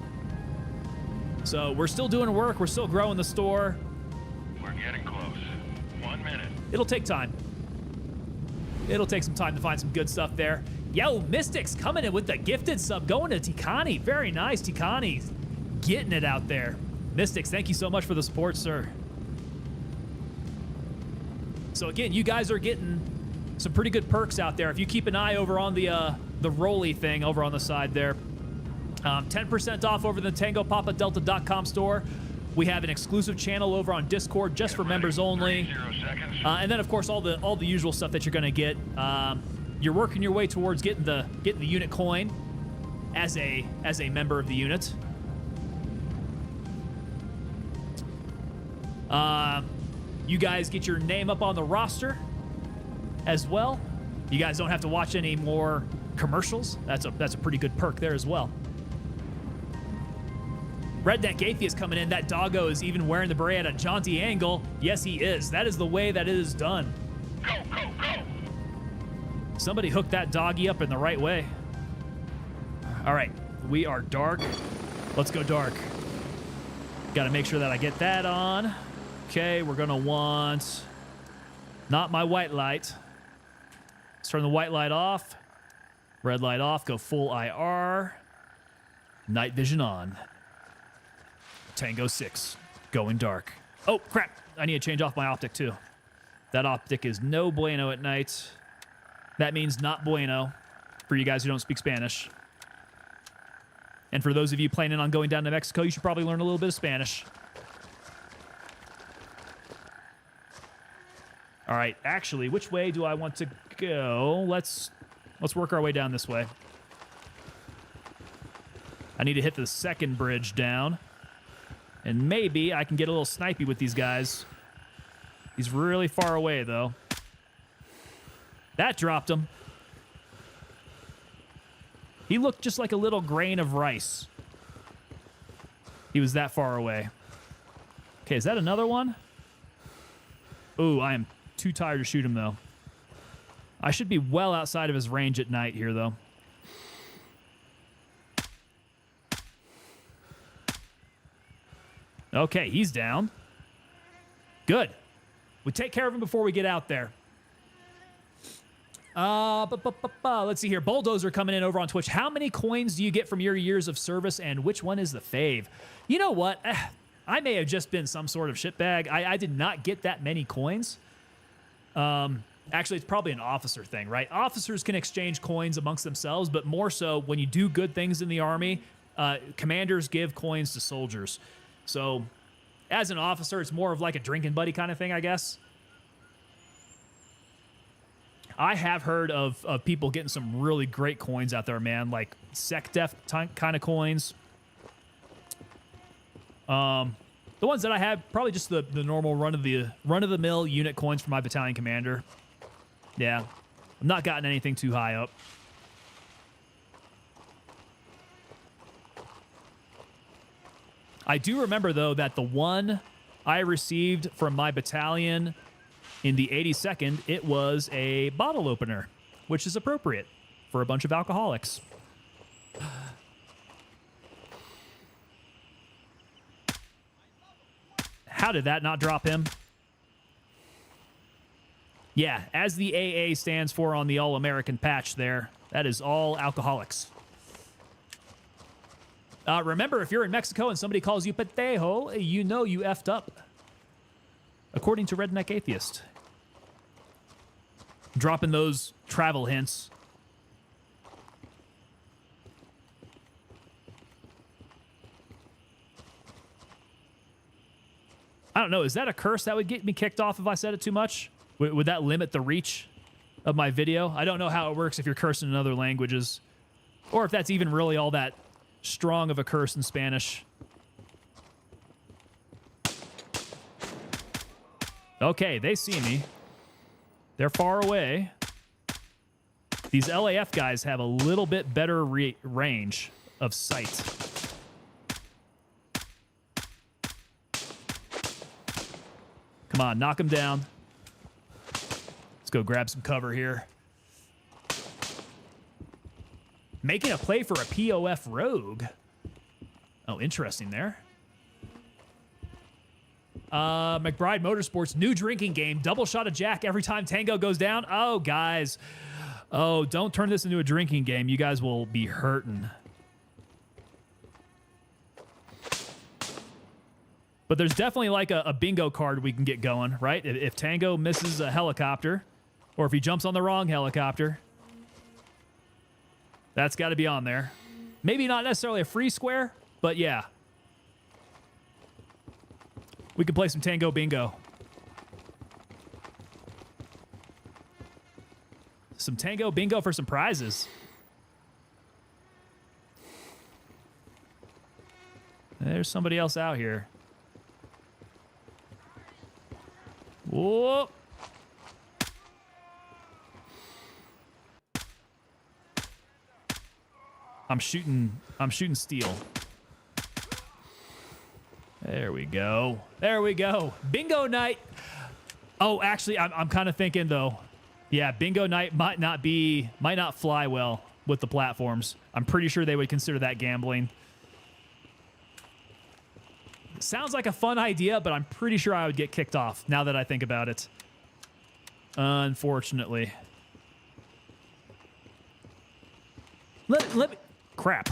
So we're still doing work. We're still growing the store. We're getting close. 1 minute. It'll take time. It'll take some time to find some good stuff there. Yo, Mystics coming in with the gifted sub, going to Tikani. Very nice, Tikani. Getting it out there. Mystics, thank you so much for the support, sir. So again, you guys are getting some pretty good perks out there. If you keep an eye over on the Rolly thing over on the side there, 10% off over the TangoPapaDelta.com store. We have an exclusive channel over on Discord just for members only. 30 seconds. And then of course all the usual stuff that you're gonna get. You're working your way towards getting the unit coin as a member of the unit. You guys get your name up on the roster as well. You guys don't have to watch any more commercials. That's a pretty good perk there as well. Redneck Atheist coming in. That doggo is even wearing the beret at a jaunty angle. Yes, he is. That is the way that it is done. Go, go, go. Somebody hooked that doggy up in the right way. All right, we are dark. Let's go dark. Got to make sure that I get that on. Okay, we're gonna want not my white light. Let's turn the white light off. Red light off, go full IR. Night vision on. Tango 6, going dark. Oh, crap. I need to change off my optic, too. That optic is no bueno at night. That means not bueno for you guys who don't speak Spanish. And for those of you planning on going down to Mexico, you should probably learn a little bit of Spanish. All right, actually, which way do I want to go? Let's work our way down this way. I need to hit the second bridge down. And maybe I can get a little snipey with these guys. He's really far away, though. That dropped him. He looked just like a little grain of rice. He was that far away. Okay, is that another one? Ooh, I am too tired to shoot him, though. I should be well outside of his range at night here, though. Okay, he's down. Good. We take care of him before we get out there. Let's see here. Bulldozer coming in over on Twitch. How many coins do you get from your years of service, and which one is the fave? You know what? I may have just been some sort of shitbag. I did not get that many coins. Actually, it's probably an officer thing, right? Officers can exchange coins amongst themselves, but more so when you do good things in the Army, commanders give coins to soldiers. So, as an officer, it's more of like a drinking buddy kind of thing, I guess. I have heard of people getting some really great coins out there, man, like SecDef kind of coins. The ones that I have, probably just the normal run-of-the-mill unit coins for my battalion commander. Yeah, I've not gotten anything too high up. I do remember, though, that the one I received from my battalion in the 82nd, it was a bottle opener, which is appropriate for a bunch of alcoholics. How did that not drop him? Yeah, as the AA stands for on the All-American patch there, that is all alcoholics. Remember, if you're in Mexico and somebody calls you Patejo, you know you effed up. According to Redneck Atheist. Dropping those travel hints. I don't know. Is that a curse that would get me kicked off if I said it too much? Would that limit the reach of my video? I don't know how it works if you're cursing in other languages. Or if that's even really all that strong of a curse in Spanish. Okay, they see me. They're far away. These LAF guys have a little bit better range of sight. Come on, knock them down. Let's go grab some cover here. Making a play for a POF rogue. Oh, interesting there. McBride Motorsports, new drinking game. Double shot of Jack every time Tango goes down. Oh, guys. Oh, don't turn this into a drinking game. You guys will be hurting. But there's definitely like a bingo card we can get going, right? If Tango misses a helicopter, or if he jumps on the wrong helicopter, that's got to be on there. Maybe not necessarily a free square, but yeah. We can play some Tango Bingo. Some Tango Bingo for some prizes. There's somebody else out here. Whoa. I'm shooting steel. There we go. There we go. Bingo night. Oh, actually, I'm kind of thinking though. Yeah, bingo night might not fly well with the platforms. I'm pretty sure they would consider that gambling. Sounds like a fun idea, but I'm pretty sure I would get kicked off now that I think about it. Unfortunately. Let me... Crap.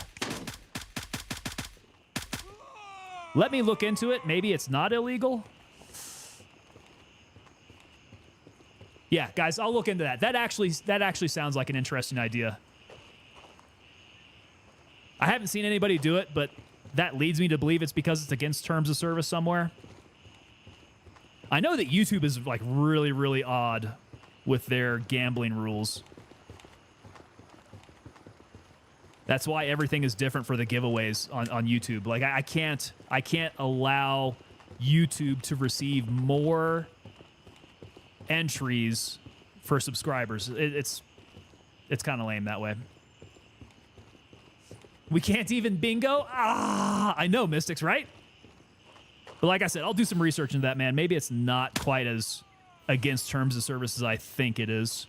Let me look into it. Maybe it's not illegal. Yeah, guys, I'll look into that. That actually sounds like an interesting idea. I haven't seen anybody do it, but that leads me to believe it's because it's against terms of service somewhere. I know that YouTube is like really, really odd with their gambling rules. That's why everything is different for the giveaways on YouTube. Like I can't allow YouTube to receive more entries for subscribers. It's kind of lame that way. We can't even bingo? Ah, I know, Mystics, right? But like I said, I'll do some research into that, man. Maybe it's not quite as against terms of service as I think it is.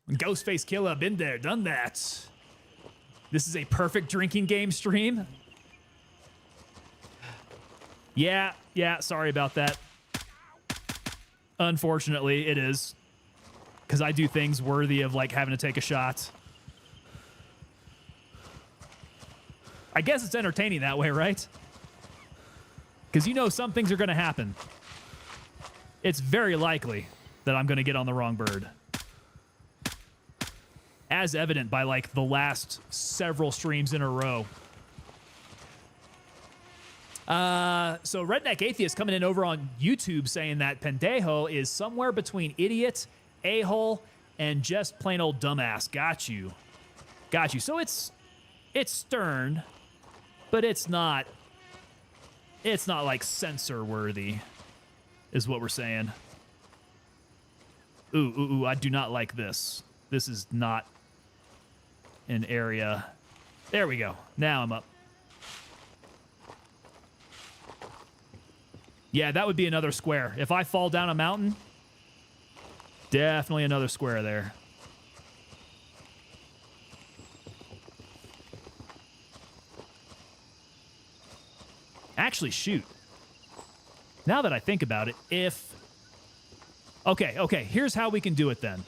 Ghostface Killer, been there, done that. This is a perfect drinking game stream. Yeah, sorry about that. Unfortunately, it is. Because I do things worthy of, like, having to take a shot. I guess it's entertaining that way, right? Because you know some things are going to happen. It's very likely that I'm going to get on the wrong bird. As evident by, like, the last several streams in a row. So Redneck Atheist coming in over on YouTube saying that Pendejo is somewhere between idiot, a-hole, and just plain old dumbass. Got you. So it's stern, but it's not like censor worthy, is what we're saying. Ooh, I do not like this. This is not an area. There we go. Now I'm up. Yeah, that would be another square. If I fall down a mountain, definitely another square there. Actually, shoot. Now that I think about it, if... Okay, here's how we can do it then.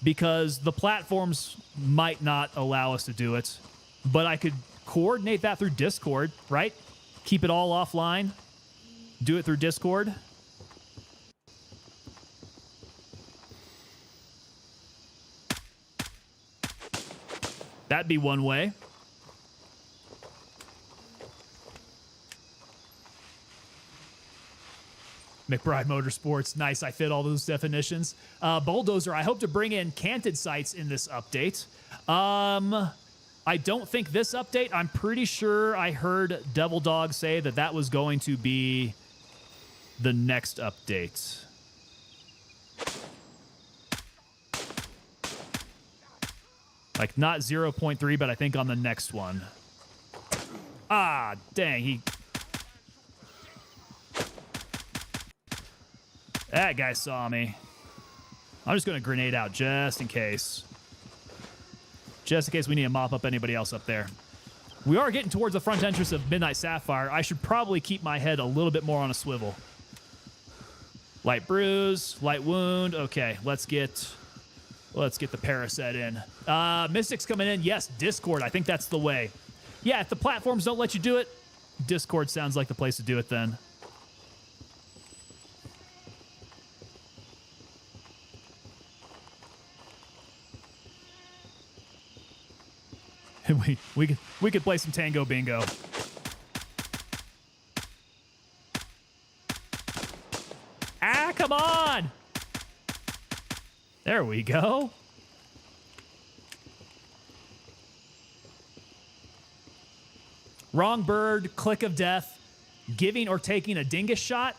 Because the platforms might not allow us to do it, but I could coordinate that through Discord, right? Keep it all offline. Do it through Discord. That'd be one way. McBride Motorsports, nice. I fit all those definitions. Bulldozer, I hope to bring in canted sights in this update. I don't think this update. I'm pretty sure I heard Devil Dog say that was going to be the next update. Like, not 0.3, but I think on the next one. Ah, dang, that guy saw me. I'm just going to grenade out just in case. Just in case we need to mop up anybody else up there. We are getting towards the front entrance of Midnight Sapphire. I should probably keep my head a little bit more on a swivel. Light bruise, light wound. Okay, let's get the Paraset in. Mystic's coming in. Yes, Discord. I think that's the way. Yeah, if the platforms don't let you do it, Discord sounds like the place to do it then. we could play some Tango Bingo. Ah, come on! There we go. Wrong bird, click of death, giving or taking a dingus shot.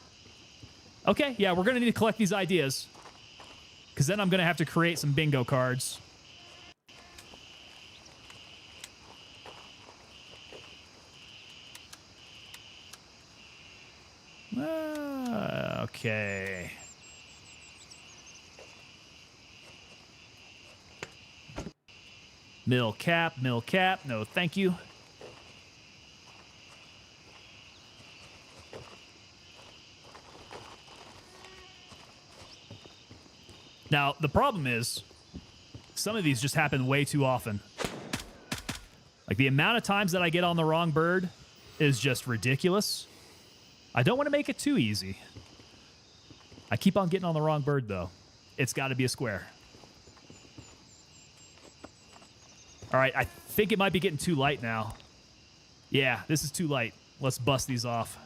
Okay, yeah, we're gonna need to collect these ideas, because then I'm gonna have to create some bingo cards. Okay. Mill cap, no thank you. Now, the problem is, some of these just happen way too often. Like, the amount of times that I get on the wrong bird is just ridiculous. I don't want to make it too easy. I keep on getting on the wrong bird, though. It's got to be a square. All right, I think it might be getting too light now. Yeah, this is too light. Let's bust these off.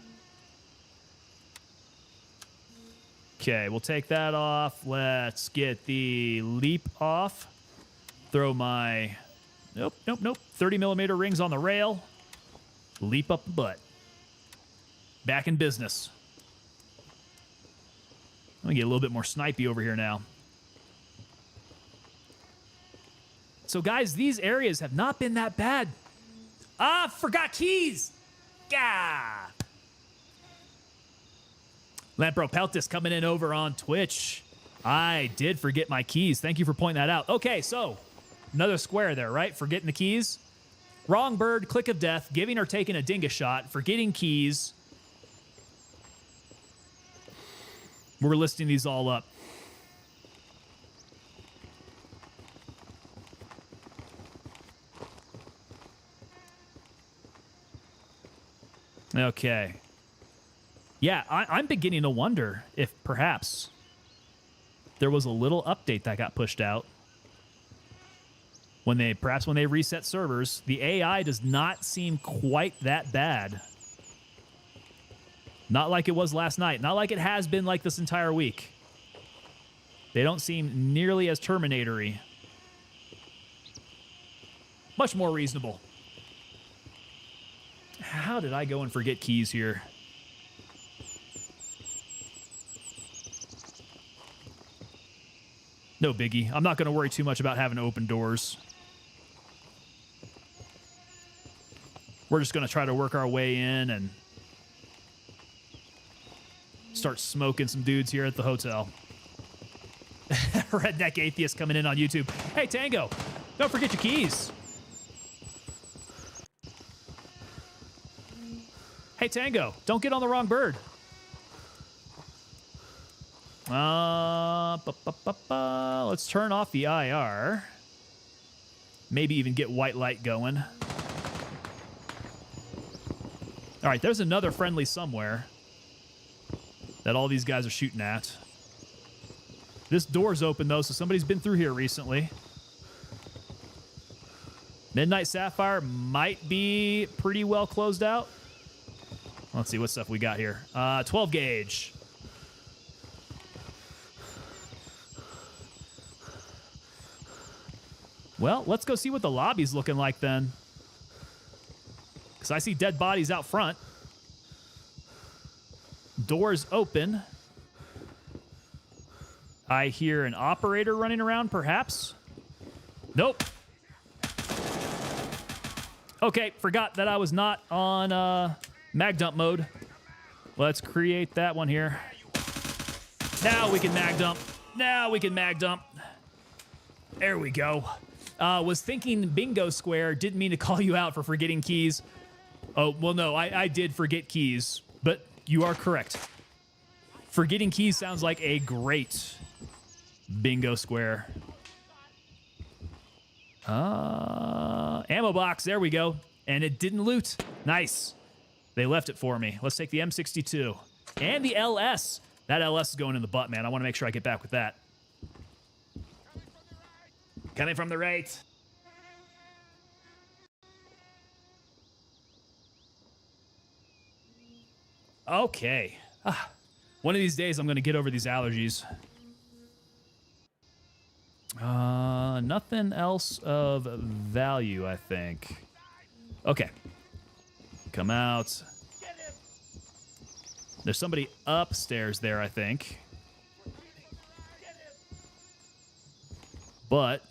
Okay, we'll take that off. Let's get the leap off. Throw my... Nope. 30mm rings on the rail. Leap up the butt. Back in business. Let me get a little bit more snipey over here now. So, guys, these areas have not been that bad. Ah, forgot keys! Gah! Lampro Peltis coming in over on Twitch. I did forget my keys. Thank you for pointing that out. Okay, so another square there, right? Forgetting the keys. Wrong bird, click of death, giving or taking a dingus shot, forgetting keys. We're listing these all up. Okay. Yeah, I'm beginning to wonder if perhaps there was a little update that got pushed out when they reset servers. The AI does not seem quite that bad. Not like it was last night. Not like it has been like this entire week. They don't seem nearly as Terminator-y. Much more reasonable. How did I go and forget keys here? No biggie. I'm not going to worry too much about having to open doors. We're just going to try to work our way in and start smoking some dudes here at the hotel. Redneck Atheist coming in on YouTube. Hey, Tango, don't forget your keys. Hey, Tango, don't get on the wrong bird. Let's turn off the IR. Maybe even get white light going. All right, there's another friendly somewhere that all these guys are shooting at. This door's open, though, so somebody's been through here recently. Midnight Sapphire might be pretty well closed out. Let's see what stuff we got here. 12 gauge. Well, let's go see what the lobby's looking like then. Because I see dead bodies out front. Doors open. I hear an operator running around, perhaps. Nope. Okay, forgot that I was not on mag dump mode. Let's create that one here. Now we can mag dump. Now we can mag dump. There we go. Was thinking bingo square. Didn't mean to call you out for forgetting keys. Oh, well, no, I did forget keys, but you are correct. Forgetting keys sounds like a great bingo square. Ammo box. There we go. And it didn't loot. Nice. They left it for me. Let's take the M62 and the LS. That LS is going in the butt, man. I want to make sure I get back with that. Coming from the right. Okay. One of these days, I'm going to get over these allergies. Nothing else of value, I think. Okay. Come out. There's somebody upstairs there, I think. But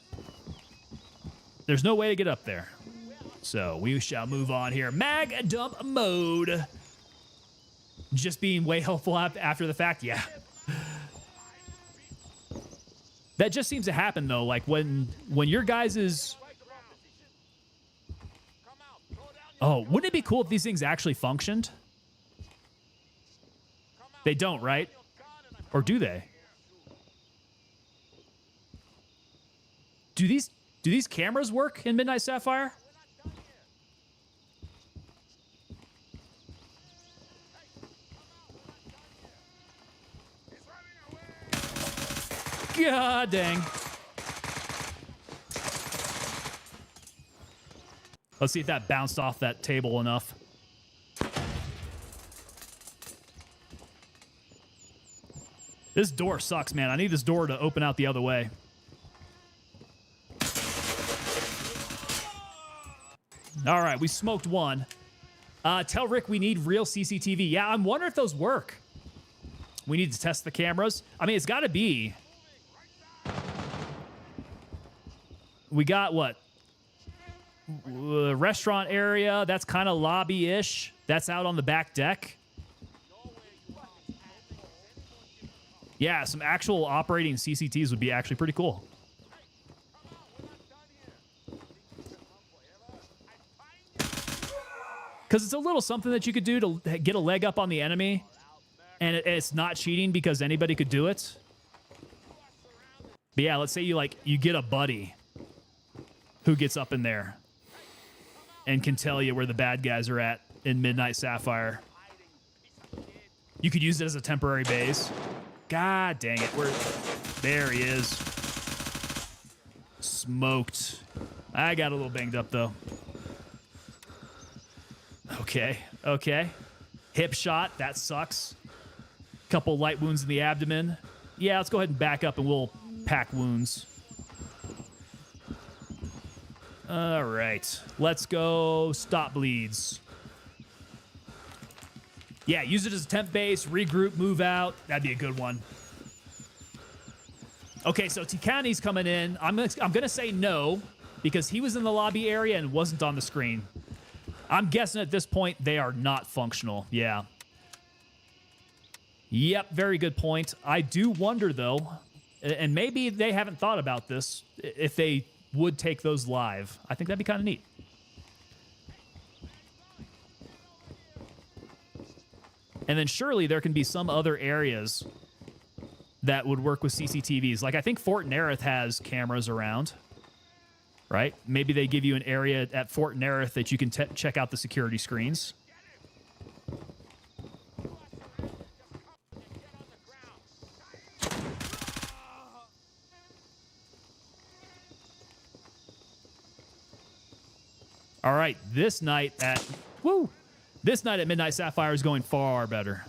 there's no way to get up there. So we shall move on here. Mag dump mode. Just being way helpful after the fact, yeah. That just seems to happen though. Like when your guys is. Oh, wouldn't it be cool if these things actually functioned? They don't, right? Or do they? Do these cameras work in Midnight Sapphire? God dang. Let's see if that bounced off that table enough. This door sucks, man. I need this door to open out the other way. All right, we smoked one. Tell Rick we need real CCTV. Yeah, I'm wondering if those work. We need to test the cameras. I mean, it's got to be. We got what? Restaurant area. That's kind of lobby-ish. That's out on the back deck. Yeah, some actual operating CCTVs would be actually pretty cool. Because it's a little something that you could do to get a leg up on the enemy. And it's not cheating because anybody could do it. But yeah, let's say you get a buddy who gets up in there and can tell you where the bad guys are at in Midnight Sapphire. You could use it as a temporary base. God dang it. There he is. Smoked. I got a little banged up, though. Okay. Hip shot. That sucks. Couple light wounds in the abdomen. Yeah, let's go ahead and back up and we'll pack wounds. All right. Let's go stop bleeds. Yeah, use it as a temp base, regroup, move out. That'd be a good one. Okay, so Tikani's coming in. I'm gonna say no because he was in the lobby area and wasn't on the screen. I'm guessing at this point they are not functional. Yeah. Yep, very good point. I do wonder though, and maybe they haven't thought about this, if they would take those live. I think that'd be kind of neat. And then surely there can be some other areas that would work with CCTVs. Like I think Fort Nerith has cameras around, right? Maybe they give you an area at Fort Nerith that you can check out the security screens. All right, this night at Midnight Sapphire is going far better.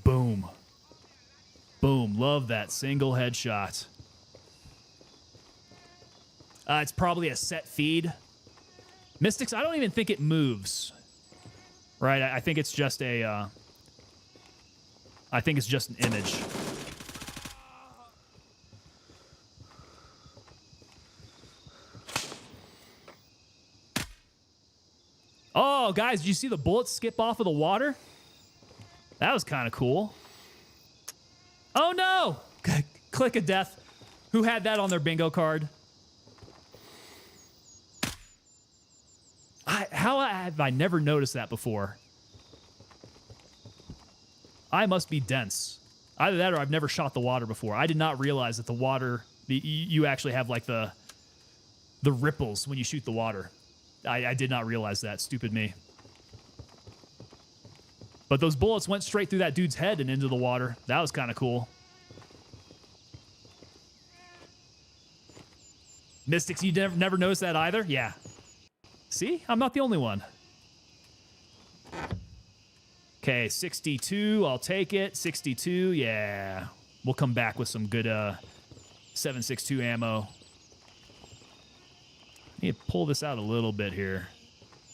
Boom. Boom. Love that single headshot. It's probably a set feed. Mystics, I don't even think it moves. Right? I think it's just a... I think it's just an image. Oh, guys, did you see the bullets skip off of the water? That was kind of cool. Oh no! Click of death. Who had that on their bingo card? How have I never noticed that before? I must be dense. Either that or I've never shot the water before. I did not realize that the water, you actually have like the ripples when you shoot the water. I did not realize that. Stupid me. But those bullets went straight through that dude's head and into the water. That was kind of cool. Mystics, you never noticed that either? Yeah. See? I'm not the only one. Okay, 62. I'll take it. 62. Yeah. We'll come back with some good 7.62 ammo. Need to pull this out a little bit here.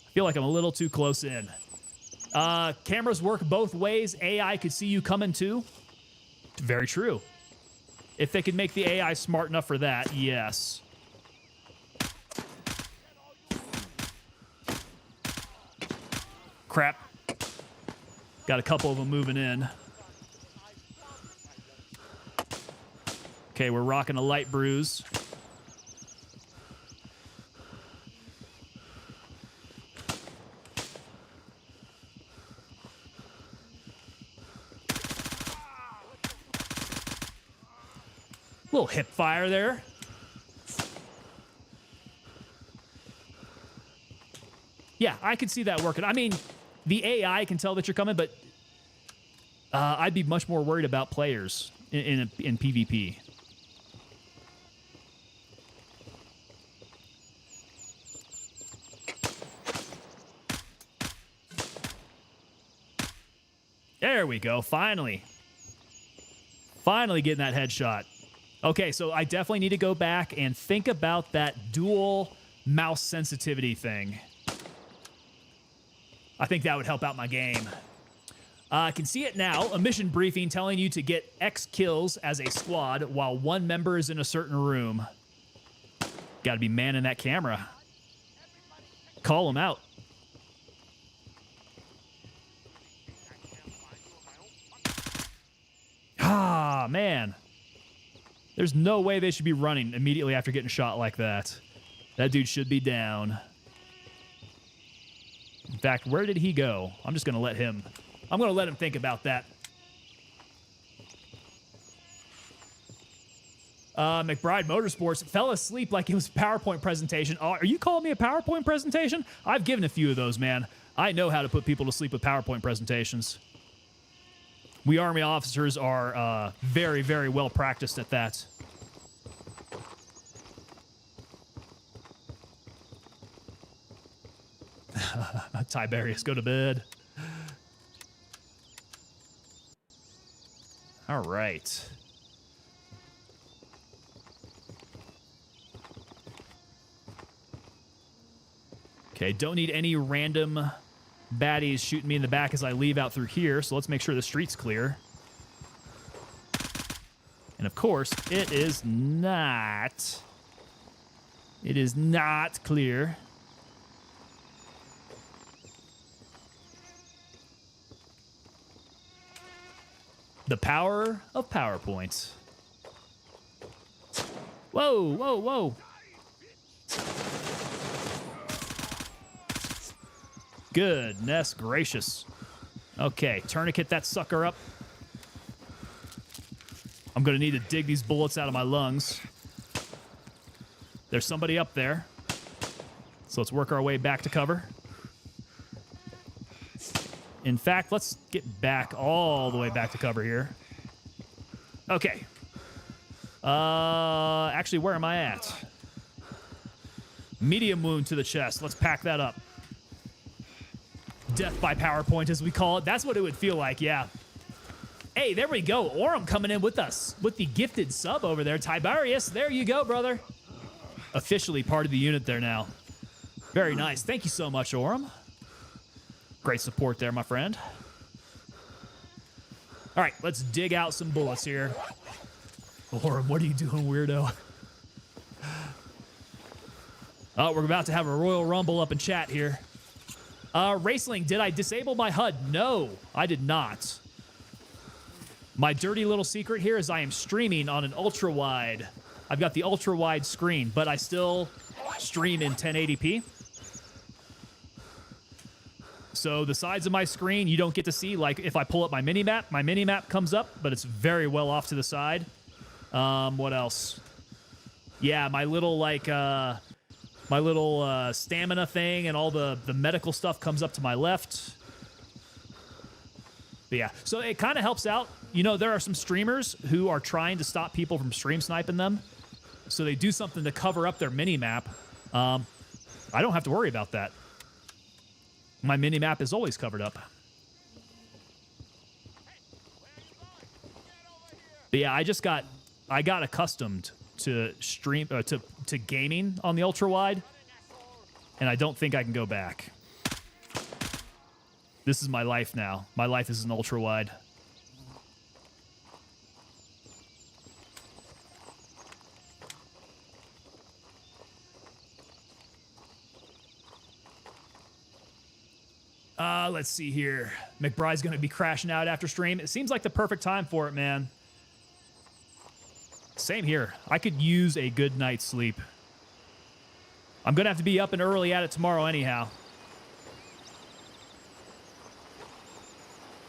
I feel like I'm a little too close in. Cameras work both ways. AI could see you coming too. Very true. If they could make the AI smart enough for that, yes. Crap. Got a couple of them moving in. Okay, we're rocking a light bruise. Little hip fire there. Yeah, I could see that working. I mean, the AI can tell that you're coming, but I'd be much more worried about players in PvP. There we go. Finally. Finally getting that headshot. Okay, so I definitely need to go back and think about that dual mouse sensitivity thing. I think that would help out my game. I can see it now. A mission briefing telling you to get X kills as a squad while one member is in a certain room. Got to be manning that camera. Call them out. Ah, man. There's no way they should be running immediately after getting shot like that. That dude should be down. In fact, where did he go? I'm just going to let him... I'm going to let him think about that. McBride Motorsports fell asleep like it was a PowerPoint presentation. Oh, are you calling me a PowerPoint presentation? I've given a few of those, man. I know how to put people to sleep with PowerPoint presentations. We Army officers are very, very well practiced at that. Tiberius, go to bed. All right. Okay, don't need any random baddies shooting me in the back as I leave out through here, so let's make sure the street's clear. And of course, it is not. It is not clear. The power of PowerPoint. Whoa, whoa, whoa. Goodness gracious. Okay, tourniquet that sucker up. I'm going to need to dig these bullets out of my lungs. There's somebody up there. So let's work our way back to cover. In fact, let's get back all the way back to cover here. Okay. Actually, where am I at? Medium wound to the chest. Let's pack that up. Death by PowerPoint, as we call it. That's what it would feel like, yeah. Hey, there we go. Orem coming in with us with the gifted sub over there. Tiberius, there you go, brother. Officially part of the unit there now. Very nice. Thank you so much, Orem. Great support there, my friend. All right, let's dig out some bullets here. Orem, what are you doing, weirdo? Oh, we're about to have a Royal Rumble up in chat here. Raceling, did I disable my HUD? No, I did not. My dirty little secret here is I am streaming on an ultra wide. I've got the ultra wide screen, but I still stream in 1080p. So the sides of my screen you don't get to see. Like if I pull up my mini map comes up, but it's very well off to the side. What else? Yeah, my little stamina thing and all the medical stuff comes up to my left. But yeah, so it kind of helps out. You know, there are some streamers who are trying to stop people from stream sniping them. So they do something to cover up their mini-map. I don't have to worry about that. My mini-map is always covered up. But yeah, I got accustomed to stream to gaming on the ultra wide, and I don't think I can go back. This is my life now. My life is an ultra wide. Let's see here. McBride's going to be crashing out after stream. It seems like the perfect time for it, man. Same here. I could use a good night's sleep. I'm going to have to be up and early at it tomorrow anyhow.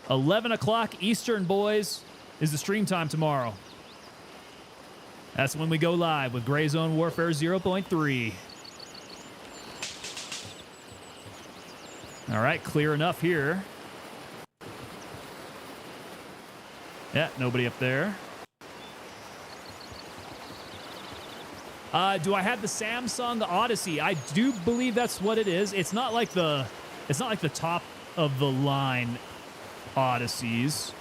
11 o'clock Eastern, boys, is the stream time tomorrow. That's when we go live with Gray Zone Warfare 0.3. All right, clear enough here. Yeah, nobody up there. Do I have the Samsung Odyssey? I do believe that's what it is. It's not like the top of the line Odysseys,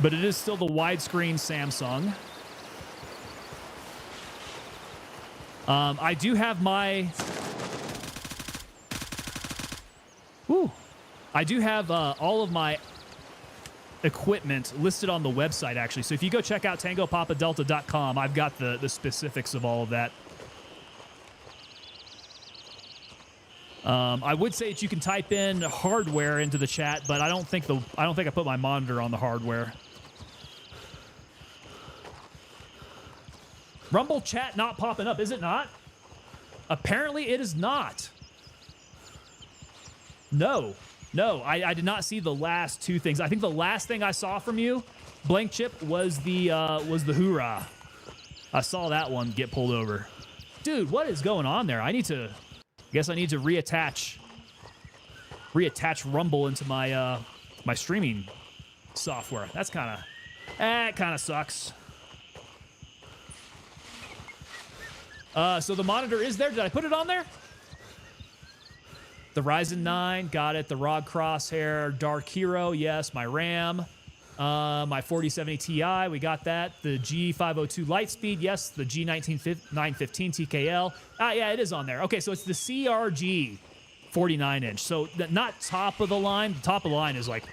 but it is still the widescreen Samsung. I do have my... I do have all of my equipment listed on the website, actually. So if you go check out tangopapadelta.com, I've got the specifics of all of that. I would say that you can type in hardware into the chat, but I don't think I put my monitor on the hardware. Rumble chat not popping up, is it not? Apparently it is not. No, I did not see the last two things. I think the last thing I saw from you, Blank Chip, was the hoorah. I saw that one get pulled over. Dude, what is going on there? I guess I need to reattach Rumble into my my streaming software. That kind of sucks. So the monitor is there. Did I put it on there? The Ryzen 9, got it. The ROG Crosshair, Dark Hero, yes. My RAM, my 4070 Ti, we got that. The G502 Lightspeed, yes. The G915 TKL. Yeah, it is on there. Okay, so it's the CRG 49-inch. So not top of the line. The top of the line is like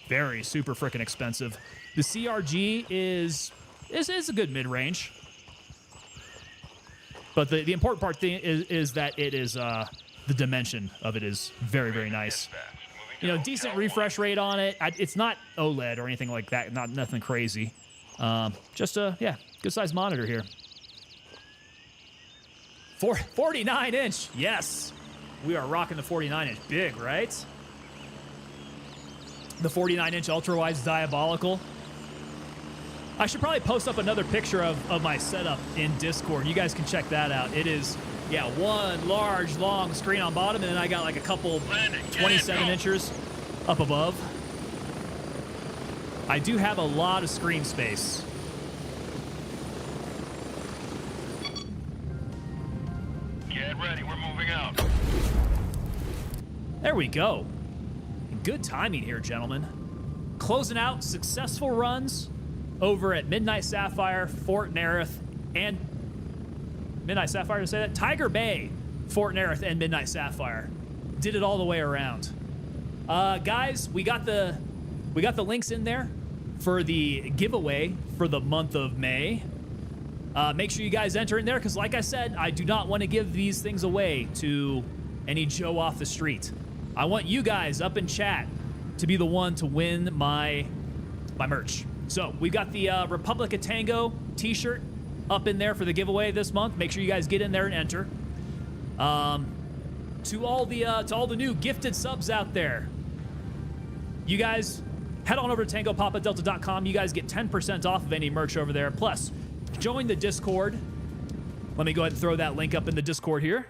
very super freaking expensive. The CRG is a good mid-range. But the important part is that it is the dimension of it is very, very nice. You know, decent refresh rate on it. It's not OLED or anything like that. Nothing crazy. Just a good sized monitor here. 49-inch. Yes, we are rocking the 49-inch. Big, right? The 49-inch ultra wide's diabolical. I should probably post up another picture of my setup in Discord. You guys can check that out. It is, one large, long screen on bottom, and then I got like a couple 27-inchers up above. I do have a lot of screen space. Get ready, we're moving out. There we go. Good timing here, gentlemen. Closing out successful runs over at Midnight Sapphire, Fort Nerith, and Midnight Sapphire, to say that? Tiger Bay, Fort Nerith, and Midnight Sapphire. Did it all the way around. Guys, we got the links in there for the giveaway for the month of May. Make sure you guys enter in there, because like I said, I do not want to give these things away to any Joe off the street. I want you guys up in chat to be the one to win my merch. So we've got the Republic of Tango t-shirt up in there for the giveaway this month. Make sure you guys get in there and enter. To all the new gifted subs out there, you guys head on over to TangoPapaDelta.com. You guys get 10% off of any merch over there. Plus, join the Discord. Let me go ahead and throw that link up in the Discord here.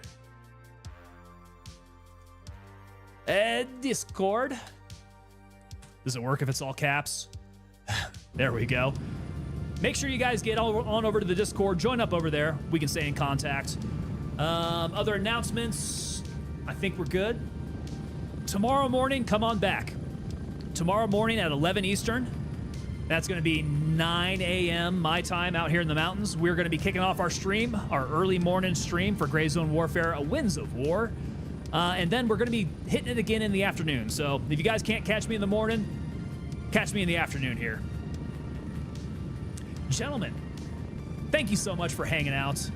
Discord. Does it work if it's all caps? There we go. Make sure you guys get on over to the Discord. Join up over there. We can stay in contact. Other announcements, I think we're good. Tomorrow morning, come on back. Tomorrow morning at 11 Eastern. That's going to be 9 a.m. my time out here in the mountains. We're going to be kicking off our stream, our early morning stream for Gray Zone Warfare, Winds of War. And then we're going to be hitting it again in the afternoon. So if you guys can't catch me in the morning, catch me in the afternoon here. Gentlemen, thank you so much for hanging out.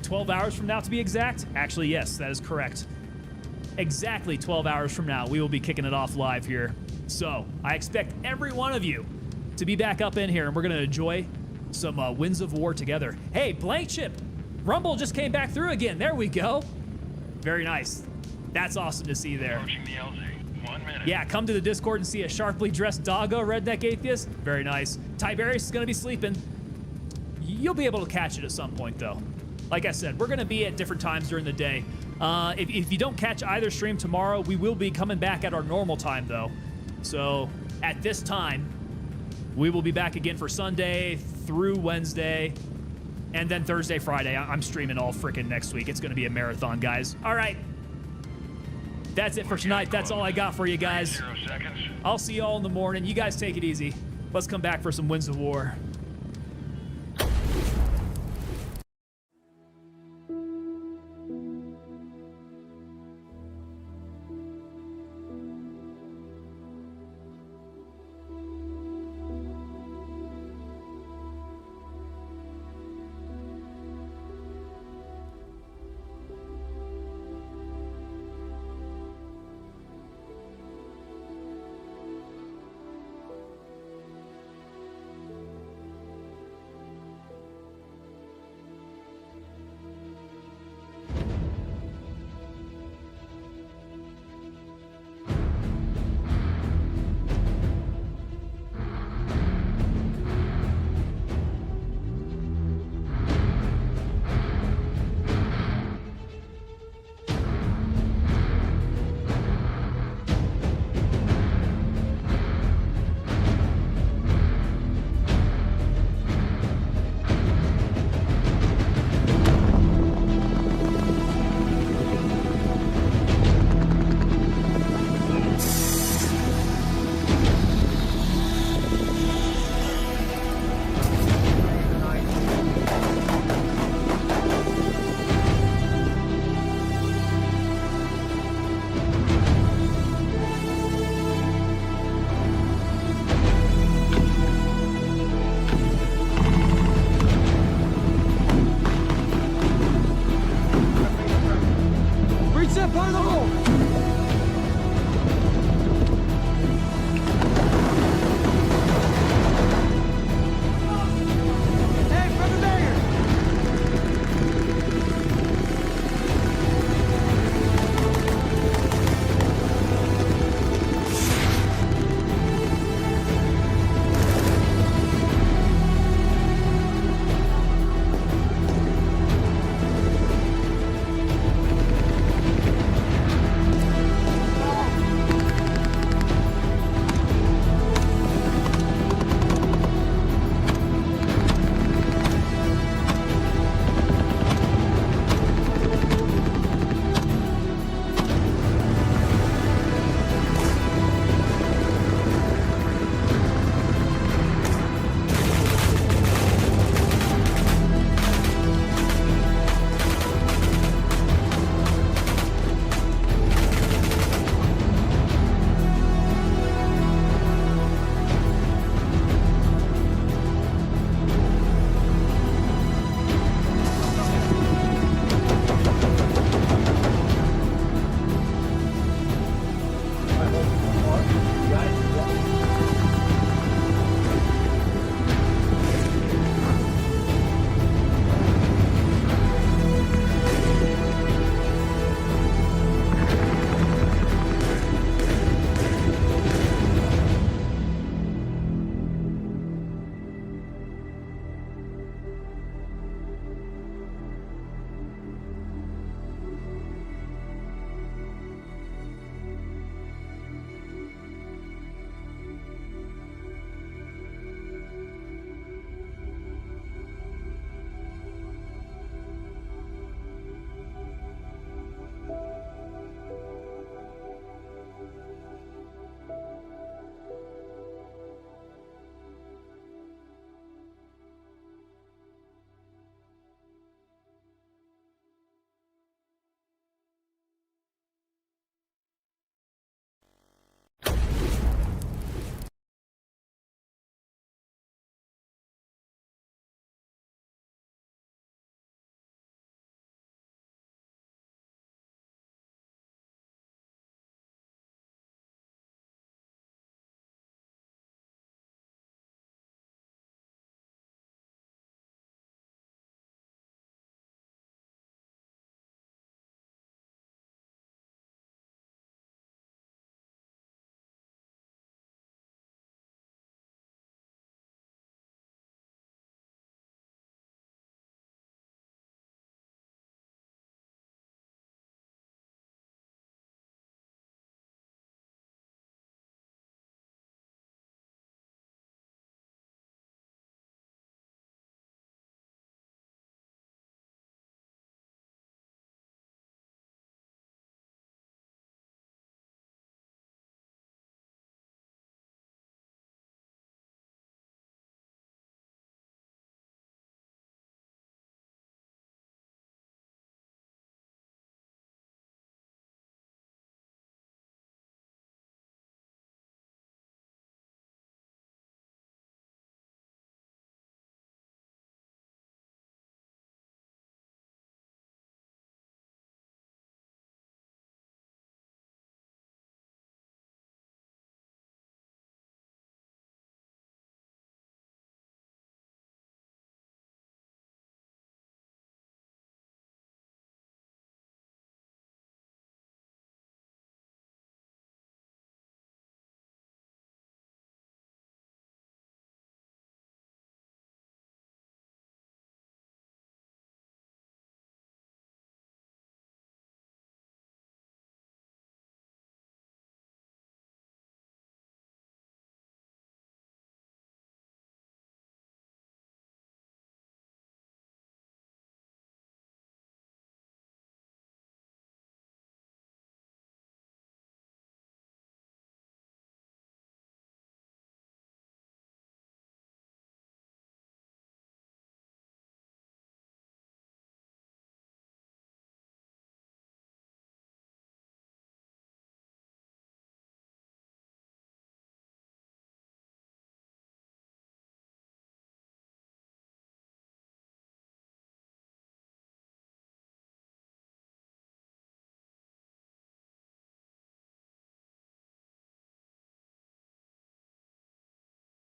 12 hours from now, to be exact. Actually, yes, that is correct. Exactly 12 hours from now, we will be kicking it off live here. So I expect every one of you to be back up in here, and we're going to enjoy some Winds of War together. Hey, Blank Chip, Rumble just came back through again. There we go. Very nice. That's awesome to see there. Approaching the LZ. 1 minute. Yeah, come to the Discord and see a sharply dressed doggo redneck atheist. Very nice. Tiberius is going to be sleeping. You'll be able to catch it at some point, though. Like I said, we're going to be at different times during the day. If you don't catch either stream tomorrow, we will be coming back at our normal time, though. So at this time, we will be back again for Sunday through Wednesday, and then Thursday, Friday. I'm streaming all freaking next week. It's going to be a marathon, guys. All right. That's it for tonight. That's all I got for you guys. 0 seconds. I'll see you all in the morning. You guys take it easy. Let's come back for some Winds of War.